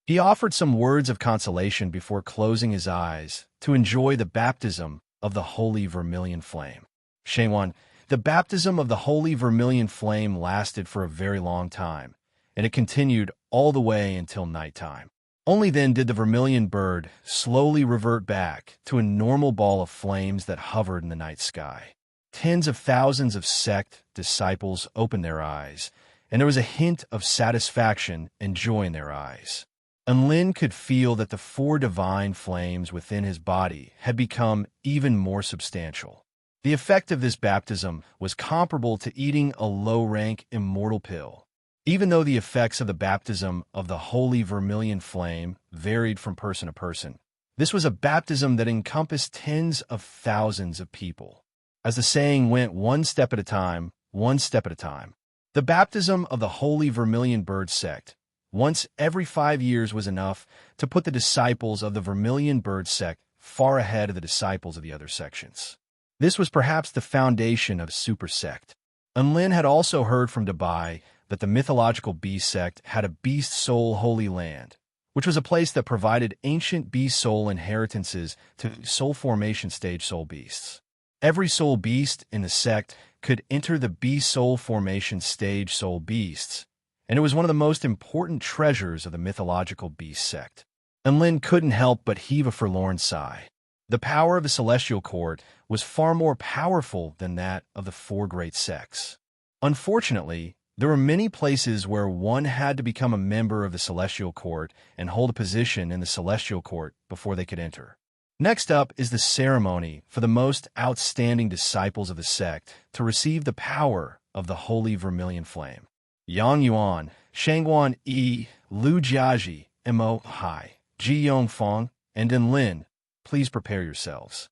He offered some words of consolation before closing his eyes to enjoy the baptism of the Holy Vermilion Flame. Shangwan, the baptism of the Holy Vermilion Flame lasted for a very long time, and it continued all the way until nighttime. Only then did the vermilion bird slowly revert back to a normal ball of flames that hovered in the night sky. Tens of thousands of sect disciples opened their eyes, and there was a hint of satisfaction and joy in their eyes. Enlin could feel that the 4 divine flames within his body had become even more substantial. The effect of this baptism was comparable to eating a low-rank immortal pill. Even though the effects of the baptism of the holy vermilion flame varied from person to person, this was a baptism that encompassed tens of thousands of people. As the saying went, one step at a time, one step at a time. The baptism of the holy vermilion bird sect, once every 5 years, was enough to put the disciples of the vermilion bird sect far ahead of the disciples of the other sections. This was perhaps the foundation of a super sect. Unlin had also heard from Dubai that the mythological beast sect had a beast soul holy land, which was a place that provided ancient beast soul inheritances to soul formation stage soul beasts. Every soul beast in the sect could enter the beast soul formation stage soul beasts, and it was one of the most important treasures of the mythological beast sect. And Lin couldn't help but heave a forlorn sigh. The power of the celestial court was far more powerful than that of the four great sects. Unfortunately, there were many places where one had to become a member of the celestial court and hold a position in the celestial court before they could enter. Next up is the ceremony for the most outstanding disciples of the sect to receive the power of the holy vermilion flame. Yang Yuan, Shangguan Yi, Lu Jiaji, Mo Hai, Ji Yongfeng, and Enlin, please prepare yourselves.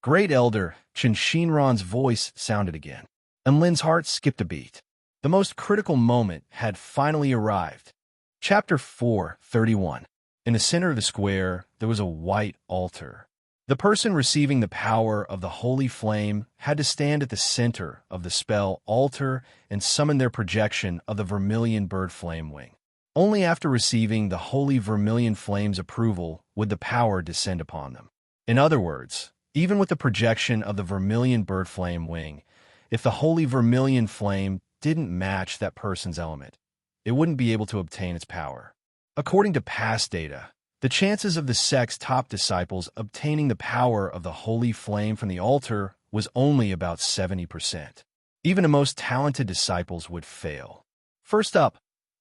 Great Elder Chen Xinran's voice sounded again. Enlin's heart skipped a beat. The most critical moment had finally arrived. Chapter 4:31. In the center of the square, there was a white altar. The person receiving the power of the holy flame had to stand at the center of the spell altar and summon their projection of the vermilion bird flame wing. Only after receiving the holy vermilion flame's approval would the power descend upon them. In other words, even with the projection of the vermilion bird flame wing, if the holy vermilion flame didn't match that person's element, it wouldn't be able to obtain its power. According to past data, the chances of the sect's top disciples obtaining the power of the holy flame from the altar was only about 70%. Even the most talented disciples would fail. First up,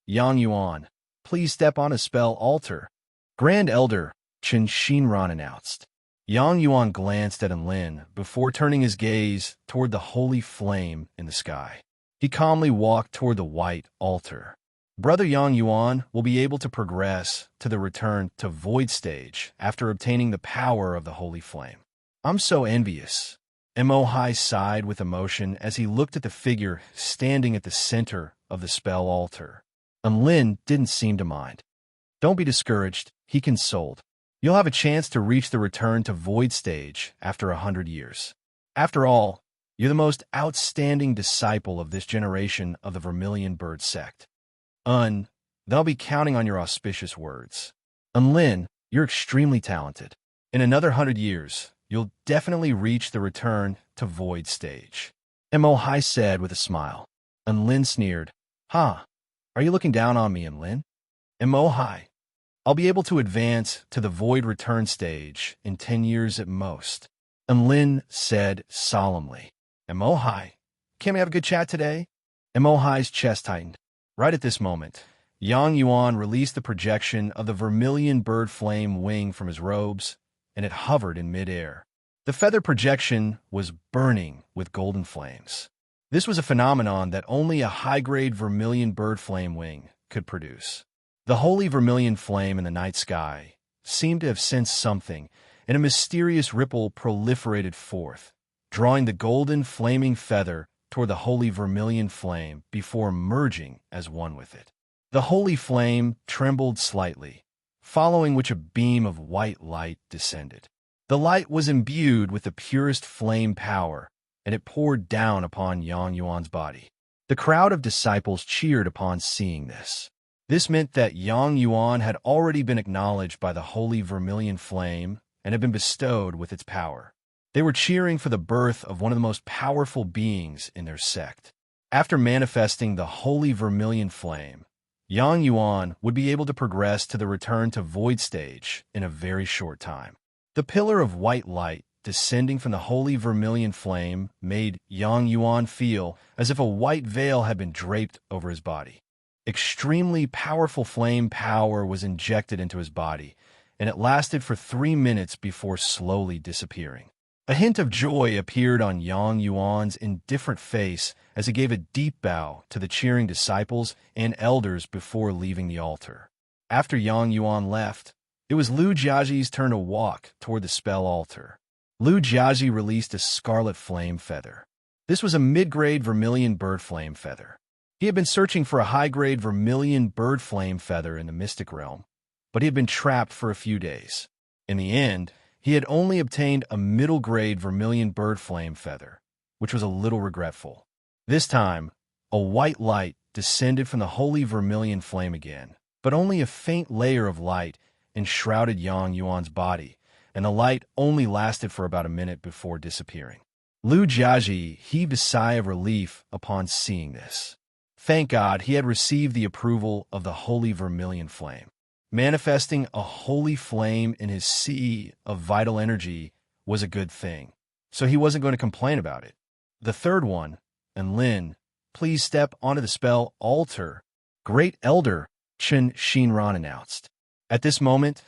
Yang Yuan, please step on a spell altar. Grand Elder Chen Xinran announced. Yang Yuan glanced at Enlin before turning his gaze toward the holy flame in the sky. He calmly walked toward the white altar. Brother Yang Yuan will be able to progress to the return to void stage after obtaining the power of the holy flame. I'm so envious. Mo Hai sighed with emotion as he looked at the figure standing at the center of the spell altar. Enlin didn't seem to mind. Don't be discouraged, he consoled. You'll have a chance to reach the return to void stage after 100 years. After all, you're the most outstanding disciple of this generation of the Vermilion Bird sect. They'll be counting on your auspicious words. Enlin, you're extremely talented. In another 100 years, you'll definitely reach the return to void stage. Mo Hai said with a smile. Enlin sneered. Huh, are you looking down on me, Enlin? Mo Hai, I'll be able to advance to the void return stage in 10 years at most. Enlin said solemnly. Mo Hai, can we have a good chat today? Mo Hai's chest tightened. Right at this moment, Yang Yuan released the projection of the vermilion bird flame wing from his robes, and it hovered in midair. The feather projection was burning with golden flames. This was a phenomenon that only a high-grade vermilion bird flame wing could produce. The holy vermilion flame in the night sky seemed to have sensed something, and a mysterious ripple proliferated forth, drawing the golden flaming feather toward the holy vermilion flame before merging as one with it. The holy flame trembled slightly, following which a beam of white light descended. The light was imbued with the purest flame power, and it poured down upon Yang Yuan's body. The crowd of disciples cheered upon seeing this. This meant that Yang Yuan had already been acknowledged by the holy vermilion flame and had been bestowed with its power. They were cheering for the birth of one of the most powerful beings in their sect. After manifesting the holy vermilion flame, Yang Yuan would be able to progress to the return to void stage in a very short time. The pillar of white light descending from the holy vermilion flame made Yang Yuan feel as if a white veil had been draped over his body. Extremely powerful flame power was injected into his body, and it lasted for 3 minutes before slowly disappearing. A hint of joy appeared on Yang Yuan's indifferent face as he gave a deep bow to the cheering disciples and elders before leaving the altar. After Yang Yuan left, it was Lu Jiaji's turn to walk toward the spell altar. Lu Jiaji released a scarlet flame feather. This was a mid-grade vermilion bird flame feather. He had been searching for a high-grade vermilion bird flame feather in the mystic realm, but he had been trapped for a few days. In the end, he had only obtained a middle-grade vermilion bird flame feather, which was a little regretful. This time, a white light descended from the holy vermilion flame again, but only a faint layer of light enshrouded Yang Yuan's body, and the light only lasted for about a minute before disappearing. Lu Jiaji heaved a sigh of relief upon seeing this. Thank God he had received the approval of the holy vermilion flame. Manifesting a holy flame in his sea of vital energy was a good thing, so he wasn't going to complain about it. The third one, and Lin, please step onto the spell altar, Great Elder Chen Xinran announced. At this moment,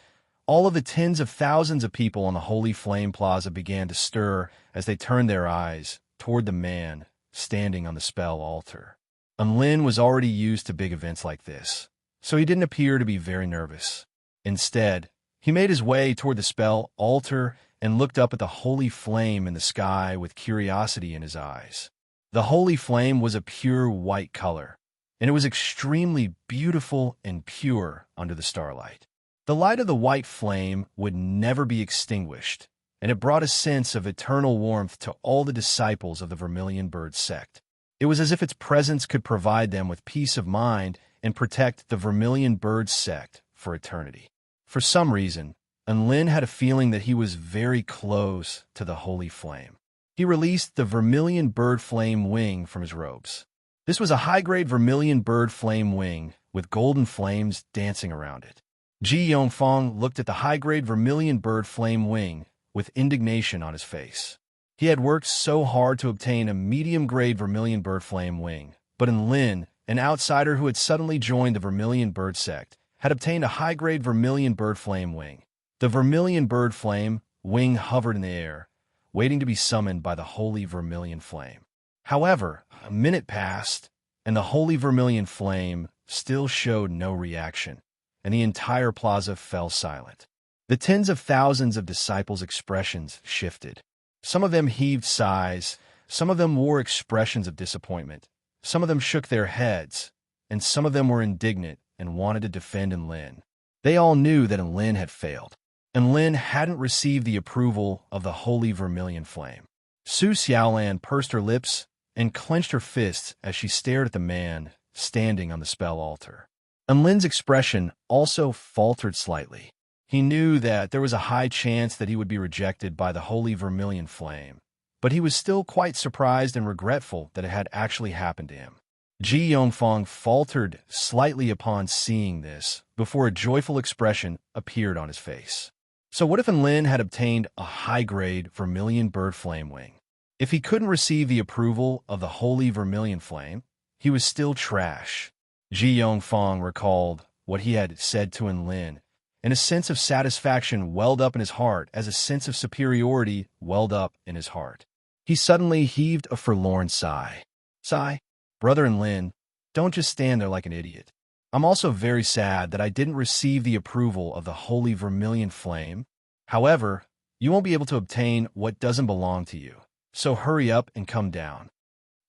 all of the tens of thousands of people on the Holy Flame Plaza began to stir as they turned their eyes toward the man standing on the spell altar. Lin was already used to big events like this, so he didn't appear to be very nervous. Instead, he made his way toward the spell altar and looked up at the holy flame in the sky with curiosity in his eyes. The holy flame was a pure white color, and it was extremely beautiful and pure under the starlight. The light of the white flame would never be extinguished, and it brought a sense of eternal warmth to all the disciples of the Vermilion Bird sect. It was as if its presence could provide them with peace of mind and protect the Vermilion Bird sect for eternity. For some reason, Lin had a feeling that he was very close to the holy flame. He released the Vermilion Bird Flame wing from his robes. This was a high-grade Vermilion Bird Flame wing with golden flames dancing around it. Ji Yongfang looked at the high-grade Vermilion Bird Flame wing with indignation on his face. He had worked so hard to obtain a medium-grade Vermilion Bird Flame wing, but Lin, an outsider who had suddenly joined the Vermilion Bird sect, had obtained a high-grade Vermilion Bird Flame wing. The Vermilion Bird Flame wing hovered in the air, waiting to be summoned by the Holy Vermilion Flame. However, a minute passed, and the Holy Vermilion Flame still showed no reaction, and the entire plaza fell silent. The tens of thousands of disciples' expressions shifted. Some of them heaved sighs, some of them wore expressions of disappointment, some of them shook their heads, and some of them were indignant and wanted to defend Lin. They all knew that Lin had failed, and Lin hadn't received the approval of the Holy Vermilion Flame. Su Xiaolan pursed her lips and clenched her fists as she stared at the man standing on the spell altar. Lin's expression also faltered slightly. He knew that there was a high chance that he would be rejected by the Holy Vermilion Flame, but he was still quite surprised and regretful that it had actually happened to him. Ji Yongfang faltered slightly upon seeing this before a joyful expression appeared on his face. So what if Lin had obtained a high-grade Vermilion Bird Flame wing? If he couldn't receive the approval of the Holy Vermilion Flame, he was still trash. Ji Yongfang recalled what he had said to Lin, and a sense of satisfaction welled up in his heart as a sense of superiority welled up in his heart. He suddenly heaved a forlorn sigh. Sigh, brother Lin, don't just stand there like an idiot. I'm also very sad that I didn't receive the approval of the Holy Vermilion Flame. However, you won't be able to obtain what doesn't belong to you, so hurry up and come down.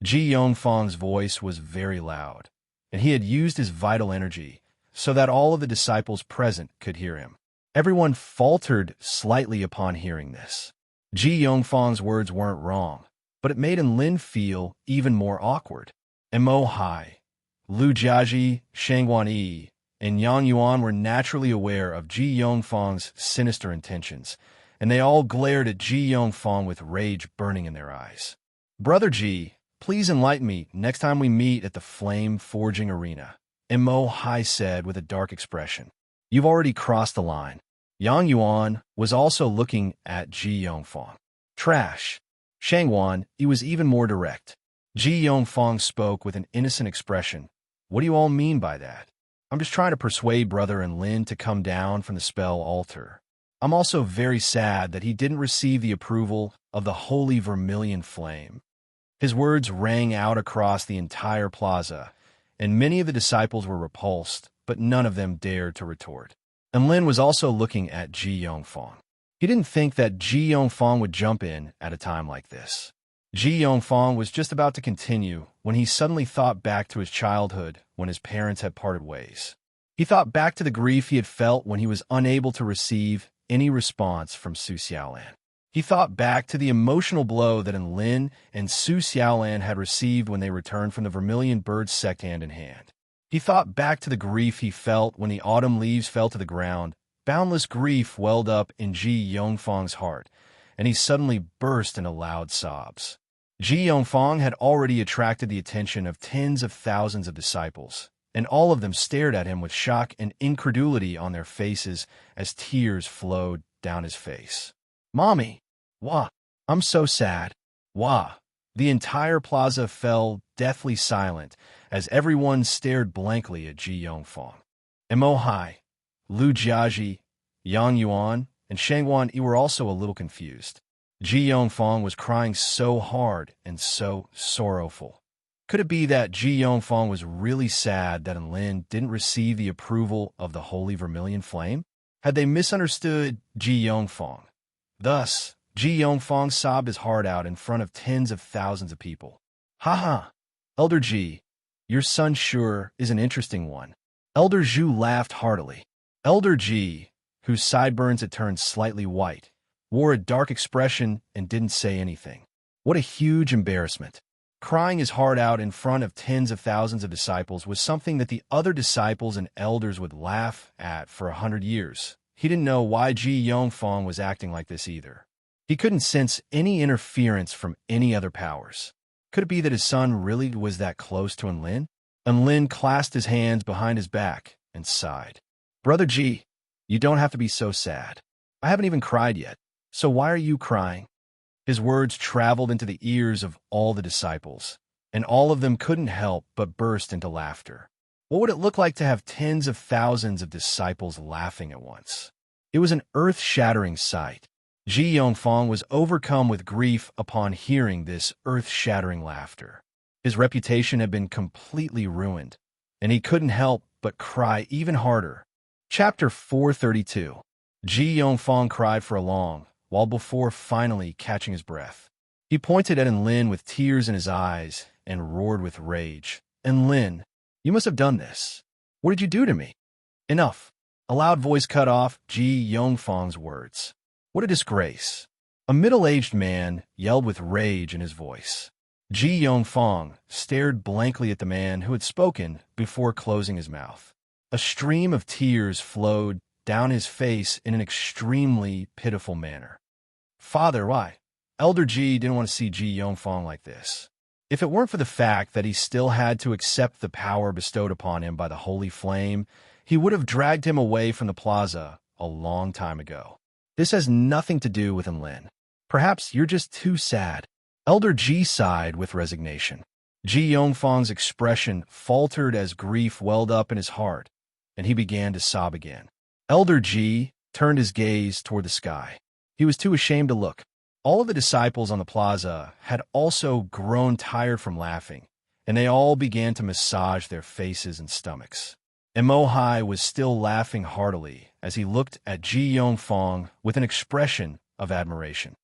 Ji Yongfang's voice was very loud, and he had used his vital energy so that all of the disciples present could hear him. Everyone faltered slightly upon hearing this. Ji Yongfang's words weren't wrong, but it made Lin feel even more awkward. Mo Hai, Lu Jiaji, Shangguan Yi, and Yang Yuan were naturally aware of Ji Yongfang's sinister intentions, and they all glared at Ji Yongfang with rage burning in their eyes. Brother Ji, please enlighten me next time we meet at the Flame Forging Arena, Mo Hai said with a dark expression. You've already crossed the line. Yang Yuan was also looking at Ji Yongfang. Trash. Shangguan, he was even more direct. Ji Yongfang spoke with an innocent expression. What do you all mean by that? I'm just trying to persuade brother Lin to come down from the spell altar. I'm also very sad that he didn't receive the approval of the holy vermilion flame." His words rang out across the entire plaza, and many of the disciples were repulsed, but none of them dared to retort. And Lin was also looking at Ji Yongfang. He didn't think that Ji Yongfang would jump in at a time like this. Ji Yongfang was just about to continue when he suddenly thought back to his childhood when his parents had parted ways. He thought back to the grief he had felt when he was unable to receive any response from Su Xiaolan. He thought back to the emotional blow that Lin and Su Xiaolan had received when they returned from the Vermilion Bird sect hand in hand. He thought back to the grief he felt when the autumn leaves fell to the ground. Boundless grief welled up in Ji Yongfang's heart, and he suddenly burst into loud sobs. Ji Yongfang had already attracted the attention of tens of thousands of disciples, and all of them stared at him with shock and incredulity on their faces as tears flowed down his face. "Mommy! Wah! I'm so sad. Wah!" The entire plaza fell deathly silent as everyone stared blankly at Ji Yongfang. And Mo Hai, Lu Jiaji, Yang Yuan, and Shang Wan were also a little confused. Ji Yongfang was crying so hard and so sorrowful. Could it be that Ji Yongfang was really sad that Lin didn't receive the approval of the Holy Vermilion Flame? Had they misunderstood Ji Yongfang? Thus, Ji Yongfang sobbed his heart out in front of tens of thousands of people. "Ha ha! Elder Ji, your son sure is an interesting one." Elder Zhu laughed heartily. Elder Ji, whose sideburns had turned slightly white, wore a dark expression and didn't say anything. What a huge embarrassment. Crying his heart out in front of tens of thousands of disciples was something that the other disciples and elders would laugh at for 100 years. He didn't know why Ji Yongfang was acting like this either. He couldn't sense any interference from any other powers. Could it be that his son really was that close to Enlin? Enlin clasped his hands behind his back and sighed. "Brother Ji, you don't have to be so sad. I haven't even cried yet, so why are you crying?" His words traveled into the ears of all the disciples, and all of them couldn't help but burst into laughter. What would it look like to have tens of thousands of disciples laughing at once? It was an earth-shattering sight. Ji Yongfang was overcome with grief upon hearing this earth-shattering laughter. His reputation had been completely ruined, and he couldn't help but cry even harder. Chapter 432. Ji Yongfang cried for a long while before finally catching his breath. He pointed at Enlin with tears in his eyes and roared with rage. "Enlin, you must have done this. What did you do to me?" "Enough." A loud voice cut off Ji Yongfang's words. "What a disgrace." A middle-aged man yelled with rage in his voice. Ji Yongfang stared blankly at the man who had spoken before closing his mouth. A stream of tears flowed down his face in an extremely pitiful manner. "Father, why?" Elder Ji didn't want to see Ji Yongfang like this. If it weren't for the fact that he still had to accept the power bestowed upon him by the Holy Flame, he would have dragged him away from the plaza a long time ago. "This has nothing to do with Enlin. Perhaps you're just too sad." Elder Ji sighed with resignation. Ji Yongfang's expression faltered as grief welled up in his heart, and he began to sob again. Elder Ji turned his gaze toward the sky. He was too ashamed to look. All of the disciples on the plaza had also grown tired from laughing, and they all began to massage their faces and stomachs. And Mo Hai was still laughing heartily as he looked at Ji Yongfang with an expression of admiration.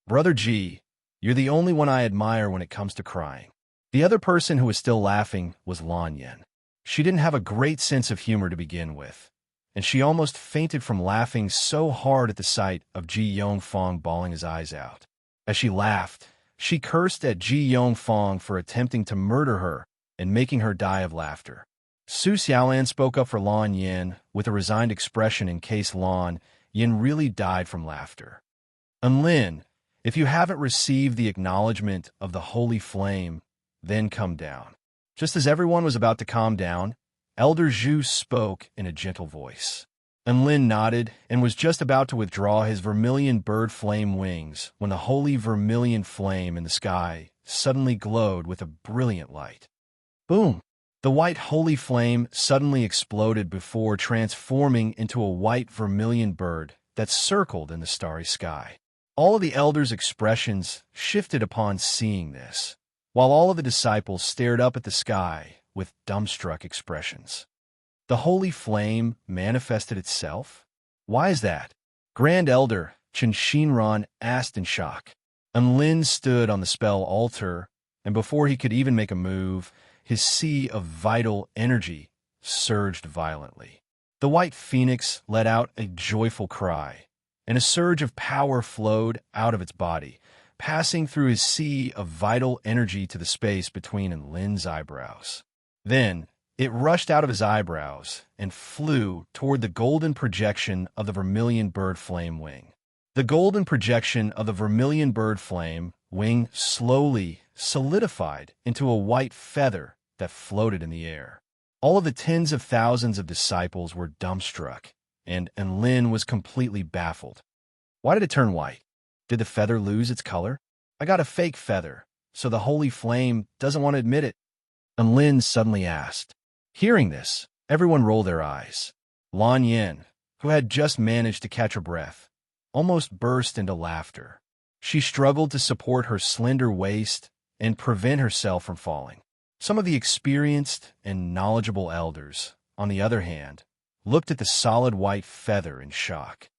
"Brother Ji, you're the only one I admire when it comes to crying." The other person who was still laughing was Lan Yen. She didn't have a great sense of humor to begin with, and she almost fainted from laughing so hard at the sight of Ji Yongfang bawling his eyes out. As she laughed, she cursed at Ji Yongfang for attempting to murder her and making her die of laughter. Su Xiaolan spoke up for Lan Yin with a resigned expression in case Lan Yin really died from laughter. "Enlin, if you haven't received the acknowledgement of the Holy Flame, then come down." Just as everyone was about to calm down, Elder Zhu spoke in a gentle voice. Enlin nodded and was just about to withdraw his vermilion bird flame wings when the holy vermilion flame in the sky suddenly glowed with a brilliant light. Boom! The white holy flame suddenly exploded before transforming into a white vermilion bird that circled in the starry sky. All of the elders' expressions shifted upon seeing this, while all of the disciples stared up at the sky with dumbstruck expressions. The holy flame manifested itself? Why is that? Grand Elder Shinran asked in shock. Lin stood on the spell altar, and before he could even make a move, his sea of vital energy surged violently. The white phoenix let out a joyful cry, and a surge of power flowed out of its body, passing through his sea of vital energy to the space between Lin's eyebrows. Then, it rushed out of his eyebrows and flew toward the golden projection of the vermilion bird flame wing. The golden projection of the vermilion bird flame wing slowly solidified into a white feather that floated in the air. All of the tens of thousands of disciples were dumbstruck, and Lin was completely baffled. Why did it turn white? Did the feather lose its color? I got a fake feather, so the holy flame doesn't want to admit it. Lin suddenly asked. Hearing this, everyone rolled their eyes. Lan Yin, who had just managed to catch her breath, almost burst into laughter. She struggled to support her slender waist and prevent herself from falling. Some of the experienced and knowledgeable elders, on the other hand, looked at the solid white feather in shock.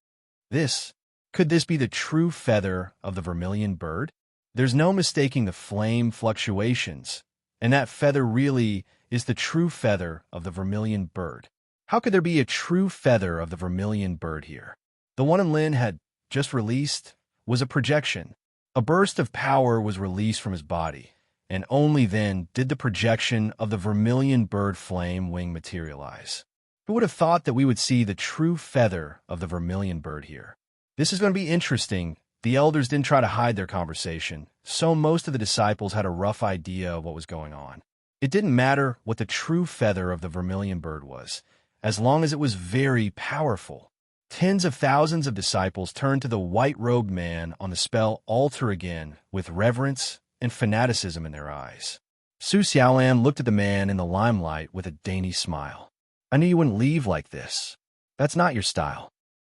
Could this be the true feather of the vermilion bird? There's no mistaking the flame fluctuations, and that feather really is the true feather of the vermilion bird. How could there be a true feather of the vermilion bird here? The one Lin had just released was a projection. A burst of power was released from his body, and only then did the projection of the vermilion bird flame wing materialize. Who would have thought that we would see the true feather of the vermilion bird here? This is going to be interesting. The elders didn't try to hide their conversation, so most of the disciples had a rough idea of what was going on. It didn't matter what the true feather of the vermilion bird was, as long as it was very powerful. Tens of thousands of disciples turned to the white-robed man on the spell altar again with reverence and fanaticism in their eyes. Su Xiaolan looked at the man in the limelight with a dainty smile. I knew you wouldn't leave like this. That's not your style.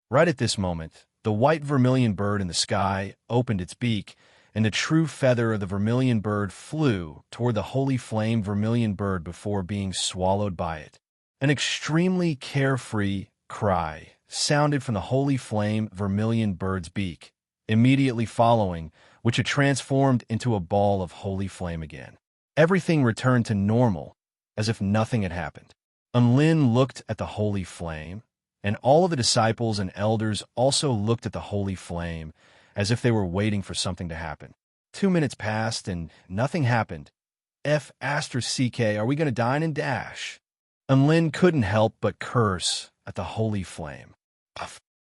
Right at this moment, the white vermilion bird in the sky opened its beak, and the true feather of the vermilion bird flew toward the holy flame vermilion bird before being swallowed by it. An extremely carefree cry sounded from the holy flame vermilion bird's beak, immediately following which it transformed into a ball of holy flame again. Everything returned to normal, as if nothing had happened. Lin looked at the holy flame, and all of the disciples and elders also looked at the holy flame, as if they were waiting for something to happen. 2 minutes passed, and nothing happened. CK, are we going to dine and dash? Lin couldn't help but curse at the holy flame.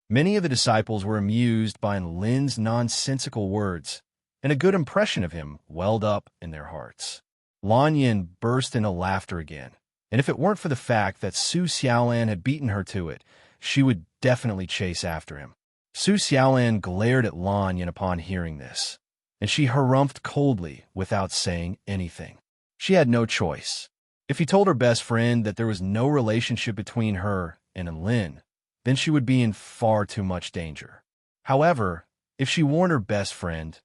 Many of the disciples were amused by Lin's nonsensical words, and a good impression of him welled up in their hearts. Lan Yin burst into laughter again, and if it weren't for the fact that Su Xiaolan had beaten her to it, she would definitely chase after him. Su Xiaolan glared at Lan Yin upon hearing this, and she harumphed coldly without saying anything. She had no choice. If he told her best friend that there was no relationship between her and Lin, then she would be in far too much danger. However, if she warned her best friend,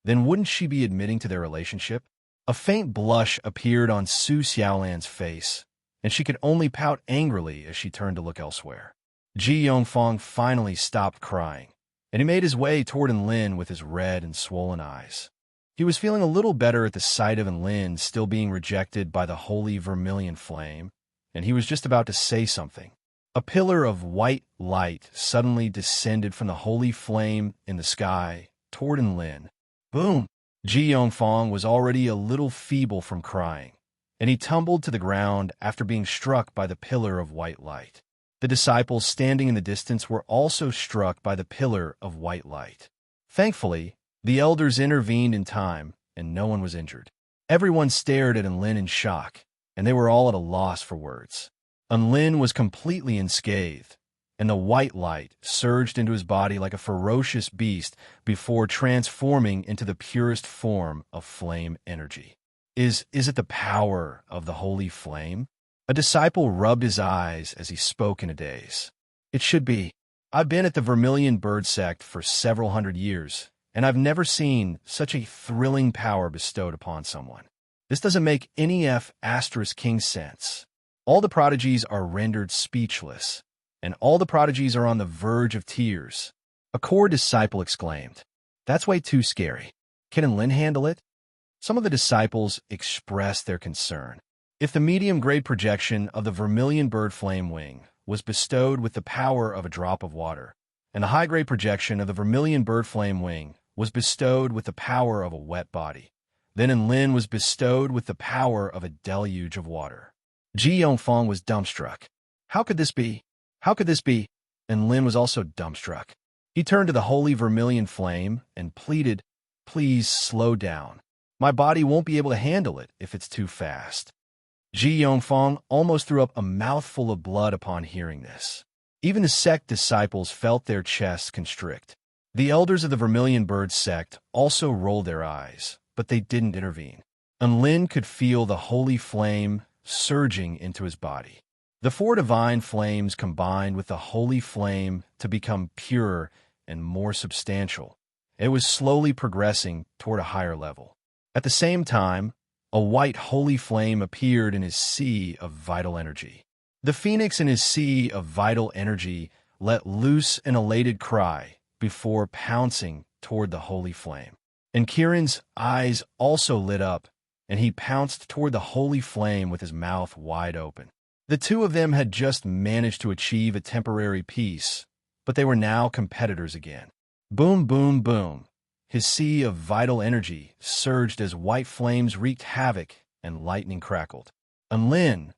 then wouldn't she be admitting to their relationship? A faint blush appeared on Su Xiaolan's face, and she could only pout angrily as she turned to look elsewhere. Ji Yongfang finally stopped crying, and he made his way toward Lin with his red and swollen eyes. He was feeling a little better at the sight of Lin still being rejected by the holy vermilion flame, and he was just about to say something. A pillar of white light suddenly descended from the holy flame in the sky toward Lin. Boom! Ji Yongfang was already a little feeble from crying, and he tumbled to the ground after being struck by the pillar of white light. The disciples standing in the distance were also struck by the pillar of white light. Thankfully, the elders intervened in time, and no one was injured. Everyone stared at Lin in shock, and they were all at a loss for words. Lin was completely unscathed, and the white light surged into his body like a ferocious beast before transforming into the purest form of flame energy. Is it the power of the holy flame? A disciple rubbed his eyes as he spoke in a daze. It should be. I've been at the Vermilion Bird sect for several hundred years, and I've never seen such a thrilling power bestowed upon someone. This doesn't make any F*** sense. All the prodigies are rendered speechless, and all the prodigies are on the verge of tears. A core disciple exclaimed, "That's way too scary. Can Lin handle it?" Some of the disciples expressed their concern. If the medium-grade projection of the Vermilion Bird Flame Wing was bestowed with the power of a drop of water, and the high-grade projection of the Vermilion Bird Flame Wing was bestowed with the power of a wet body, then Lin was bestowed with the power of a deluge of water. Ji Yongfeng was dumbstruck. How could this be? How could this be? And Lin was also dumbstruck. He turned to the holy vermilion flame and pleaded, "Please slow down. My body won't be able to handle it if it's too fast." Ji Yongfeng almost threw up a mouthful of blood upon hearing this. Even the sect disciples felt their chests constrict. The elders of the Vermilion Bird sect also rolled their eyes, but they didn't intervene. And Lin could feel the holy flame surging into his body. The four divine flames combined with the holy flame to become purer and more substantial. It was slowly progressing toward a higher level. At the same time, a white holy flame appeared in his sea of vital energy. The phoenix in his sea of vital energy let loose an elated cry before pouncing toward the holy flame. And Kirin's eyes also lit up, and he pounced toward the holy flame with his mouth wide open. The two of them had just managed to achieve a temporary peace, but they were now competitors again. Boom, boom, boom. His sea of vital energy surged as white flames wreaked havoc and lightning crackled. And Lin,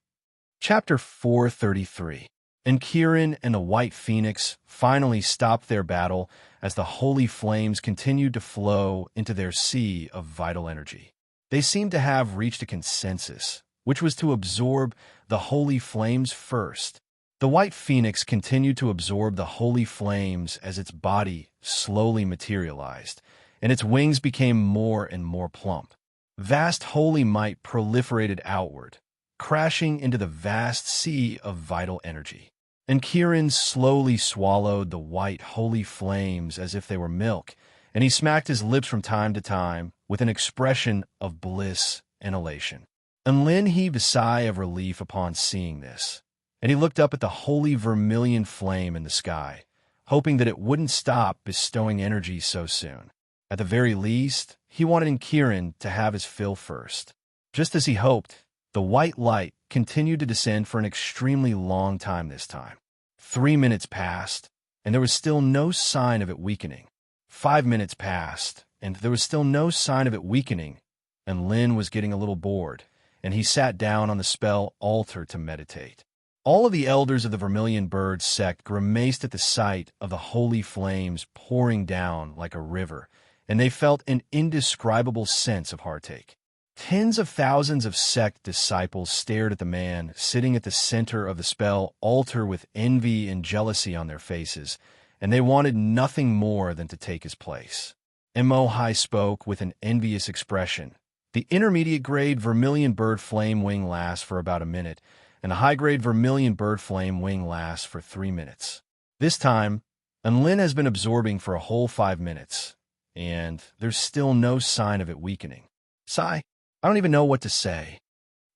Chapter 433. And Kirin and the White Phoenix finally stopped their battle as the holy flames continued to flow into their sea of vital energy. They seemed to have reached a consensus, which was to absorb the holy flames first. The White Phoenix continued to absorb the holy flames as its body slowly materialized, and its wings became more and more plump. Vast holy might proliferated outward, crashing into the vast sea of vital energy. And Kirin slowly swallowed the white holy flames as if they were milk, and he smacked his lips from time to time with an expression of bliss and elation. And Lin heaved a sigh of relief upon seeing this, and he looked up at the holy vermilion flame in the sky, hoping that it wouldn't stop bestowing energy so soon. At the very least, he wanted Kirin to have his fill first. Just as he hoped, the white light continued to descend for an extremely long time this time. 3 minutes passed, and there was still no sign of it weakening. 5 minutes passed, and there was still no sign of it weakening, and Lin was getting a little bored, and he sat down on the spell altar to meditate. All of the elders of the Vermilion Bird sect grimaced at the sight of the holy flames pouring down like a river, and they felt an indescribable sense of heartache. Tens of thousands of sect disciples stared at the man sitting at the center of the spell altar with envy and jealousy on their faces, and they wanted nothing more than to take his place. Mo-Hai spoke with an envious expression. The intermediate grade Vermilion Bird Flame Wing lasts for about a minute, and the high-grade Vermilion Bird Flame Wing lasts for 3 minutes. This time, Lin has been absorbing for a whole 5 minutes, and there's still no sign of it weakening. Sigh. I don't even know what to say.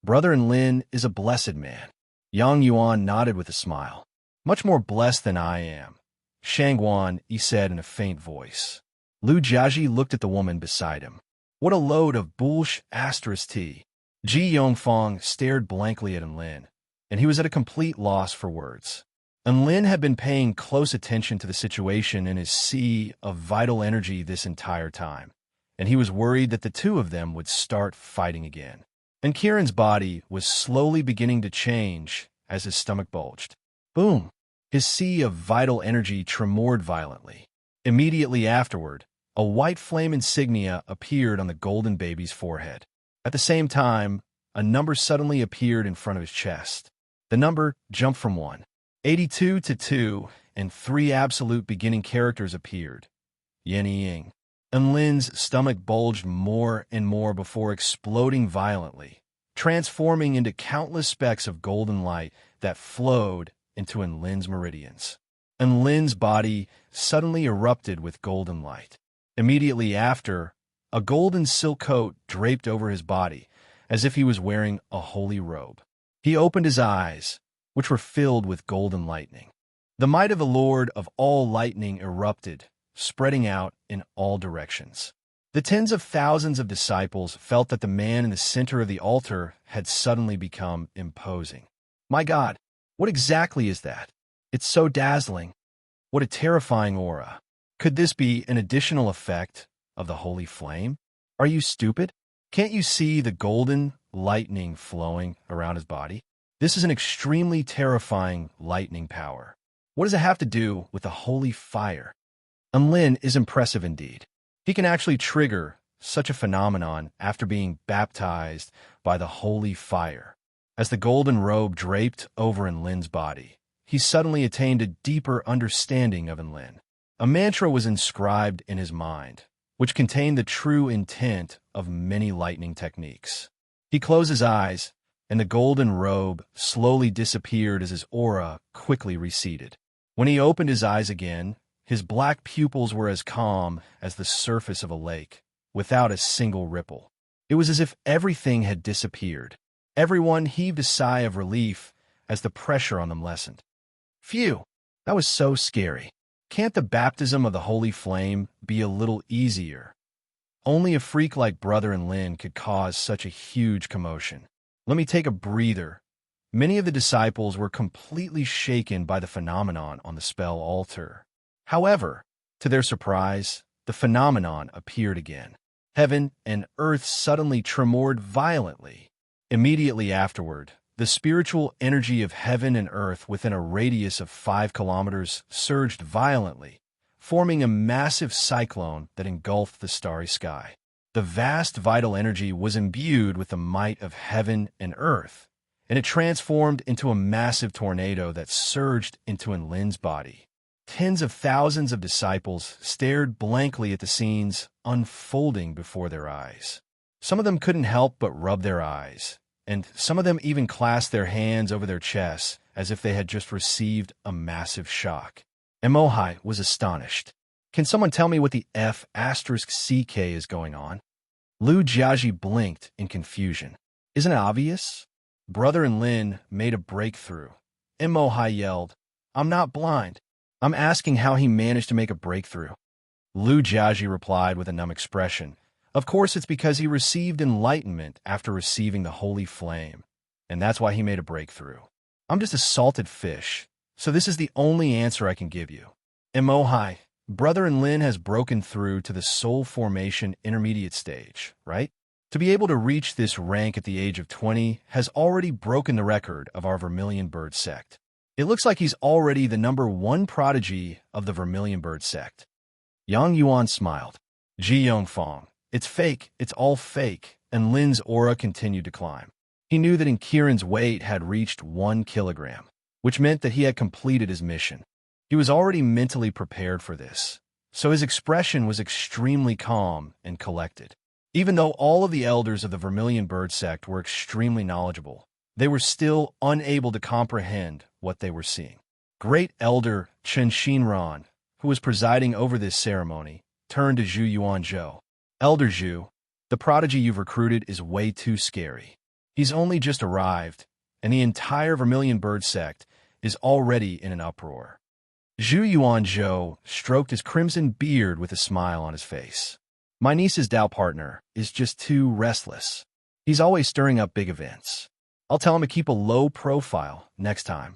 Brother Lin is a blessed man. Yang Yuan nodded with a smile. Much more blessed than I am. Shangguan, he said in a faint voice. Lu Jiaji looked at the woman beside him. What a load of ***T. Ji Yongfeng stared blankly at Lin, and he was at a complete loss for words. Lin had been paying close attention to the situation in his sea of vital energy this entire time, and he was worried that the two of them would start fighting again. And Kirin's body was slowly beginning to change as his stomach bulged. Boom! His sea of vital energy tremored violently. Immediately afterward, a white flame insignia appeared on the golden baby's forehead. At the same time, a number suddenly appeared in front of his chest. The number jumped from 182 to 2, and 3 absolute beginning characters appeared. Yin Ying. And Lin's stomach bulged more and more before exploding violently, transforming into countless specks of golden light that flowed into Lin's meridians. and Lin's body suddenly erupted with golden light. Immediately after, a golden silk coat draped over his body, as if he was wearing a holy robe. He opened his eyes, which were filled with golden lightning. The might of the Lord of all lightning erupted, spreading out in all directions. The tens of thousands of disciples felt that the man in the center of the altar had suddenly become imposing. My God, what exactly is that? It's so dazzling. What a terrifying aura. Could this be an additional effect of the holy flame? Are you stupid? Can't you see the golden lightning flowing around his body? This is an extremely terrifying lightning power. What does it have to do with the holy fire? Lin is impressive indeed. He can actually trigger such a phenomenon after being baptized by the holy fire. As the golden robe draped over Lin's body, he suddenly attained a deeper understanding of Lin. A mantra was inscribed in his mind, which contained the true intent of many lightning techniques. He closed his eyes, and the golden robe slowly disappeared as his aura quickly receded. When he opened his eyes again, his black pupils were as calm as the surface of a lake, without a single ripple. It was as if everything had disappeared. Everyone heaved a sigh of relief as the pressure on them lessened. Phew, that was so scary. Can't the baptism of the holy flame be a little easier? Only a freak like Brother and Lin could cause such a huge commotion. Let me take a breather. Many of the disciples were completely shaken by the phenomenon on the spell altar. However, to their surprise, the phenomenon appeared again. Heaven and earth suddenly tremored violently. Immediately afterward, the spiritual energy of heaven and earth within a radius of 5 kilometers surged violently, forming a massive cyclone that engulfed the starry sky. The vast vital energy was imbued with the might of heaven and earth, and it transformed into a massive tornado that surged into Lin's body. Tens of thousands of disciples stared blankly at the scenes unfolding before their eyes. Some of them couldn't help but rub their eyes, and some of them even clasped their hands over their chests as if they had just received a massive shock. Emohai was astonished. Can someone tell me what the F*CK is going on? Lu Jiaji blinked in confusion. Isn't it obvious? Brother and Lin made a breakthrough. Emohai yelled, I'm not blind. I'm asking how he managed to make a breakthrough. Lu Jiaji replied with a numb expression. Of course, it's because he received enlightenment after receiving the holy flame, and that's why he made a breakthrough. I'm just a salted fish, so this is the only answer I can give you. Emohai, Brother and Lin has broken through to the soul formation intermediate stage, right? To be able to reach this rank at the age of 20 has already broken the record of our Vermilion Bird sect. It looks like he's already the #1 prodigy of the Vermilion Bird sect. Yang Yuan smiled. Ji Yongfang, it's fake, it's all fake, and Lin's aura continued to climb. He knew that Kiran's weight had reached 1 kilogram, which meant that he had completed his mission. He was already mentally prepared for this, so his expression was extremely calm and collected. Even though all of the elders of the Vermilion Bird sect were extremely knowledgeable, they were still unable to comprehend what they were seeing. Great Elder Chen Xinran, who was presiding over this ceremony, turned to Zhu Yuanzhou. Elder Zhu, the prodigy you've recruited is way too scary. He's only just arrived, and the entire Vermilion Bird sect is already in an uproar. Zhu Yuanzhou stroked his crimson beard with a smile on his face. My niece's Dao partner is just too restless. He's always stirring up big events. I'll tell him to keep a low profile next time.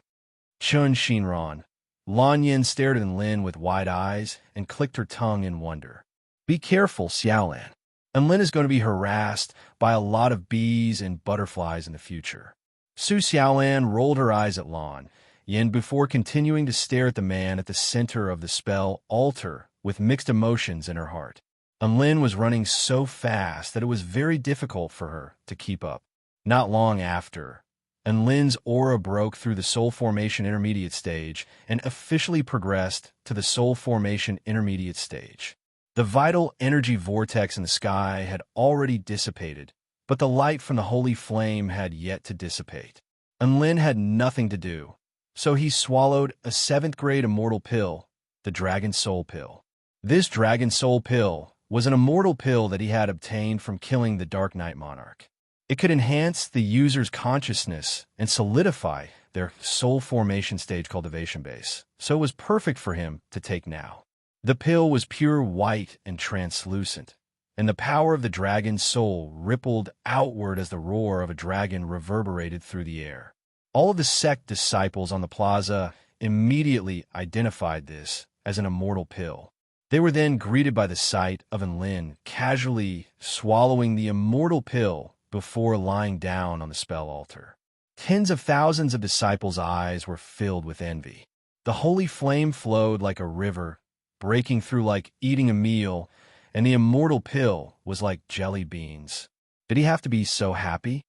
Chun Xinran. Lan Yin stared at Lin with wide eyes and clicked her tongue in wonder. Be careful, Xiaolan. And Lin is going to be harassed by a lot of bees and butterflies in the future. Su Xiaolan rolled her eyes at Lan Yin before continuing to stare at the man at the center of the spell altar with mixed emotions in her heart. And Lin was running so fast that it was very difficult for her to keep up. Not long after, and Lin's aura broke through the soul formation intermediate stage and officially progressed to the soul formation intermediate stage. The vital energy vortex in the sky had already dissipated, but the light from the holy flame had yet to dissipate. And Lin had nothing to do So he swallowed a 7th-grade immortal pill, the Dragon Soul Pill. This Dragon Soul Pill was an immortal pill that he had obtained from killing the Dark Knight Monarch. It could enhance the user's consciousness and solidify their soul formation stage cultivation base, so it was perfect for him to take now. The pill was pure white and translucent, and the power of the dragon's soul rippled outward as the roar of a dragon reverberated through the air. All of the sect disciples on the plaza immediately identified this as an immortal pill. They were then greeted by the sight of Enlin casually swallowing the immortal pill before lying down on the spell altar. Tens of thousands of disciples' eyes were filled with envy. The holy flame flowed like a river, breaking through like eating a meal, and the immortal pill was like jelly beans. Did he have to be so happy?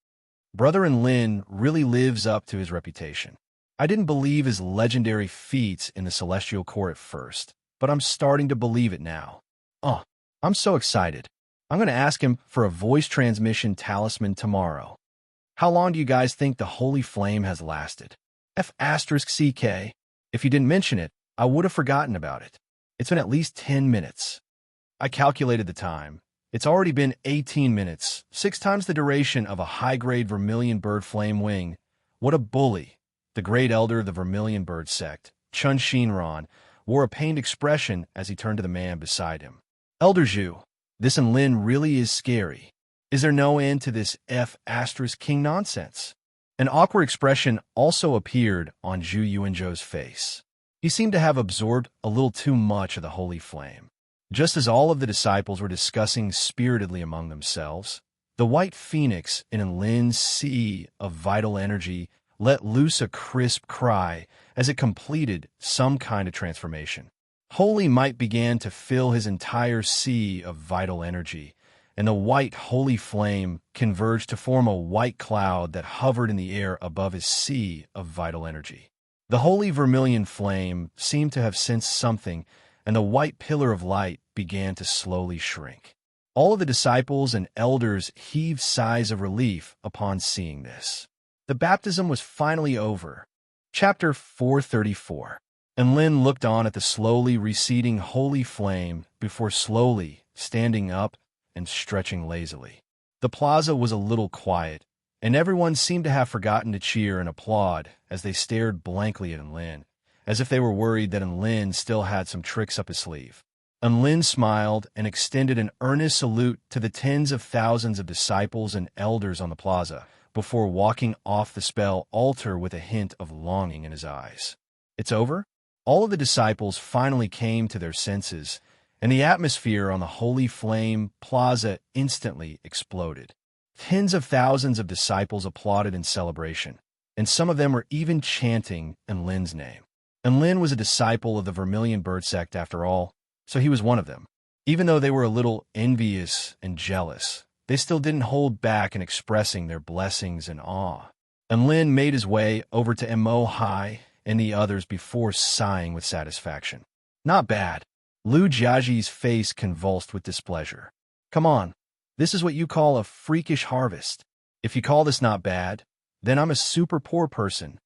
Brother Enlin really lives up to his reputation. I didn't believe his legendary feats in the Celestial Court at first, but I'm starting to believe it now. Oh, I'm so excited. I'm going to ask him for a voice transmission talisman tomorrow. How long do you guys think the holy flame has lasted? F***CK. If you didn't mention it, I would have forgotten about it. It's been at least 10 minutes. I calculated the time. It's already been 18 minutes, 6 times the duration of a high-grade vermilion bird flame wing. What a bully. The great elder of the vermilion bird sect, Chun Shinran, wore a pained expression as he turned to the man beside him. Elder Zhu, this Enlin really is scary. Is there no end to this F***king nonsense? An awkward expression also appeared on Zhu Yuanzhou's face. He seemed to have absorbed a little too much of the holy flame. Just as all of the disciples were discussing spiritedly among themselves, the white phoenix in Enlin's sea of vital energy let loose a crisp cry as it completed some kind of transformation. Holy might began to fill his entire sea of vital energy, and the white holy flame converged to form a white cloud that hovered in the air above his sea of vital energy. The holy vermilion flame seemed to have sensed something, and the white pillar of light began to slowly shrink. All of the disciples and elders heaved sighs of relief upon seeing this. The baptism was finally over. Chapter 434. Enlin looked on at the slowly receding holy flame before slowly standing up and stretching lazily. The plaza was a little quiet, and everyone seemed to have forgotten to cheer and applaud as they stared blankly at Enlin, as if they were worried that Enlin still had some tricks up his sleeve. Enlin smiled and extended an earnest salute to the tens of thousands of disciples and elders on the plaza before walking off the spell altar with a hint of longing in his eyes. It's over? All of the disciples finally came to their senses, and the atmosphere on the Holy Flame Plaza instantly exploded. Tens of thousands of disciples applauded in celebration, and some of them were even chanting Enlin's name. Enlin was a disciple of the Vermilion Bird sect after all, so he was one of them. Even though they were a little envious and jealous, they still didn't hold back in expressing their blessings and awe. Enlin made his way over to Mo Hai and the others before sighing with satisfaction. Not bad. Lu Jiaji's face convulsed with displeasure. Come on, this is what you call a freakish harvest. If you call this not bad, then I'm a super poor person.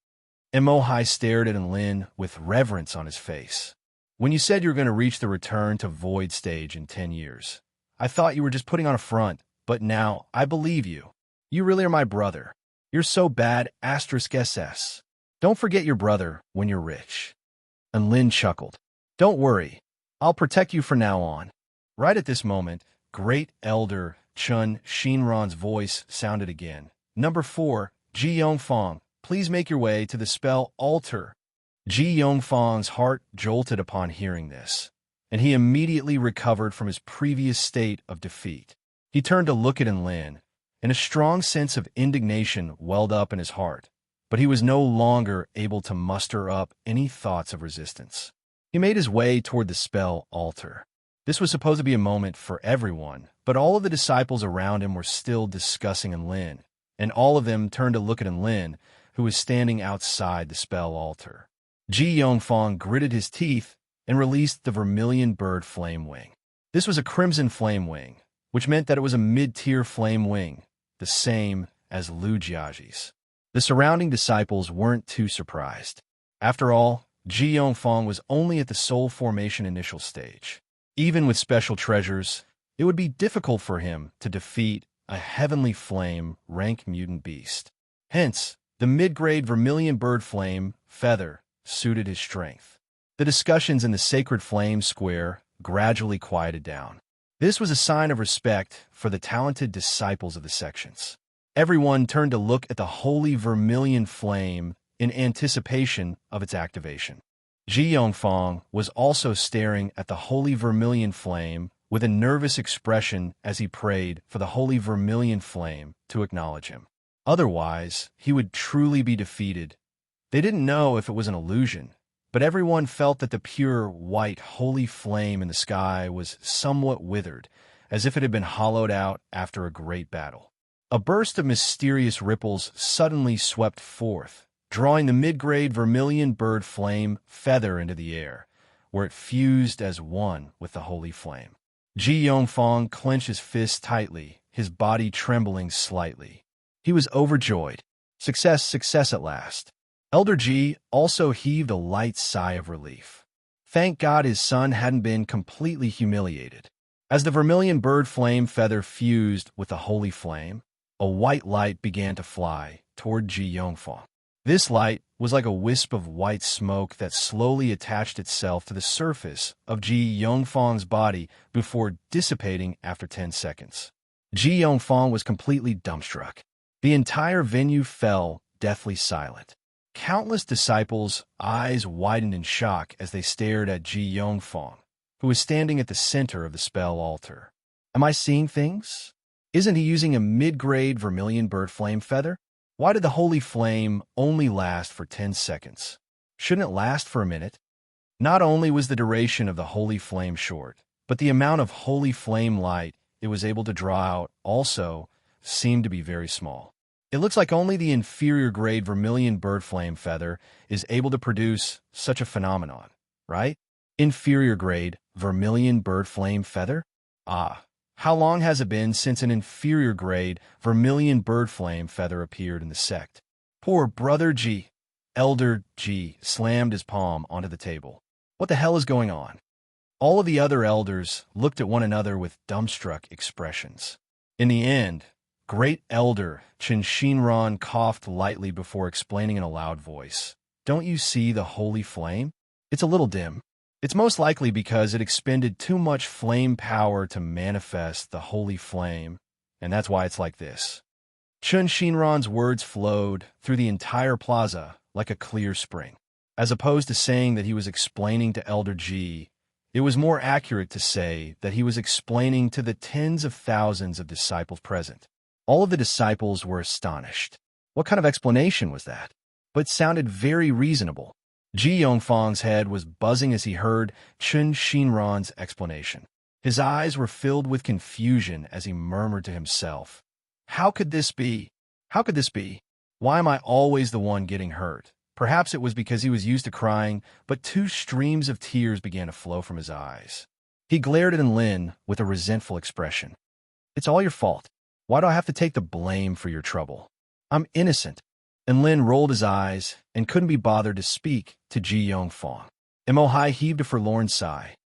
Mo Hai stared at Enlin with reverence on his face. When you said you were going to reach the return to void stage in 10 years, I thought you were just putting on a front, but now I believe you. You really are my brother. You're so bad, *SS. Don't forget your brother when you're rich. Enlin chuckled. Don't worry. I'll protect you from now on. Right at this moment, Great Elder Chun Shinran's voice sounded again. Number 4, Ji Yongfang, please make your way to the spell altar. Ji Yongfang's heart jolted upon hearing this, and he immediately recovered from his previous state of defeat. He turned to look at Enlin, and a strong sense of indignation welled up in his heart, but he was no longer able to muster up any thoughts of resistance. He made his way toward the spell altar. This was supposed to be a moment for everyone, but all of the disciples around him were still discussing Enlin, and all of them turned to look at Enlin, who was standing outside the spell altar. Ji Yongfang gritted his teeth and released the vermilion bird flame wing. This was a crimson flame wing, which meant that it was a mid-tier flame wing, the same as Lu Jiaji's. The surrounding disciples weren't too surprised. After all, Ji Yongfang was only at the soul formation initial stage. Even with special treasures, it would be difficult for him to defeat a heavenly flame rank mutant beast. Hence, the mid-grade vermilion bird flame feather suited his strength. The discussions in the sacred flame square gradually quieted down. This was a sign of respect for the talented disciples of the sections. Everyone turned to look at the holy vermilion flame in anticipation of its activation. Ji Yongfang was also staring at the holy vermilion flame with a nervous expression as he prayed for the holy vermilion flame to acknowledge him. Otherwise, he would truly be defeated. They didn't know if it was an illusion, but everyone felt that the pure, white, holy flame in the sky was somewhat withered, as if it had been hollowed out after a great battle. A burst of mysterious ripples suddenly swept forth, drawing the mid-grade vermilion bird flame feather into the air, where it fused as one with the holy flame. Ji Yongfang clenched his fist tightly, his body trembling slightly. He was overjoyed. Success, success at last. Elder Ji also heaved a light sigh of relief. Thank God his son hadn't been completely humiliated. As the vermilion bird flame feather fused with the holy flame, a white light began to fly toward Ji Yongfang. This light was like a wisp of white smoke that slowly attached itself to the surface of Ji Yongfang's body before dissipating after 10 seconds. Ji Yongfang was completely dumbstruck. The entire venue fell deathly silent. Countless disciples' eyes widened in shock as they stared at Ji Yongfang, who was standing at the center of the spell altar. Am I seeing things? Isn't he using a mid-grade vermilion bird flame feather? Why did the holy flame only last for 10 seconds? Shouldn't it last for a minute? Not only was the duration of the holy flame short, but the amount of holy flame light it was able to draw out also seemed to be very small. It looks like only the inferior grade vermilion bird flame feather is able to produce such a phenomenon, right? Inferior grade vermilion bird flame feather? Ah. How long has it been since an inferior grade vermilion bird flame feather appeared in the sect? Poor Brother Ji. Elder Ji slammed his palm onto the table. What the hell is going on? All of the other elders looked at one another with dumbstruck expressions. In the end, Great Elder Chen Shinran coughed lightly before explaining in a loud voice. Don't you see the holy flame? It's a little dim. It's most likely because it expended too much flame power to manifest the holy flame, and that's why it's like this. Chun Shinran's words flowed through the entire plaza like a clear spring. As opposed to saying that he was explaining to Elder Ji, it was more accurate to say that he was explaining to the tens of thousands of disciples present. All of the disciples were astonished. What kind of explanation was that? But it sounded very reasonable. Ji Yongfang's head was buzzing as he heard Chun Shinran's explanation. His eyes were filled with confusion as he murmured to himself, How could this be? How could this be? Why am I always the one getting hurt? Perhaps it was because he was used to crying, but 2 streams of tears began to flow from his eyes. He glared at Lin with a resentful expression. It's all your fault. Why do I have to take the blame for your trouble? I'm innocent. And Lin rolled his eyes and couldn't be bothered to speak to Ji Yongfang. Emohai heaved a forlorn sigh.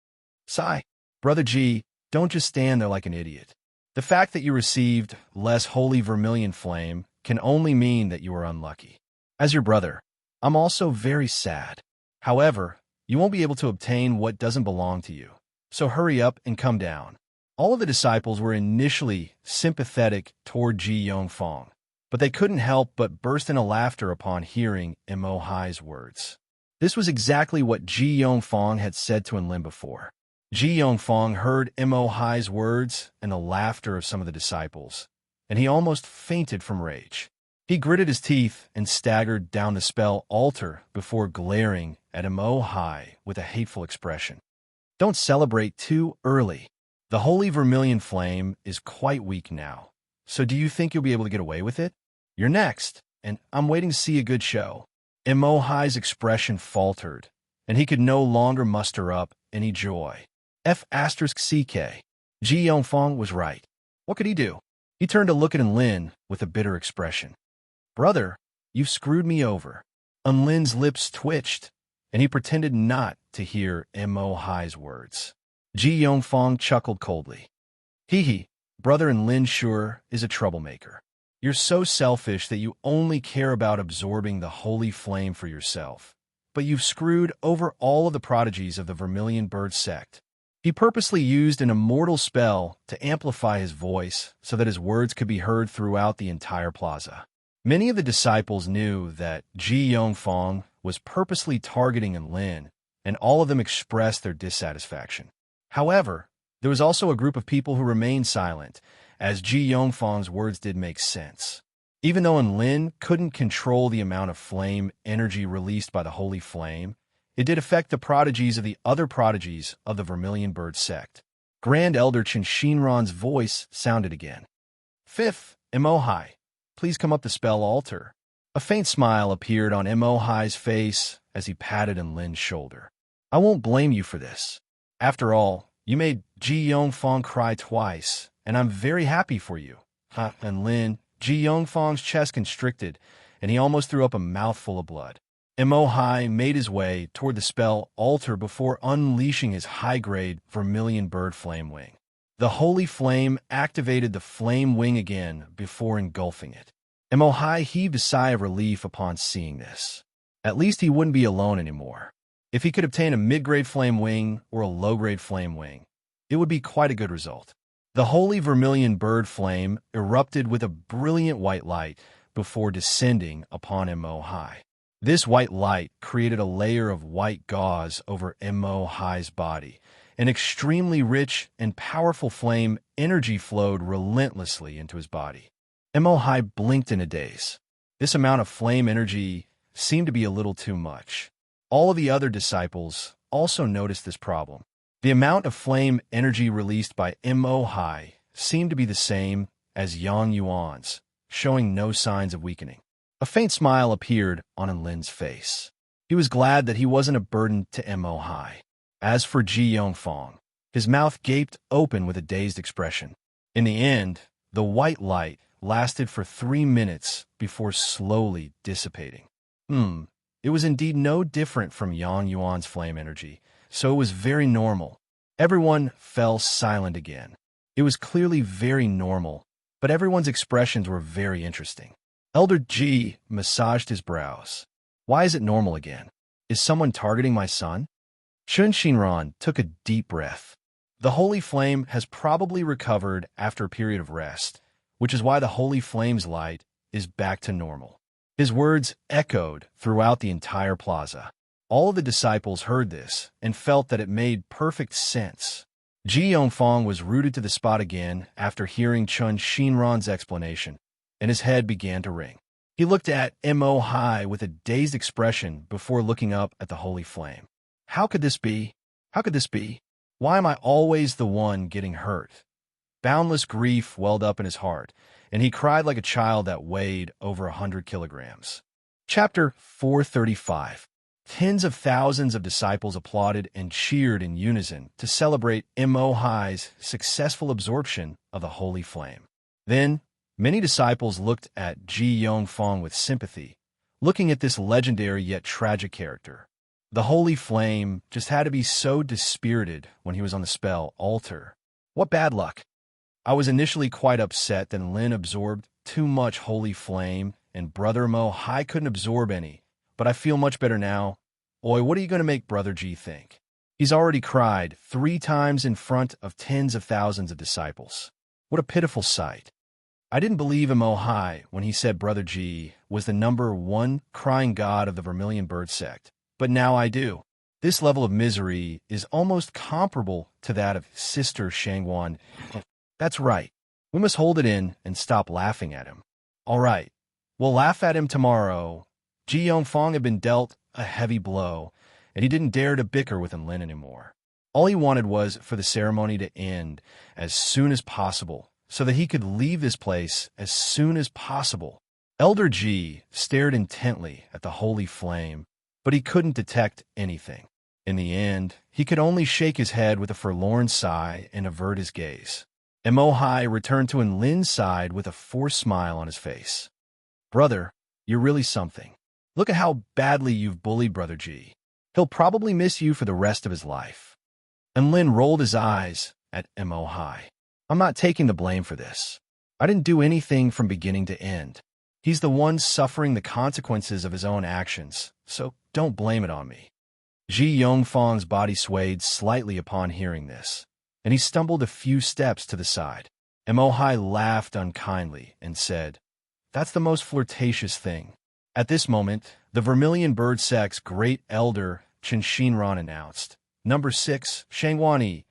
Sigh, Brother Ji, don't just stand there like an idiot. The fact that you received less holy vermilion flame can only mean that you are unlucky. As your brother, I'm also very sad. However, you won't be able to obtain what doesn't belong to you. So hurry up and come down. All of the disciples were initially sympathetic toward Ji Yongfang, but they couldn't help but burst into laughter upon hearing Emohai's words. This was exactly what Ji Yongfang had said to Enlin before. Ji Yongfang heard Emohai's words and the laughter of some of the disciples, and he almost fainted from rage. He gritted his teeth and staggered down the spell altar before glaring at Emohai with a hateful expression. Don't celebrate too early. The holy vermilion flame is quite weak now, so do you think you'll be able to get away with it? You're next, and I'm waiting to see a good show. Emohai's expression faltered, and he could no longer muster up any joy. F*CK. Ji Yongfang was right. What could he do? He turned to look at Enlin with a bitter expression. Brother, you've screwed me over. Unlin's lips twitched, and he pretended not to hear Mo Hai's words. Ji Yongfang chuckled coldly. Hee, brother Enlin sure is a troublemaker. You're so selfish that you only care about absorbing the holy flame for yourself. But you've screwed over all of the prodigies of the Vermilion Bird sect. He purposely used an immortal spell to amplify his voice so that his words could be heard throughout the entire plaza. Many of the disciples knew that Ji Yongfang was purposely targeting Enlin, and all of them expressed their dissatisfaction. However, there was also a group of people who remained silent, as Ji Yongfang's words did make sense. Even though Enlin couldn't control the amount of flame energy released by the holy flame, it did affect the prodigies of the other prodigies of the Vermilion Bird sect. Grand Elder Chen Shinran's voice sounded again. Fifth, Mo Hai, please come up the spell altar. A faint smile appeared on Mo Hai's face as he patted Enlin's shoulder. I won't blame you for this. After all, you made Ji Yongfang cry twice, and I'm very happy for you. Enlin, Ji Yongfang's chest constricted, and he almost threw up a mouthful of blood. Mo Hai made his way toward the spell altar before unleashing his high-grade Vermilion Bird Flame Wing. The holy flame activated the flame wing again before engulfing it. Mo Hai heaved a sigh of relief upon seeing this. At least he wouldn't be alone anymore. If he could obtain a mid-grade flame wing or a low-grade flame wing, it would be quite a good result. The holy Vermilion Bird Flame erupted with a brilliant white light before descending upon Mo Hai. This white light created a layer of white gauze over Mo Hai's body. An extremely rich and powerful flame energy flowed relentlessly into his body. Mo Hai blinked in a daze. This amount of flame energy seemed to be a little too much. All of the other disciples also noticed this problem. The amount of flame energy released by Mo Hai seemed to be the same as Yang Yuan's, showing no signs of weakening. A faint smile appeared on Enlin's face. He was glad that he wasn't a burden to Mo Hai. As for Ji Yongfang, his mouth gaped open with a dazed expression. In the end, the white light lasted for 3 minutes before slowly dissipating. It was indeed no different from Yang Yuan's flame energy, so it was very normal. Everyone fell silent again. It was clearly very normal, but everyone's expressions were very interesting. Elder Ji massaged his brows. Why is it normal again? Is someone targeting my son? Chen Shinran took a deep breath. The holy flame has probably recovered after a period of rest, which is why the holy flame's light is back to normal. His words echoed throughout the entire plaza. All of the disciples heard this and felt that it made perfect sense. Ji Yongfang was rooted to the spot again after hearing Chen Shinran's explanation, and his head began to ring. He looked at Mo Hai with a dazed expression before looking up at the holy flame. How could this be? How could this be? Why am I always the one getting hurt? Boundless grief welled up in his heart, and he cried like a child that weighed over 100 kilograms. Chapter 435. Tens of thousands of disciples applauded and cheered in unison to celebrate Mo Hai's successful absorption of the holy flame. Then, many disciples looked at Ji Yongfang with sympathy, looking at this legendary yet tragic character. The holy flame just had to be so dispirited when he was on the spell altar. What bad luck! I was initially quite upset that Lin absorbed too much holy flame and Brother Mo Hai couldn't absorb any, but I feel much better now. Oi, what are you going to make Brother Ji think? He's already cried 3 times in front of tens of thousands of disciples. What a pitiful sight. I didn't believe in Mo Hai when he said Brother Ji was the #1 crying god of the Vermilion Bird sect, but now I do. This level of misery is almost comparable to that of Sister Shangwan. That's right. We must hold it in and stop laughing at him. All right. We'll laugh at him tomorrow. Ji Yongfang had been dealt a heavy blow, and he didn't dare to bicker with Enlin anymore. All he wanted was for the ceremony to end as soon as possible, so that he could leave this place as soon as possible. Elder Ji stared intently at the holy flame, but he couldn't detect anything. In the end, he could only shake his head with a forlorn sigh and avert his gaze. Mo Hai returned to Enlin's side with a forced smile on his face. Brother, you're really something. Look at how badly you've bullied Brother G. He'll probably miss you for the rest of his life. And Lin rolled his eyes at Mo High. I'm not taking the blame for this. I didn't do anything from beginning to end. He's the one suffering the consequences of his own actions, so don't blame it on me. Ji Yongfang's body swayed slightly upon hearing this, and he stumbled a few steps to the side. Mo High laughed unkindly and said, "That's the most flirtatious thing." At this moment, the Vermilion Bird Sect's great elder, Chen Shinran, announced, "Number 6, Shangwan,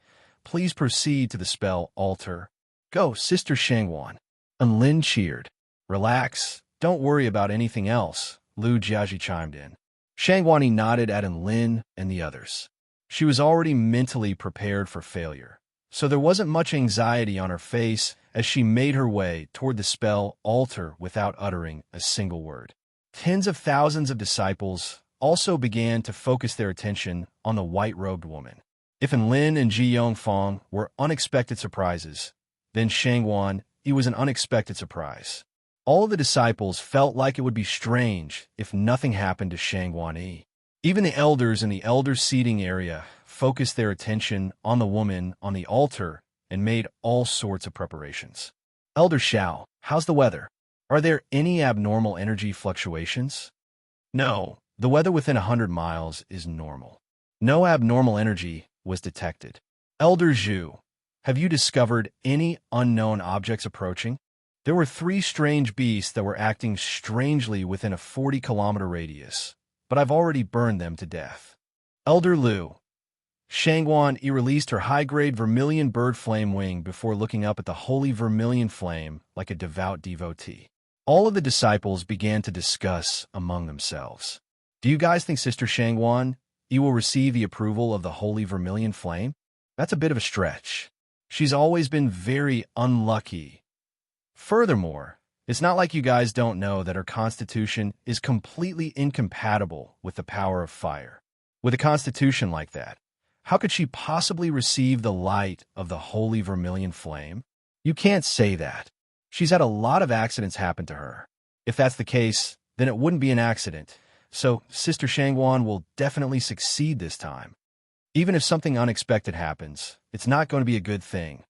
please proceed to the spell altar." "Go, Sister Shangwan." And Lin cheered. "Relax, don't worry about anything else," Lu Jiaji chimed in. Shangwani nodded at Lin and the others. She was already mentally prepared for failure, so there wasn't much anxiety on her face as she made her way toward the spell altar without uttering a single word. Tens of thousands of disciples also began to focus their attention on the white-robed woman. If Lin and Ji Yongfang were unexpected surprises, then Shangwan, he was an unexpected surprise. All of the disciples felt like it would be strange if nothing happened to Shangwan Yi. Even the elders in the elder seating area focused their attention on the woman on the altar and made all sorts of preparations. "Elder Xiao, how's the weather? Are there any abnormal energy fluctuations?" "No, the weather within 100 miles is normal. No abnormal energy was detected." "Elder Zhu, have you discovered any unknown objects approaching?" There were 3 strange beasts that were acting strangely within a 40-kilometer radius, but I've already burned them to death. "Elder Lu." Shangwan released her high-grade vermilion bird flame wing before looking up at the holy vermilion flame like a devout devotee. All of the disciples began to discuss among themselves. "Do you guys think Sister Shangwan, you will receive the approval of the holy vermilion flame? That's a bit of a stretch. She's always been very unlucky. Furthermore, it's not like you guys don't know that her constitution is completely incompatible with the power of fire. With a constitution like that, how could she possibly receive the light of the holy vermilion flame? You can't say that. She's had a lot of accidents happen to her. If that's the case, then it wouldn't be an accident. So Sister Shangwan will definitely succeed this time. Even if something unexpected happens, it's not going to be a good thing.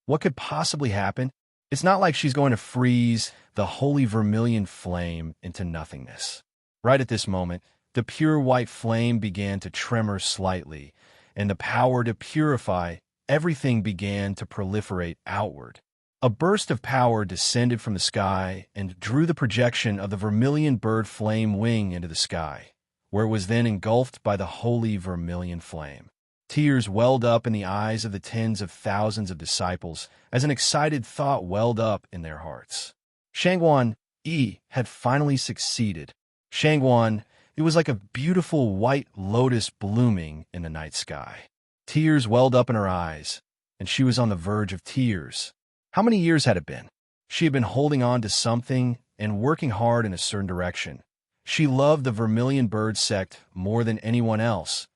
What could possibly happen? It's not like she's going to freeze the holy vermilion flame into nothingness." Right at this moment, the pure white flame began to tremor slightly, and the power to purify everything began to proliferate outward. A burst of power descended from the sky and drew the projection of the vermilion bird flame wing into the sky, where it was then engulfed by the holy vermilion flame. Tears welled up in the eyes of the tens of thousands of disciples as an excited thought welled up in their hearts. Shangwan Yi had finally succeeded. Shangwan, it was like a beautiful white lotus blooming in the night sky. Tears welled up in her eyes, and she was on the verge of tears. How many years had it been? She had been holding on to something and working hard in a certain direction. She loved the Vermilion Bird sect more than anyone else,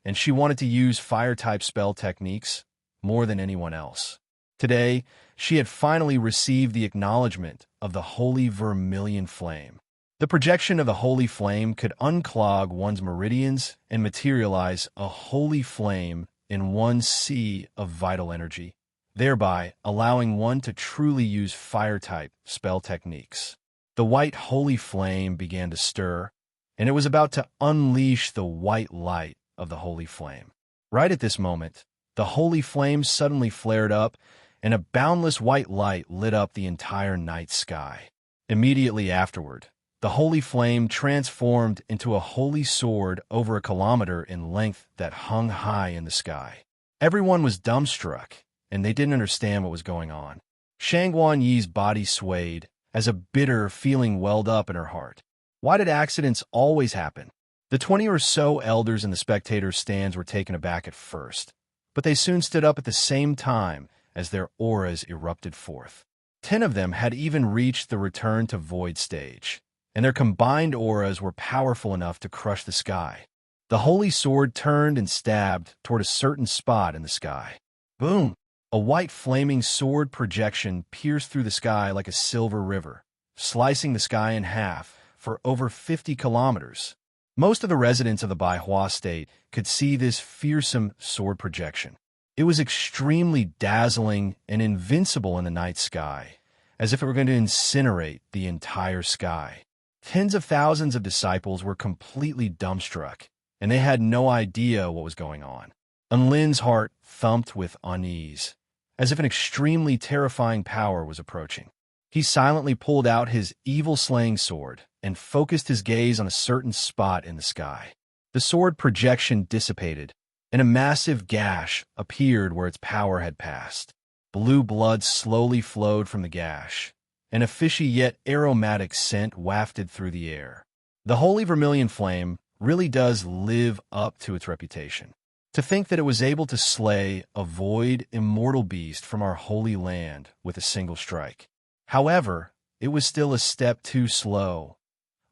and she wanted to use fire-type spell techniques more than anyone else. Today, she had finally received the acknowledgement of the holy vermilion flame. The projection of the holy flame could unclog one's meridians and materialize a holy flame in one sea of vital energy, thereby allowing one to truly use fire-type spell techniques. The white holy flame began to stir, and it was about to unleash the white light of the holy flame. Right at this moment, the holy flame suddenly flared up, and a boundless white light lit up the entire night sky. Immediately afterward, the holy flame transformed into a holy sword over a kilometer in length that hung high in the sky. Everyone was dumbstruck, and they didn't understand what was going on. Shangwan Yi's body swayed as a bitter feeling welled up in her heart. Why did accidents always happen? The 20 or so elders in the spectators' stands were taken aback at first, but they soon stood up at the same time as their auras erupted forth. 10 of them had even reached the return to void stage, and their combined auras were powerful enough to crush the sky. The holy sword turned and stabbed toward a certain spot in the sky. Boom! A white flaming sword projection pierced through the sky like a silver river, slicing the sky in half, for over 50 kilometers. Most of the residents of the Baihua state could see this fearsome sword projection. It was extremely dazzling and invincible in the night sky, as if it were going to incinerate the entire sky. Tens of thousands of disciples were completely dumbstruck, and they had no idea what was going on. Enlin's heart thumped with unease, as if an extremely terrifying power was approaching. He silently pulled out his evil slaying sword and focused his gaze on a certain spot in the sky. The sword projection dissipated, and a massive gash appeared where its power had passed. Blue blood slowly flowed from the gash, and a fishy yet aromatic scent wafted through the air. The holy vermilion flame really does live up to its reputation. To think that it was able to slay a void, immortal beast from our holy land with a single strike. However, it was still a step too slow.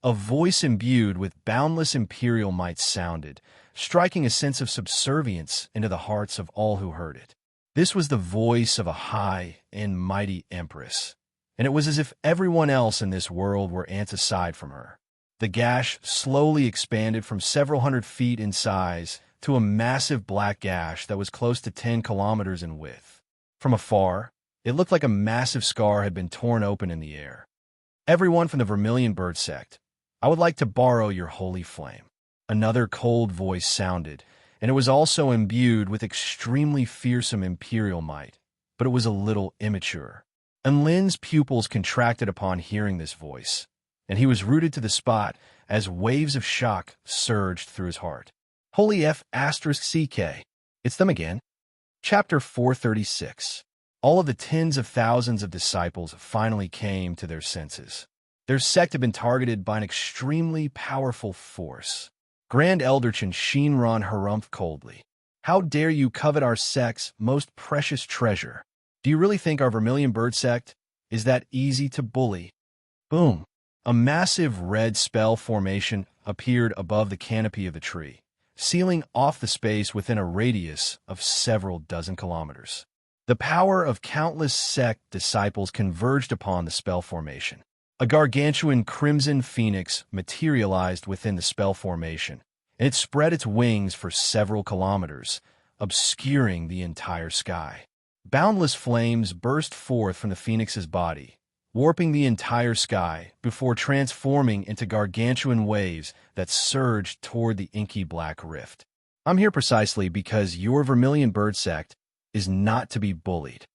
A voice imbued with boundless imperial might sounded, striking a sense of subservience into the hearts of all who heard it. This was the voice of a high and mighty empress, and it was as if everyone else in this world were ants aside from her. The gash slowly expanded from several hundred feet in size to a massive black gash that was close to 10 kilometers in width. From afar, it looked like a massive scar had been torn open in the air. "Everyone from the Vermilion Bird sect, I would like to borrow your holy flame." Another cold voice sounded, and it was also imbued with extremely fearsome imperial might, but it was a little immature. Enlin's pupils contracted upon hearing this voice, and he was rooted to the spot as waves of shock surged through his heart. Holy F***CK. It's them again. Chapter 436. All of the tens of thousands of disciples finally came to their senses. Their sect had been targeted by an extremely powerful force. Grand Elderchin Shinran harumphed coldly. "How dare you covet our sect's most precious treasure? Do you really think our Vermilion Bird sect is that easy to bully?" Boom! A massive red spell formation appeared above the canopy of the tree, sealing off the space within a radius of several dozen kilometers. The power of countless sect disciples converged upon the spell formation. A gargantuan crimson phoenix materialized within the spell formation, and it spread its wings for several kilometers, obscuring the entire sky. Boundless flames burst forth from the phoenix's body, warping the entire sky before transforming into gargantuan waves that surged toward the inky black rift. "I'm here precisely because your Vermilion Bird sect is not to be bullied."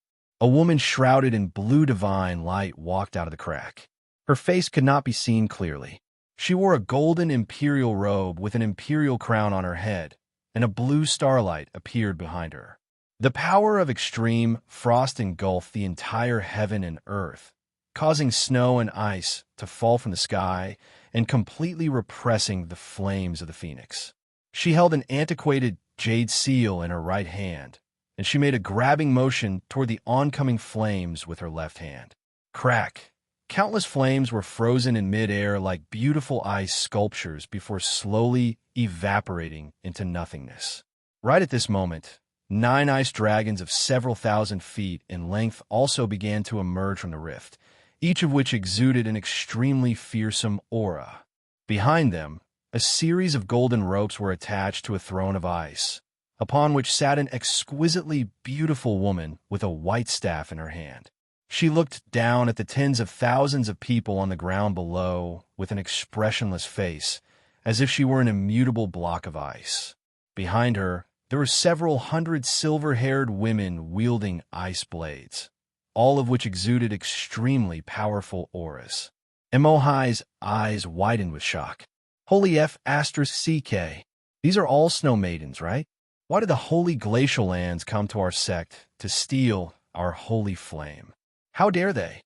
A woman shrouded in blue divine light walked out of the crack. Her face could not be seen clearly. She wore a golden imperial robe with an imperial crown on her head, and a blue starlight appeared behind her. The power of extreme frost engulfed the entire heaven and earth, causing snow and ice to fall from the sky and completely repressing the flames of the phoenix. She held an antiquated jade seal in her right hand, and she made a grabbing motion toward the oncoming flames with her left hand. Crack! Countless flames were frozen in midair like beautiful ice sculptures before slowly evaporating into nothingness. Right at this moment, 9 ice dragons of several thousand feet in length also began to emerge from the rift, each of which exuded an extremely fearsome aura. Behind them, a series of golden ropes were attached to a throne of ice, upon which sat an exquisitely beautiful woman with a white staff in her hand. She looked down at the tens of thousands of people on the ground below with an expressionless face, as if she were an immutable block of ice. Behind her, there were several hundred silver-haired women wielding ice blades, all of which exuded extremely powerful auras. Emohai's eyes widened with shock. "Holy F***CK. These are all snow maidens, right? Why did the holy glacial lands come to our sect to steal our holy flame? How dare they?"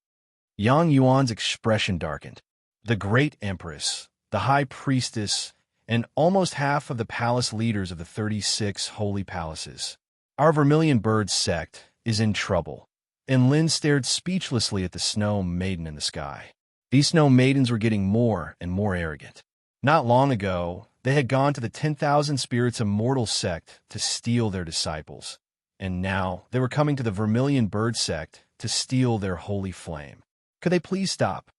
Yang Yuan's expression darkened. The great empress, the high priestess, and almost half of the palace leaders of the 36 holy palaces. Our Vermilion Bird sect is in trouble. And Lin stared speechlessly at the snow maiden in the sky. These snow maidens were getting more and more arrogant. Not long ago, they had gone to the 10,000 Spirits Immortal sect to steal their disciples, and now they were coming to the Vermilion Bird sect to steal their holy flame. Could they please stop?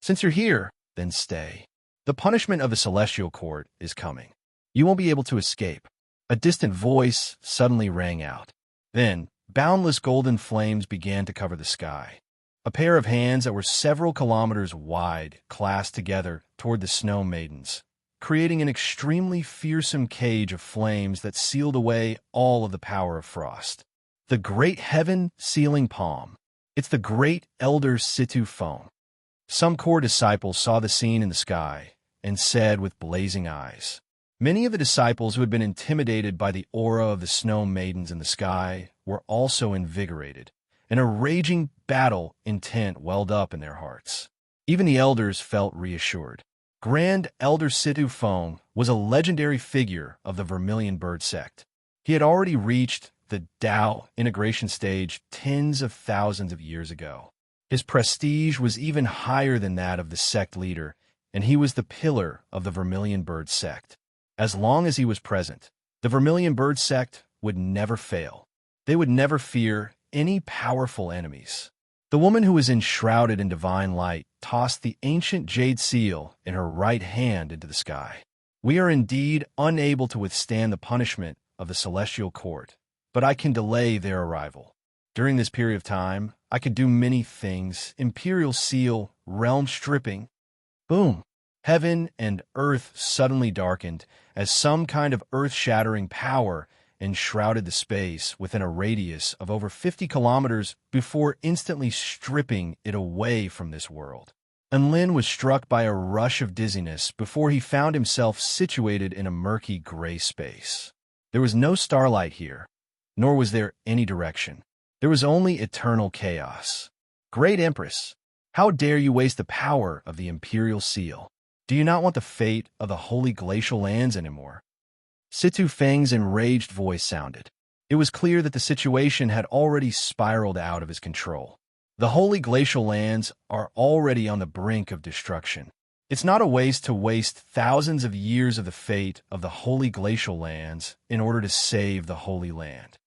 "Since you're here, then stay." The punishment of the celestial court is coming. You won't be able to escape. A distant voice suddenly rang out. Then, boundless golden flames began to cover the sky. A pair of hands that were several kilometers wide clasped together toward the snow maidens, creating an extremely fearsome cage of flames that sealed away all of the power of frost. The great heaven-sealing palm. It's the great elder Situ Foam. Some core disciples saw the scene in the sky and said with blazing eyes. Many of the disciples who had been intimidated by the aura of the snow maidens in the sky were also invigorated, and a raging battle intent welled up in their hearts. Even the elders felt reassured. Grand Elder Situ Foam was a legendary figure of the Vermilion Bird sect. He had already reached the Tao integration stage tens of thousands of years ago. His prestige was even higher than that of the sect leader, and he was the pillar of the Vermilion Bird sect. As long as he was present, the Vermilion Bird sect would never fail. They would never fear any powerful enemies. The woman who was enshrouded in divine light tossed the ancient jade seal in her right hand into the sky. We are indeed unable to withstand the punishment of the celestial court, but I can delay their arrival. During this period of time, I could do many things. Imperial seal, realm stripping. Boom! Heaven and earth suddenly darkened as some kind of earth-shattering power enshrouded the space within a radius of over 50 kilometers before instantly stripping it away from this world. And Lin was struck by a rush of dizziness before he found himself situated in a murky gray space. There was no starlight here, nor was there any direction. There was only eternal chaos. Great Empress, how dare you waste the power of the Imperial Seal? Do you not want the fate of the holy glacial lands anymore? Situ Feng's enraged voice sounded. It was clear that the situation had already spiraled out of his control. The holy glacial lands are already on the brink of destruction. It's not a waste to waste thousands of years of the fate of the holy glacial lands in order to save the Holy Land.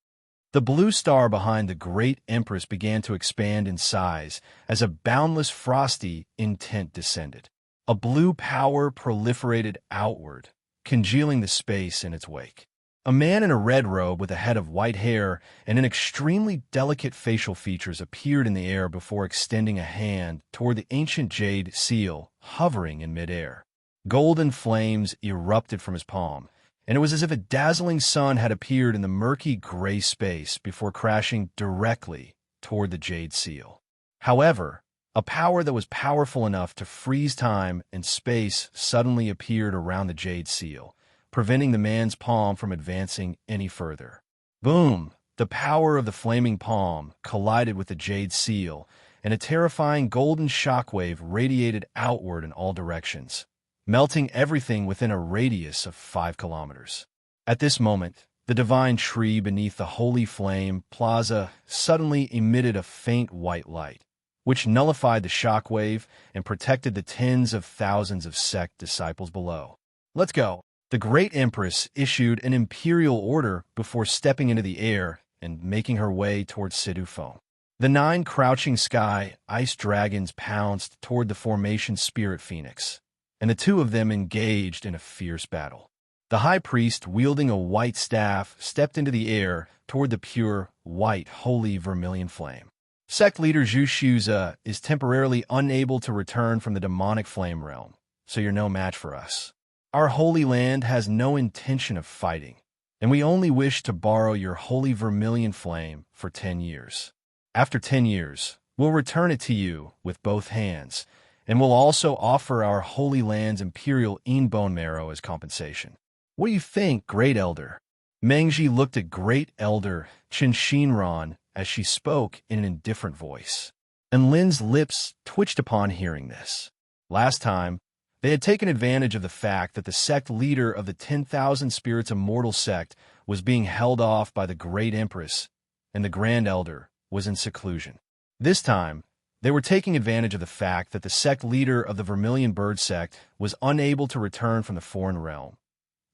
The blue star behind the great Empress began to expand in size as a boundless frosty intent descended. A blue power proliferated outward, congealing the space in its wake. A man in a red robe with a head of white hair and an extremely delicate facial features appeared in the air before extending a hand toward the ancient jade seal hovering in midair. Golden flames erupted from his palm, and it was as if a dazzling sun had appeared in the murky gray space before crashing directly toward the jade seal. However, a power that was powerful enough to freeze time and space suddenly appeared around the jade seal, preventing the man's palm from advancing any further. Boom! The power of the flaming palm collided with the jade seal, and a terrifying golden shockwave radiated outward in all directions, melting everything within a radius of 5 kilometers. At this moment, the divine tree beneath the holy flame plaza suddenly emitted a faint white light, which nullified the shockwave and protected the tens of thousands of sect disciples below. Let's go! The great Empress issued an imperial order before stepping into the air and making her way towards Situ Foam. The 9 crouching sky ice dragons pounced toward the formation Spirit Phoenix, and the 2 of them engaged in a fierce battle. The high priest, wielding a white staff, stepped into the air toward the pure, white, holy vermilion flame. Sect leader Zhu Shuza is temporarily unable to return from the demonic flame realm, so you're no match for us. Our holy land has no intention of fighting, and we only wish to borrow your holy vermilion flame for 10 years. After 10 years, we'll return it to you with both hands, and we'll also offer our holy land's imperial bone marrow as compensation. What do you think, Great Elder? Mengji looked at Great Elder Chen Shinran as she spoke in an indifferent voice, and Lin's lips twitched upon hearing this. Last time, they had taken advantage of the fact that the sect leader of the 10,000 Spirits Immortal sect was being held off by the Great Empress, and the Grand Elder was in seclusion. This time, they were taking advantage of the fact that the sect leader of the Vermilion Bird sect was unable to return from the foreign realm.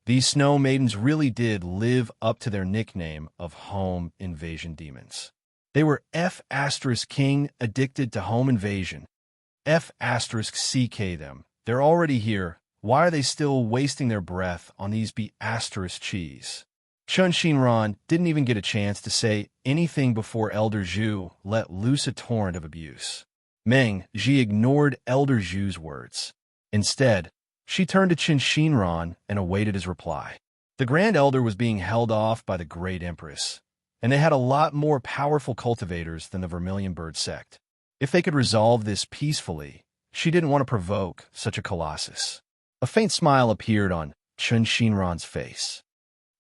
These snow maidens really did live up to their nickname of home invasion demons. They were F*King addicted to home invasion. F*CK them. They're already here, Why are they still wasting their breath on these Beasterous cheese? Chun Shinran didn't even get a chance to say anything before Elder Zhu let loose a torrent of abuse. Meng Ji ignored Elder Zhu's words. Instead, she turned to Chun Shinran and awaited his reply. The Grand Elder was being held off by the Great Empress, and they had a lot more powerful cultivators than the Vermilion Bird sect. If they could resolve this peacefully, she didn't want to provoke such a colossus. A faint smile appeared on Chun Shinran's face.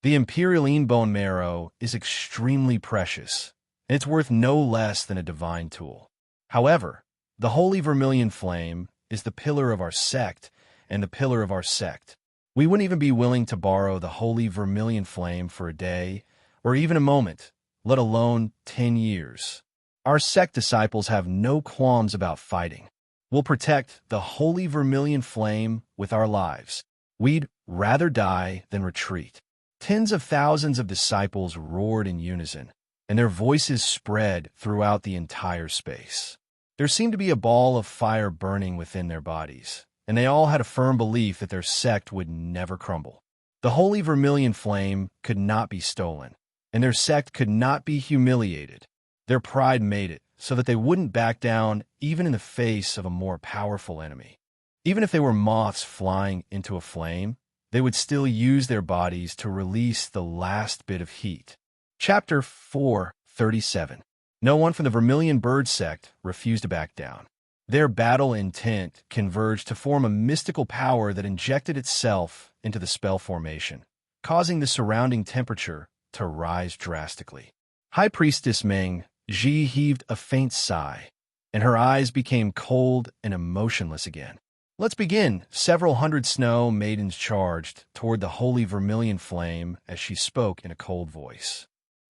The Imperial bone marrow is extremely precious, and it's worth no less than a divine tool. However, the Holy Vermilion Flame is the pillar of our sect, and the pillar of our sect. We wouldn't even be willing to borrow the Holy Vermilion Flame for a day, or even a moment, let alone 10 years. Our sect disciples have no qualms about fighting. We'll protect the Holy Vermilion Flame with our lives. We'd rather die than retreat. Tens of thousands of disciples roared in unison, and their voices spread throughout the entire space. There seemed to be a ball of fire burning within their bodies, and they all had a firm belief that their sect would never crumble. The Holy Vermilion Flame could not be stolen, and their sect could not be humiliated. Their pride made it so that they wouldn't back down even in the face of a more powerful enemy. Even if they were moths flying into a flame, they would still use their bodies to release the last bit of heat. Chapter 4:37. No one from the Vermilion Bird sect refused to back down. Their battle intent converged to form a mystical power that injected itself into the spell formation, causing the surrounding temperature to rise drastically. High Priestess Meng Ji heaved a faint sigh, and her eyes became cold and emotionless again. Let's begin. Several hundred snow maidens charged toward the Holy Vermilion Flame as she spoke in a cold voice.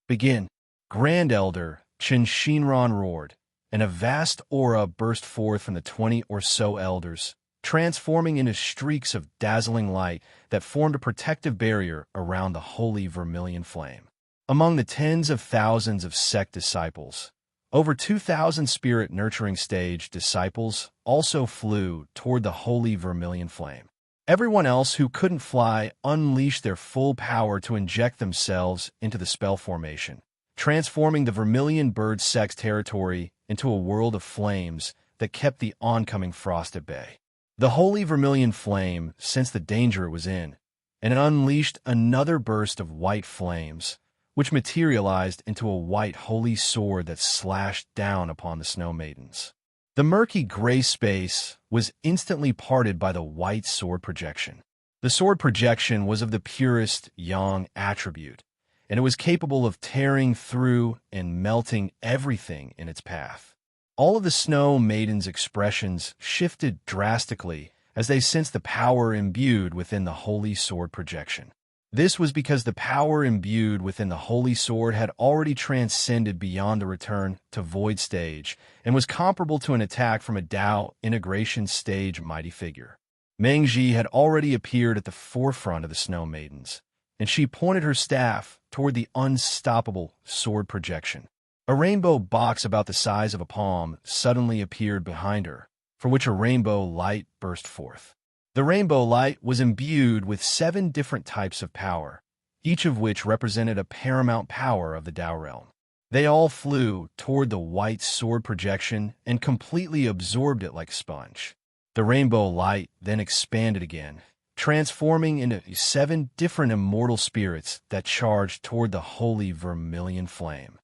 Begin. Grand Elder Chun Shinran roared, and a vast aura burst forth from the 20 or so elders, transforming into streaks of dazzling light that formed a protective barrier around the Holy Vermilion Flame. Among the tens of thousands of sect disciples, over 2,000 spirit-nurturing stage disciples also flew toward the Holy Vermilion Flame. Everyone else who couldn't fly unleashed their full power to inject themselves into the spell formation, transforming the Vermilion Bird sect's territory into a world of flames that kept the oncoming frost at bay. The Holy Vermilion Flame sensed the danger it was in, and it unleashed another burst of white flames, which materialized into a white holy sword that slashed down upon the snow maidens. The murky gray space was instantly parted by the white sword projection. The sword projection was of the purest yang attribute, and it was capable of tearing through and melting everything in its path. All of the snow maidens' expressions shifted drastically as they sensed the power imbued within the holy sword projection. This was because the power imbued within the holy sword had already transcended beyond the return to void stage and was comparable to an attack from a Dao integration stage mighty figure. Meng Ji had already appeared at the forefront of the snow maidens, and she pointed her staff toward the unstoppable sword projection. A rainbow box about the size of a palm suddenly appeared behind her, for which a rainbow light burst forth. The rainbow light was imbued with 7 different types of power, each of which represented a paramount power of the Dao realm. They all flew toward the white sword projection and completely absorbed it like a sponge. The rainbow light then expanded again, transforming into 7 different immortal spirits that charged toward the Holy Vermilion Flame.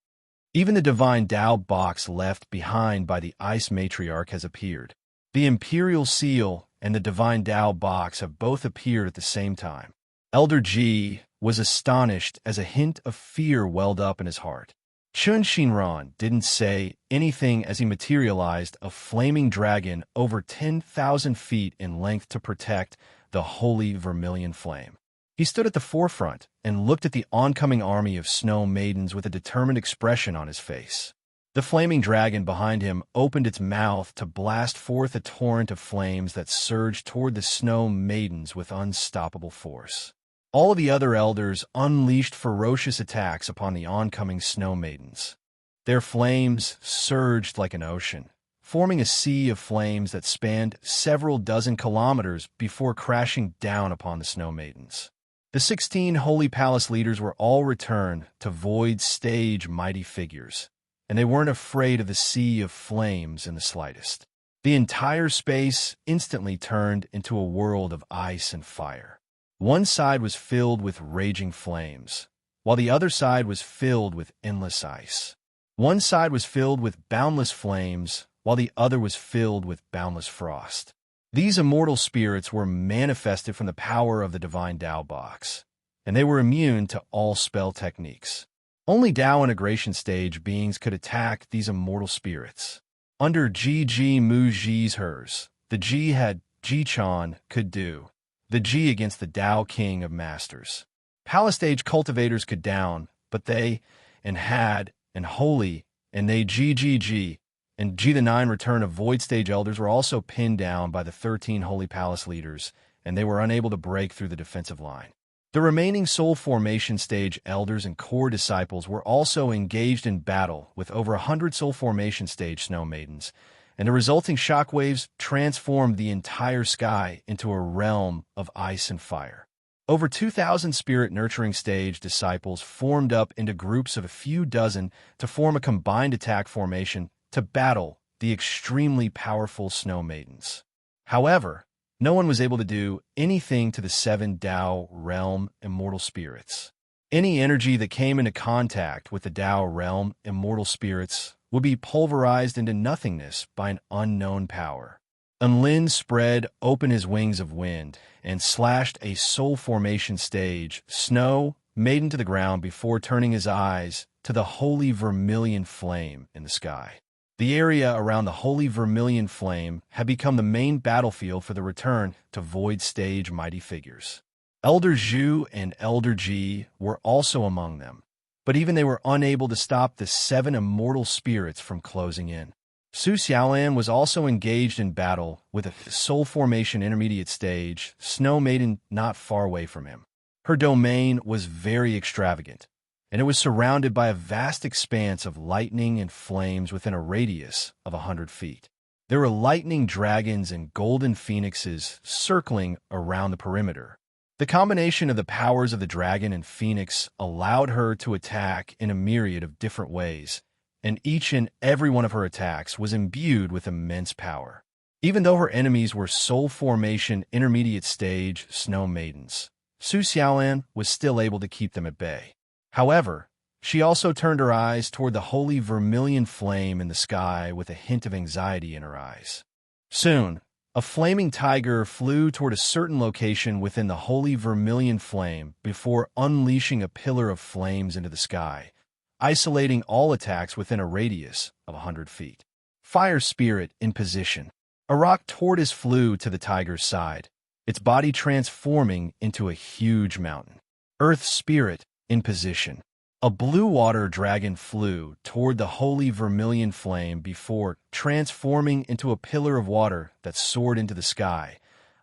Even the divine Dao box left behind by the Ice Matriarch has appeared. The Imperial Seal and the Divine Dao box have both appeared at the same time. Elder Ji was astonished as a hint of fear welled up in his heart. Chun Shinran didn't say anything as he materialized a flaming dragon over 10,000 feet in length to protect the Holy Vermilion Flame. He stood at the forefront and looked at the oncoming army of snow maidens with a determined expression on his face. The flaming dragon behind him opened its mouth to blast forth a torrent of flames that surged toward the snow maidens with unstoppable force. All of the other elders unleashed ferocious attacks upon the oncoming snow maidens. Their flames surged like an ocean, forming a sea of flames that spanned several dozen kilometers before crashing down upon the Snow Maidens. The 16 Holy Palace leaders were all returned to Void Stage mighty figures, and they weren't afraid of the sea of flames in the slightest. The entire space instantly turned into a world of ice and fire. One side was filled with raging flames, while the other side was filled with endless ice. One side was filled with boundless flames, while the other was filled with boundless frost. These immortal spirits were manifested from the power of the divine Tao box, and they were immune to all spell techniques. Only Tao integration stage beings could attack these immortal spirits. Under Ji Mu Ji's hers, the Ji had Ji-chan could do, the Ji against the Tao King of Masters. Palace stage cultivators could down, but they, and had, and holy, and they Ji, and G the 9 return of Void Stage Elders were also pinned down by the 13 Holy Palace leaders, and they were unable to break through the defensive line. The remaining Soul Formation Stage Elders and Core Disciples were also engaged in battle with over 100 Soul Formation Stage Snow Maidens, and the resulting shockwaves transformed the entire sky into a realm of ice and fire. Over 2,000 Spirit Nurturing Stage Disciples formed up into groups of a few dozen to form a combined attack formation to battle the extremely powerful Snow Maidens. However, no one was able to do anything to the 7 Tao Realm Immortal Spirits. Any energy that came into contact with the Tao Realm Immortal Spirits would be pulverized into nothingness by an unknown power. Unlin spread open his wings of wind and slashed a Soul Formation Stage Snow Maiden to the ground before turning his eyes to the holy vermilion flame in the sky. The area around the holy vermilion flame had become the main battlefield for the return to Void Stage mighty figures. Elder Zhu and Elder Ji were also among them, but even they were unable to stop the 7 immortal spirits from closing in. Su Xiaolan was also engaged in battle with a Soul Formation Intermediate Stage Snow Maiden not far away from him. Her domain was very extravagant, and it was surrounded by a vast expanse of lightning and flames within a radius of 100 feet. There were lightning dragons and golden phoenixes circling around the perimeter. The combination of the powers of the dragon and phoenix allowed her to attack in a myriad of different ways, and each and every one of her attacks was imbued with immense power. Even though her enemies were Soul Formation Intermediate Stage Snow Maidens, Su Xiaolan was still able to keep them at bay. However, she also turned her eyes toward the holy vermilion flame in the sky with a hint of anxiety in her eyes. Soon, a flaming tiger flew toward a certain location within the holy vermilion flame before unleashing a pillar of flames into the sky, isolating all attacks within a radius of 100 feet. Fire Spirit in position. A rock tortoise flew to the tiger's side, its body transforming into a huge mountain. Earth Spirit in position. A blue water dragon flew toward the holy vermilion flame before transforming into a pillar of water that soared into the sky,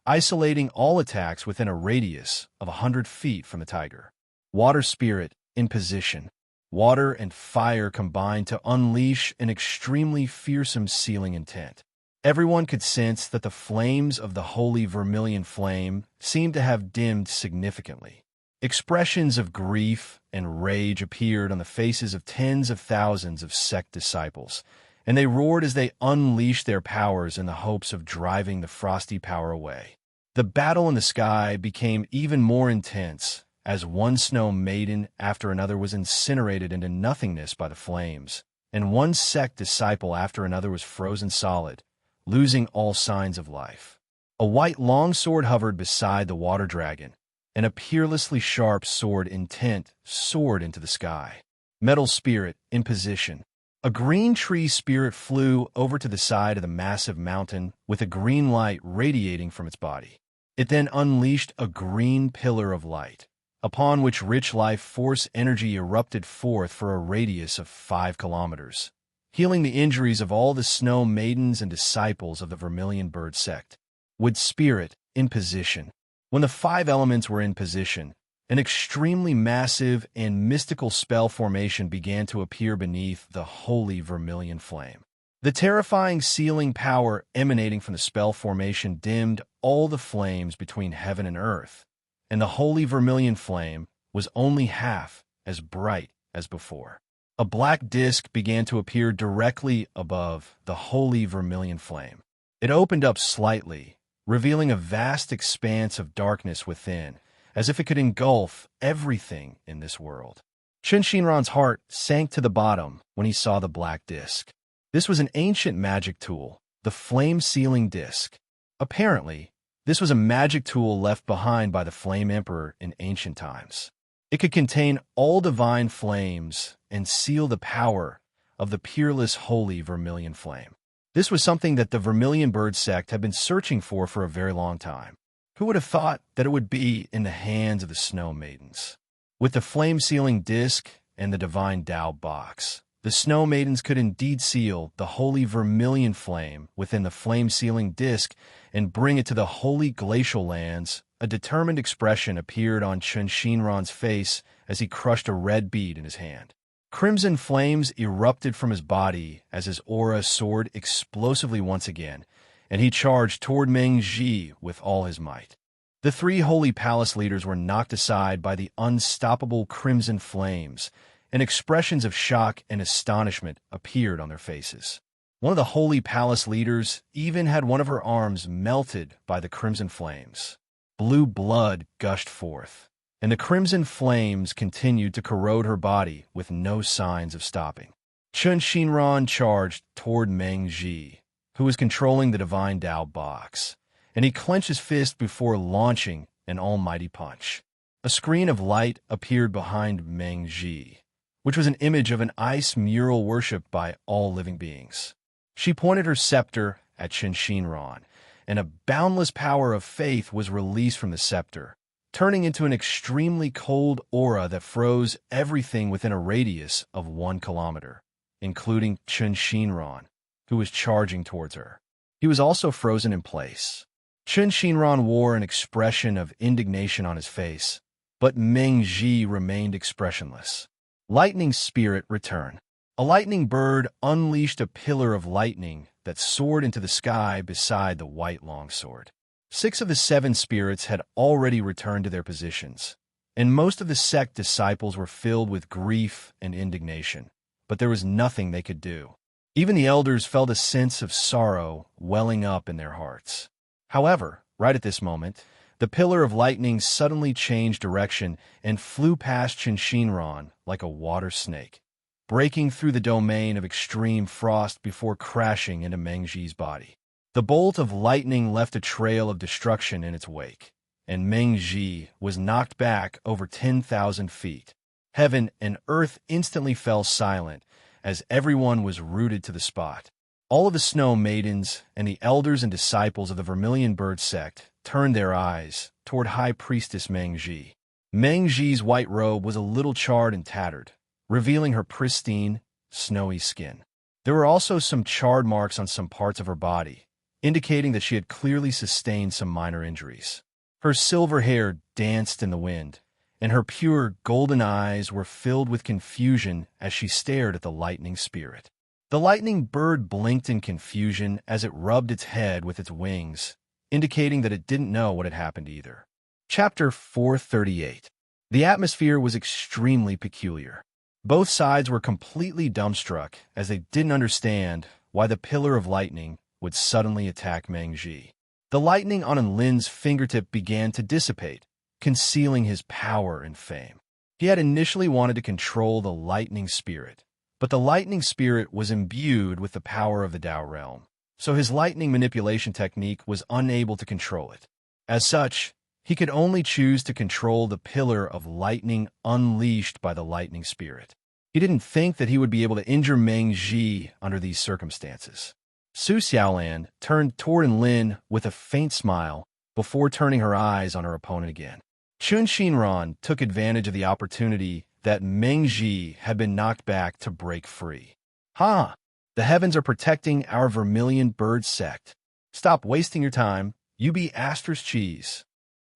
isolating all attacks within a radius of 100 feet from the tiger. Water Spirit in position. Water and fire combined to unleash an extremely fearsome sealing intent. Everyone could sense that the flames of the holy vermilion flame seemed to have dimmed significantly. Expressions of grief and rage appeared on the faces of tens of thousands of sect disciples, and they roared as they unleashed their powers in the hopes of driving the frosty power away. The battle in the sky became even more intense as one Snow Maiden after another was incinerated into nothingness by the flames, and one sect disciple after another was frozen solid, losing all signs of life. A white longsword hovered beside the water dragon, and a peerlessly sharp sword intent soared into the sky. Metal Spirit in position. A green tree spirit flew over to the side of the massive mountain with a green light radiating from its body. It then unleashed a green pillar of light, upon which rich life force energy erupted forth for a radius of 5 kilometers, healing the injuries of all the Snow Maidens and disciples of the Vermilion Bird sect. Wood Spirit in position. When the 5 elements were in position, an extremely massive and mystical spell formation began to appear beneath the holy vermilion flame. The terrifying sealing power emanating from the spell formation dimmed all the flames between heaven and earth, and the holy vermilion flame was only half as bright as before. A black disk began to appear directly above the holy vermilion flame. It opened up slightly, revealing a vast expanse of darkness within, as if it could engulf everything in this world. Chen Shinran's heart sank to the bottom when he saw the black disk. This was an ancient magic tool, the flame-sealing disk. Apparently, this was a magic tool left behind by the Flame Emperor in ancient times. It could contain all divine flames and seal the power of the peerless holy vermilion flame. This was something that the Vermilion Bird sect had been searching for a very long time. Who would have thought that it would be in the hands of the Snow Maidens? With the flame-sealing disc and the divine Dao box, the Snow Maidens could indeed seal the holy vermilion flame within the flame-sealing disc and bring it to the holy glacial lands. A determined expression appeared on Chen Shinran's face as he crushed a red bead in his hand. Crimson flames erupted from his body as his aura soared explosively once again, and he charged toward Meng Ji with all his might. The three holy palace leaders were knocked aside by the unstoppable crimson flames, and expressions of shock and astonishment appeared on their faces. One of the holy palace leaders even had one of her arms melted by the crimson flames. Blue blood gushed forth, and the crimson flames continued to corrode her body with no signs of stopping. Chen Shinran charged toward Meng Ji, who was controlling the divine Dao box, and he clenched his fist before launching an almighty punch. A screen of light appeared behind Meng Ji, which was an image of an ice mural worshipped by all living beings. She pointed her scepter at Chen Shinran, and a boundless power of faith was released from the scepter, turning into an extremely cold aura that froze everything within a radius of 1 kilometer, including Chen Shinran, who was charging towards her. He was also frozen in place. Chen Shinran wore an expression of indignation on his face, but Meng Ji remained expressionless. Lightning Spirit Return. A lightning bird unleashed a pillar of lightning that soared into the sky beside the white longsword. 6 of the 7 spirits had already returned to their positions, and most of the sect disciples were filled with grief and indignation, but there was nothing they could do. Even the elders felt a sense of sorrow welling up in their hearts. However, right at this moment, the pillar of lightning suddenly changed direction and flew past Chen Shinran like a water snake, breaking through the domain of extreme frost before crashing into Meng Ji's body. The bolt of lightning left a trail of destruction in its wake, and Meng Ji was knocked back over 10,000 feet. Heaven and earth instantly fell silent as everyone was rooted to the spot. All of the Snow Maidens and the elders and disciples of the Vermilion Bird sect turned their eyes toward High Priestess Meng Ji. Meng Ji's white robe was a little charred and tattered, revealing her pristine, snowy skin. There were also some charred marks on some parts of her body, indicating that she had clearly sustained some minor injuries. Her silver hair danced in the wind, and her pure golden eyes were filled with confusion as she stared at the lightning spirit. The lightning bird blinked in confusion as it rubbed its head with its wings, indicating that it didn't know what had happened either. Chapter 438. The atmosphere was extremely peculiar. Both sides were completely dumbstruck as they didn't understand why the pillar of lightning would suddenly attack Meng Ji. The lightning on Lin's fingertip began to dissipate, concealing his power and fame. He had initially wanted to control the lightning spirit, but the lightning spirit was imbued with the power of the Dao realm, so his lightning manipulation technique was unable to control it. As such, he could only choose to control the pillar of lightning unleashed by the lightning spirit. He didn't think that he would be able to injure Meng Ji under these circumstances. Su Xiaolan turned toward Lin with a faint smile before turning her eyes on her opponent again. Chen Shinran took advantage of the opportunity that Meng Ji had been knocked back to break free. "Ha! The heavens are protecting our Vermilion Bird sect. Stop wasting your time. You be Aster's cheese."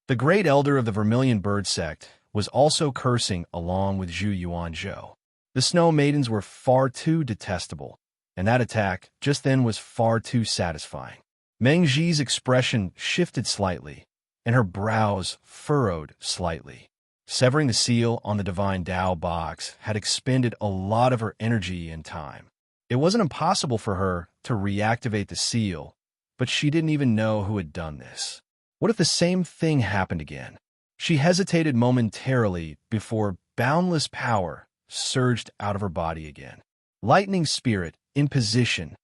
The great elder of the Vermilion Bird sect was also cursing along with Zhu Yuanzhou. The Snow Maidens were far too detestable, and that attack just then was far too satisfying. Meng Ji's expression shifted slightly, and her brows furrowed slightly. Severing the seal on the Divine Tao box had expended a lot of her energy and time. It wasn't impossible for her to reactivate the seal, but she didn't even know who had done this. What if the same thing happened again? She hesitated momentarily before boundless power surged out of her body again. Lightning spirit in position.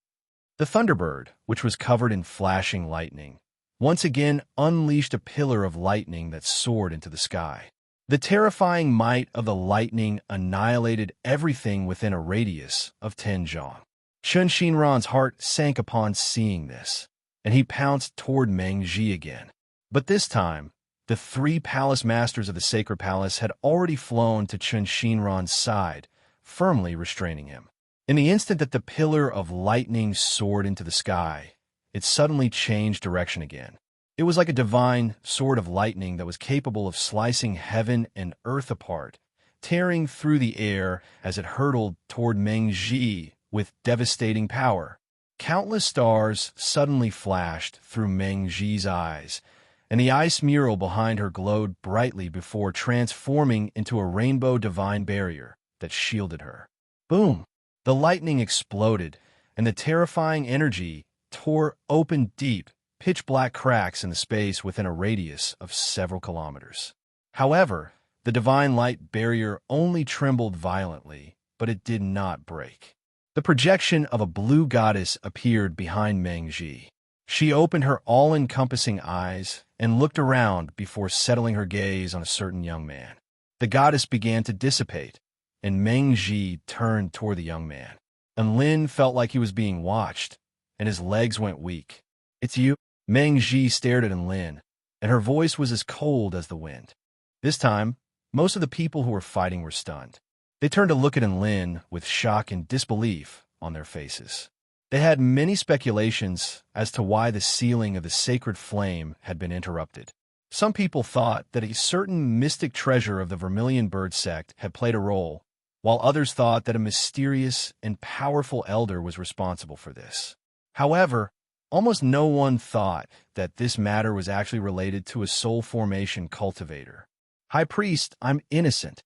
The Thunderbird, which was covered in flashing lightning, once again unleashed a pillar of lightning that soared into the sky. The terrifying might of the lightning annihilated everything within a radius of 10 zhang. Chen Xinran's heart sank upon seeing this, and he pounced toward Meng Ji again. But this time, the 3 palace masters of the sacred palace had already flown to Chen Xinran's side, firmly restraining him. In the instant that the pillar of lightning soared into the sky, it suddenly changed direction again. It was like a divine sword of lightning that was capable of slicing heaven and earth apart, tearing through the air as it hurtled toward Meng Ji with devastating power. Countless stars suddenly flashed through Meng Ji's eyes, and the ice mural behind her glowed brightly before transforming into a rainbow divine barrier that shielded her. Boom! The lightning exploded, and the terrifying energy tore open deep, pitch-black cracks in the space within a radius of several kilometers. However, the divine light barrier only trembled violently, but it did not break. The projection of a blue goddess appeared behind Meng Ji. She opened her all-encompassing eyes and looked around before settling her gaze on a certain young man. The goddess began to dissipate, and Meng Ji turned toward the young man. And Lin felt like he was being watched, and his legs went weak. "It's you?" Meng Ji stared at Lin, and her voice was as cold as the wind. This time, most of the people who were fighting were stunned. They turned to look at Lin with shock and disbelief on their faces. They had many speculations as to why the sealing of the sacred flame had been interrupted. Some people thought that a certain mystic treasure of the Vermilion Bird sect had played a role, while others thought that a mysterious and powerful elder was responsible for this. However, almost no one thought that this matter was actually related to a soul formation cultivator. "High Priest, I'm innocent."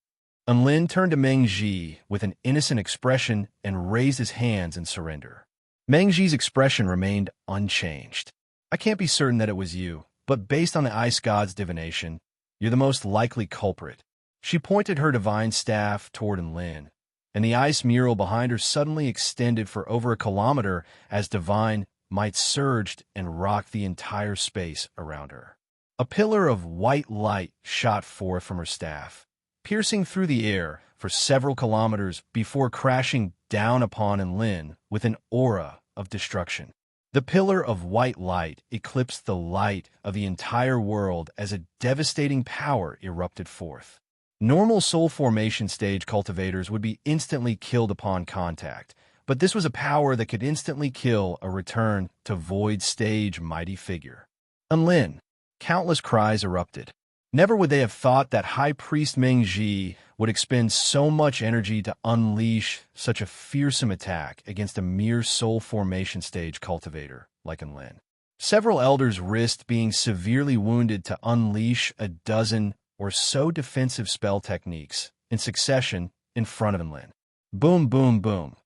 Lin turned to Meng Ji with an innocent expression and raised his hands in surrender. Meng Ji's expression remained unchanged. "I can't be certain that it was you, but based on the Ice God's divination, you're the most likely culprit." She pointed her divine staff toward Lin, and the ice mural behind her suddenly extended for over a kilometer as divine might surged and rocked the entire space around her. A pillar of white light shot forth from her staff, piercing through the air for several kilometers before crashing down upon Lin with an aura of destruction. The pillar of white light eclipsed the light of the entire world as a devastating power erupted forth. Normal soul formation stage cultivators would be instantly killed upon contact, but this was a power that could instantly kill a return to void stage mighty figure. Lin, countless cries erupted. Never would they have thought that High Priest Meng Ji would expend so much energy to unleash such a fearsome attack against a mere soul formation stage cultivator like Lin. Several elders risked being severely wounded to unleash a dozen or so defensive spell techniques in succession in front of Lin. Boom, boom, boom.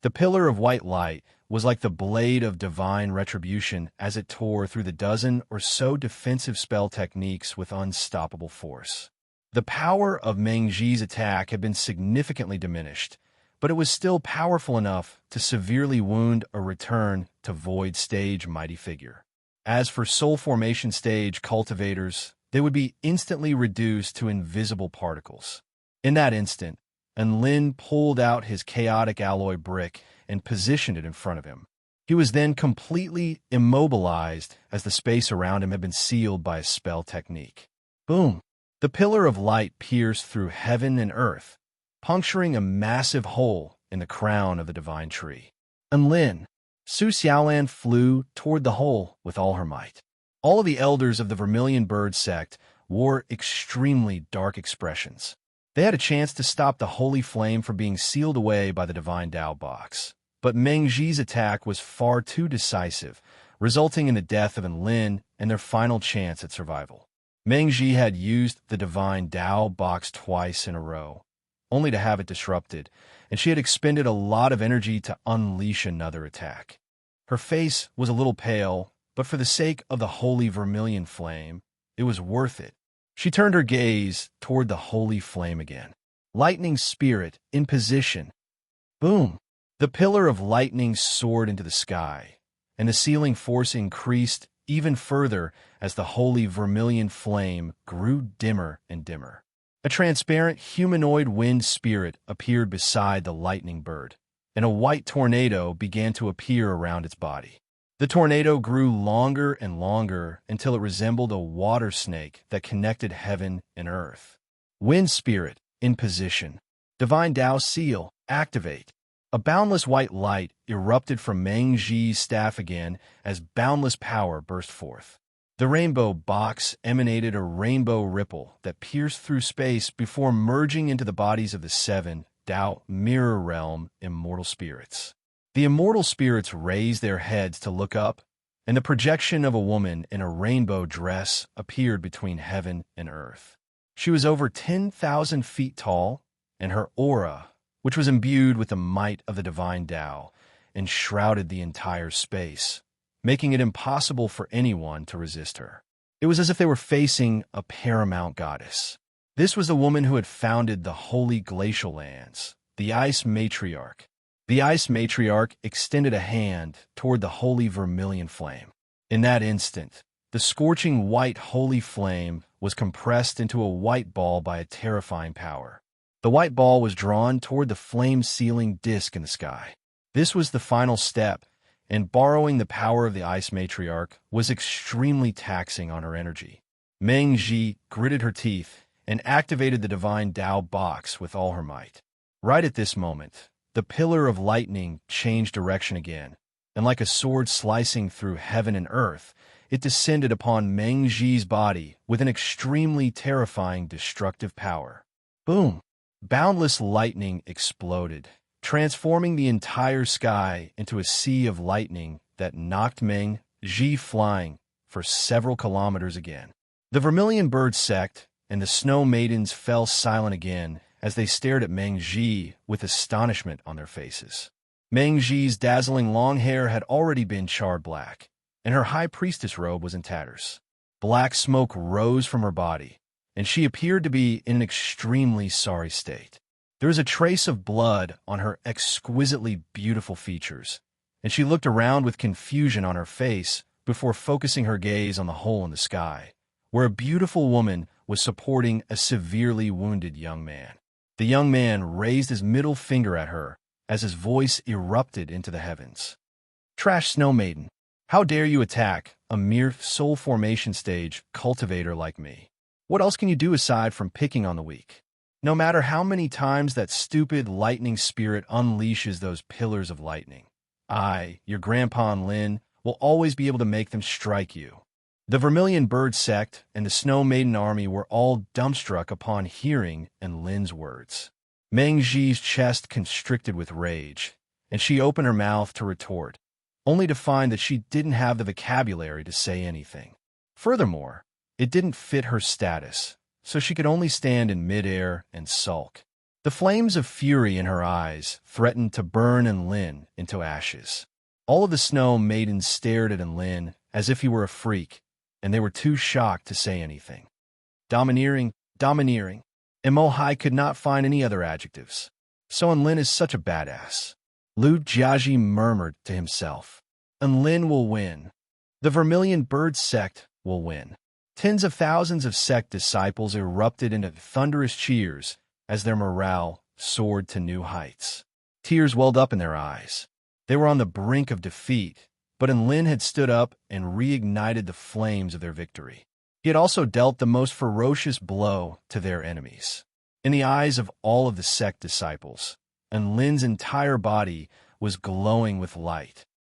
The pillar of white light was like the blade of divine retribution as it tore through the dozen or so defensive spell techniques with unstoppable force. The power of Meng Ji's attack had been significantly diminished, but it was still powerful enough to severely wound a return to void stage mighty figure. As for soul formation stage cultivators, they would be instantly reduced to invisible particles. In that instant, Lin pulled out his chaotic alloy brick and positioned it in front of him. He was then completely immobilized as the space around him had been sealed by a spell technique. Boom! The pillar of light pierced through heaven and earth, puncturing a massive hole in the crown of the divine tree. Lin, Su Xiaolan flew toward the hole with all her might. All of the elders of the Vermilion Bird sect wore extremely dark expressions. They had a chance to stop the holy flame from being sealed away by the divine Tao box, but Meng Ji's attack was far too decisive, resulting in the death of Enlin and their final chance at survival. Meng Ji had used the divine Dao box twice in a row, only to have it disrupted, and she had expended a lot of energy to unleash another attack. Her face was a little pale, but for the sake of the holy vermilion flame, it was worth it. She turned her gaze toward the holy flame again. Lightning spirit in position. Boom! The pillar of lightning soared into the sky, and the sealing force increased even further as the holy vermilion flame grew dimmer and dimmer. A transparent humanoid wind spirit appeared beside the lightning bird, and a white tornado began to appear around its body. The tornado grew longer and longer until it resembled a water snake that connected heaven and earth. Wind spirit in position. Divine Dao seal, activate. A boundless white light erupted from Meng Ji's staff again as boundless power burst forth. The rainbow box emanated a rainbow ripple that pierced through space before merging into the bodies of the 7 Dao mirror realm immortal spirits. The immortal spirits raised their heads to look up, and the projection of a woman in a rainbow dress appeared between heaven and earth. She was over 10,000 feet tall, and her aura, which was imbued with the might of the divine Tao, enshrouded the entire space, making it impossible for anyone to resist her. It was as if they were facing a paramount goddess. This was the woman who had founded the holy glacial lands, the Ice Matriarch. The Ice Matriarch extended a hand toward the holy vermilion flame. In that instant, the scorching white holy flame was compressed into a white ball by a terrifying power. The white ball was drawn toward the flame-sealing disk in the sky. This was the final step, and borrowing the power of the Ice Matriarch was extremely taxing on her energy. Meng Ji gritted her teeth and activated the divine Dao box with all her might. Right at this moment, the pillar of lightning changed direction again, and like a sword slicing through heaven and earth, it descended upon Meng Ji's body with an extremely terrifying destructive power. Boom! Boundless lightning exploded, transforming the entire sky into a sea of lightning that knocked Meng Ji flying for several kilometers again. The Vermilion Bird sect and the Snow Maidens fell silent again as they stared at Meng Ji with astonishment on their faces. Meng Ji's dazzling long hair had already been charred black, and her high priestess robe was in tatters. Black smoke rose from her body, and she appeared to be in an extremely sorry state. There was a trace of blood on her exquisitely beautiful features, and she looked around with confusion on her face before focusing her gaze on the hole in the sky, where a beautiful woman was supporting a severely wounded young man. The young man raised his middle finger at her as his voice erupted into the heavens. Trash Snow Maiden, how dare you attack a mere soul formation stage cultivator like me? What else can you do aside from picking on the weak? No matter how many times that stupid lightning spirit unleashes those pillars of lightning, I, your Grandpa and Lin, will always be able to make them strike you. The Vermilion Bird sect and the Snow Maiden army were all dumbstruck upon hearing Lin's words. Meng Ji's chest constricted with rage, and she opened her mouth to retort, only to find that she didn't have the vocabulary to say anything. Furthermore, it didn't fit her status, so she could only stand in midair and sulk. The flames of fury in her eyes threatened to burn Lin into ashes. All of the Snow Maidens stared at Lin as if he were a freak, and they were too shocked to say anything. Domineering, domineering. Emohai could not find any other adjectives. So Lin is such a badass. Lu Jiaji murmured to himself. Lin will win. The Vermilion Bird sect will win. Tens of thousands of sect disciples erupted into thunderous cheers as their morale soared to new heights. Tears welled up in their eyes. They were on the brink of defeat, but Lin had stood up and reignited the flames of their victory. He had also dealt the most ferocious blow to their enemies. In the eyes of all of the sect disciples, Lin's entire body was glowing with light,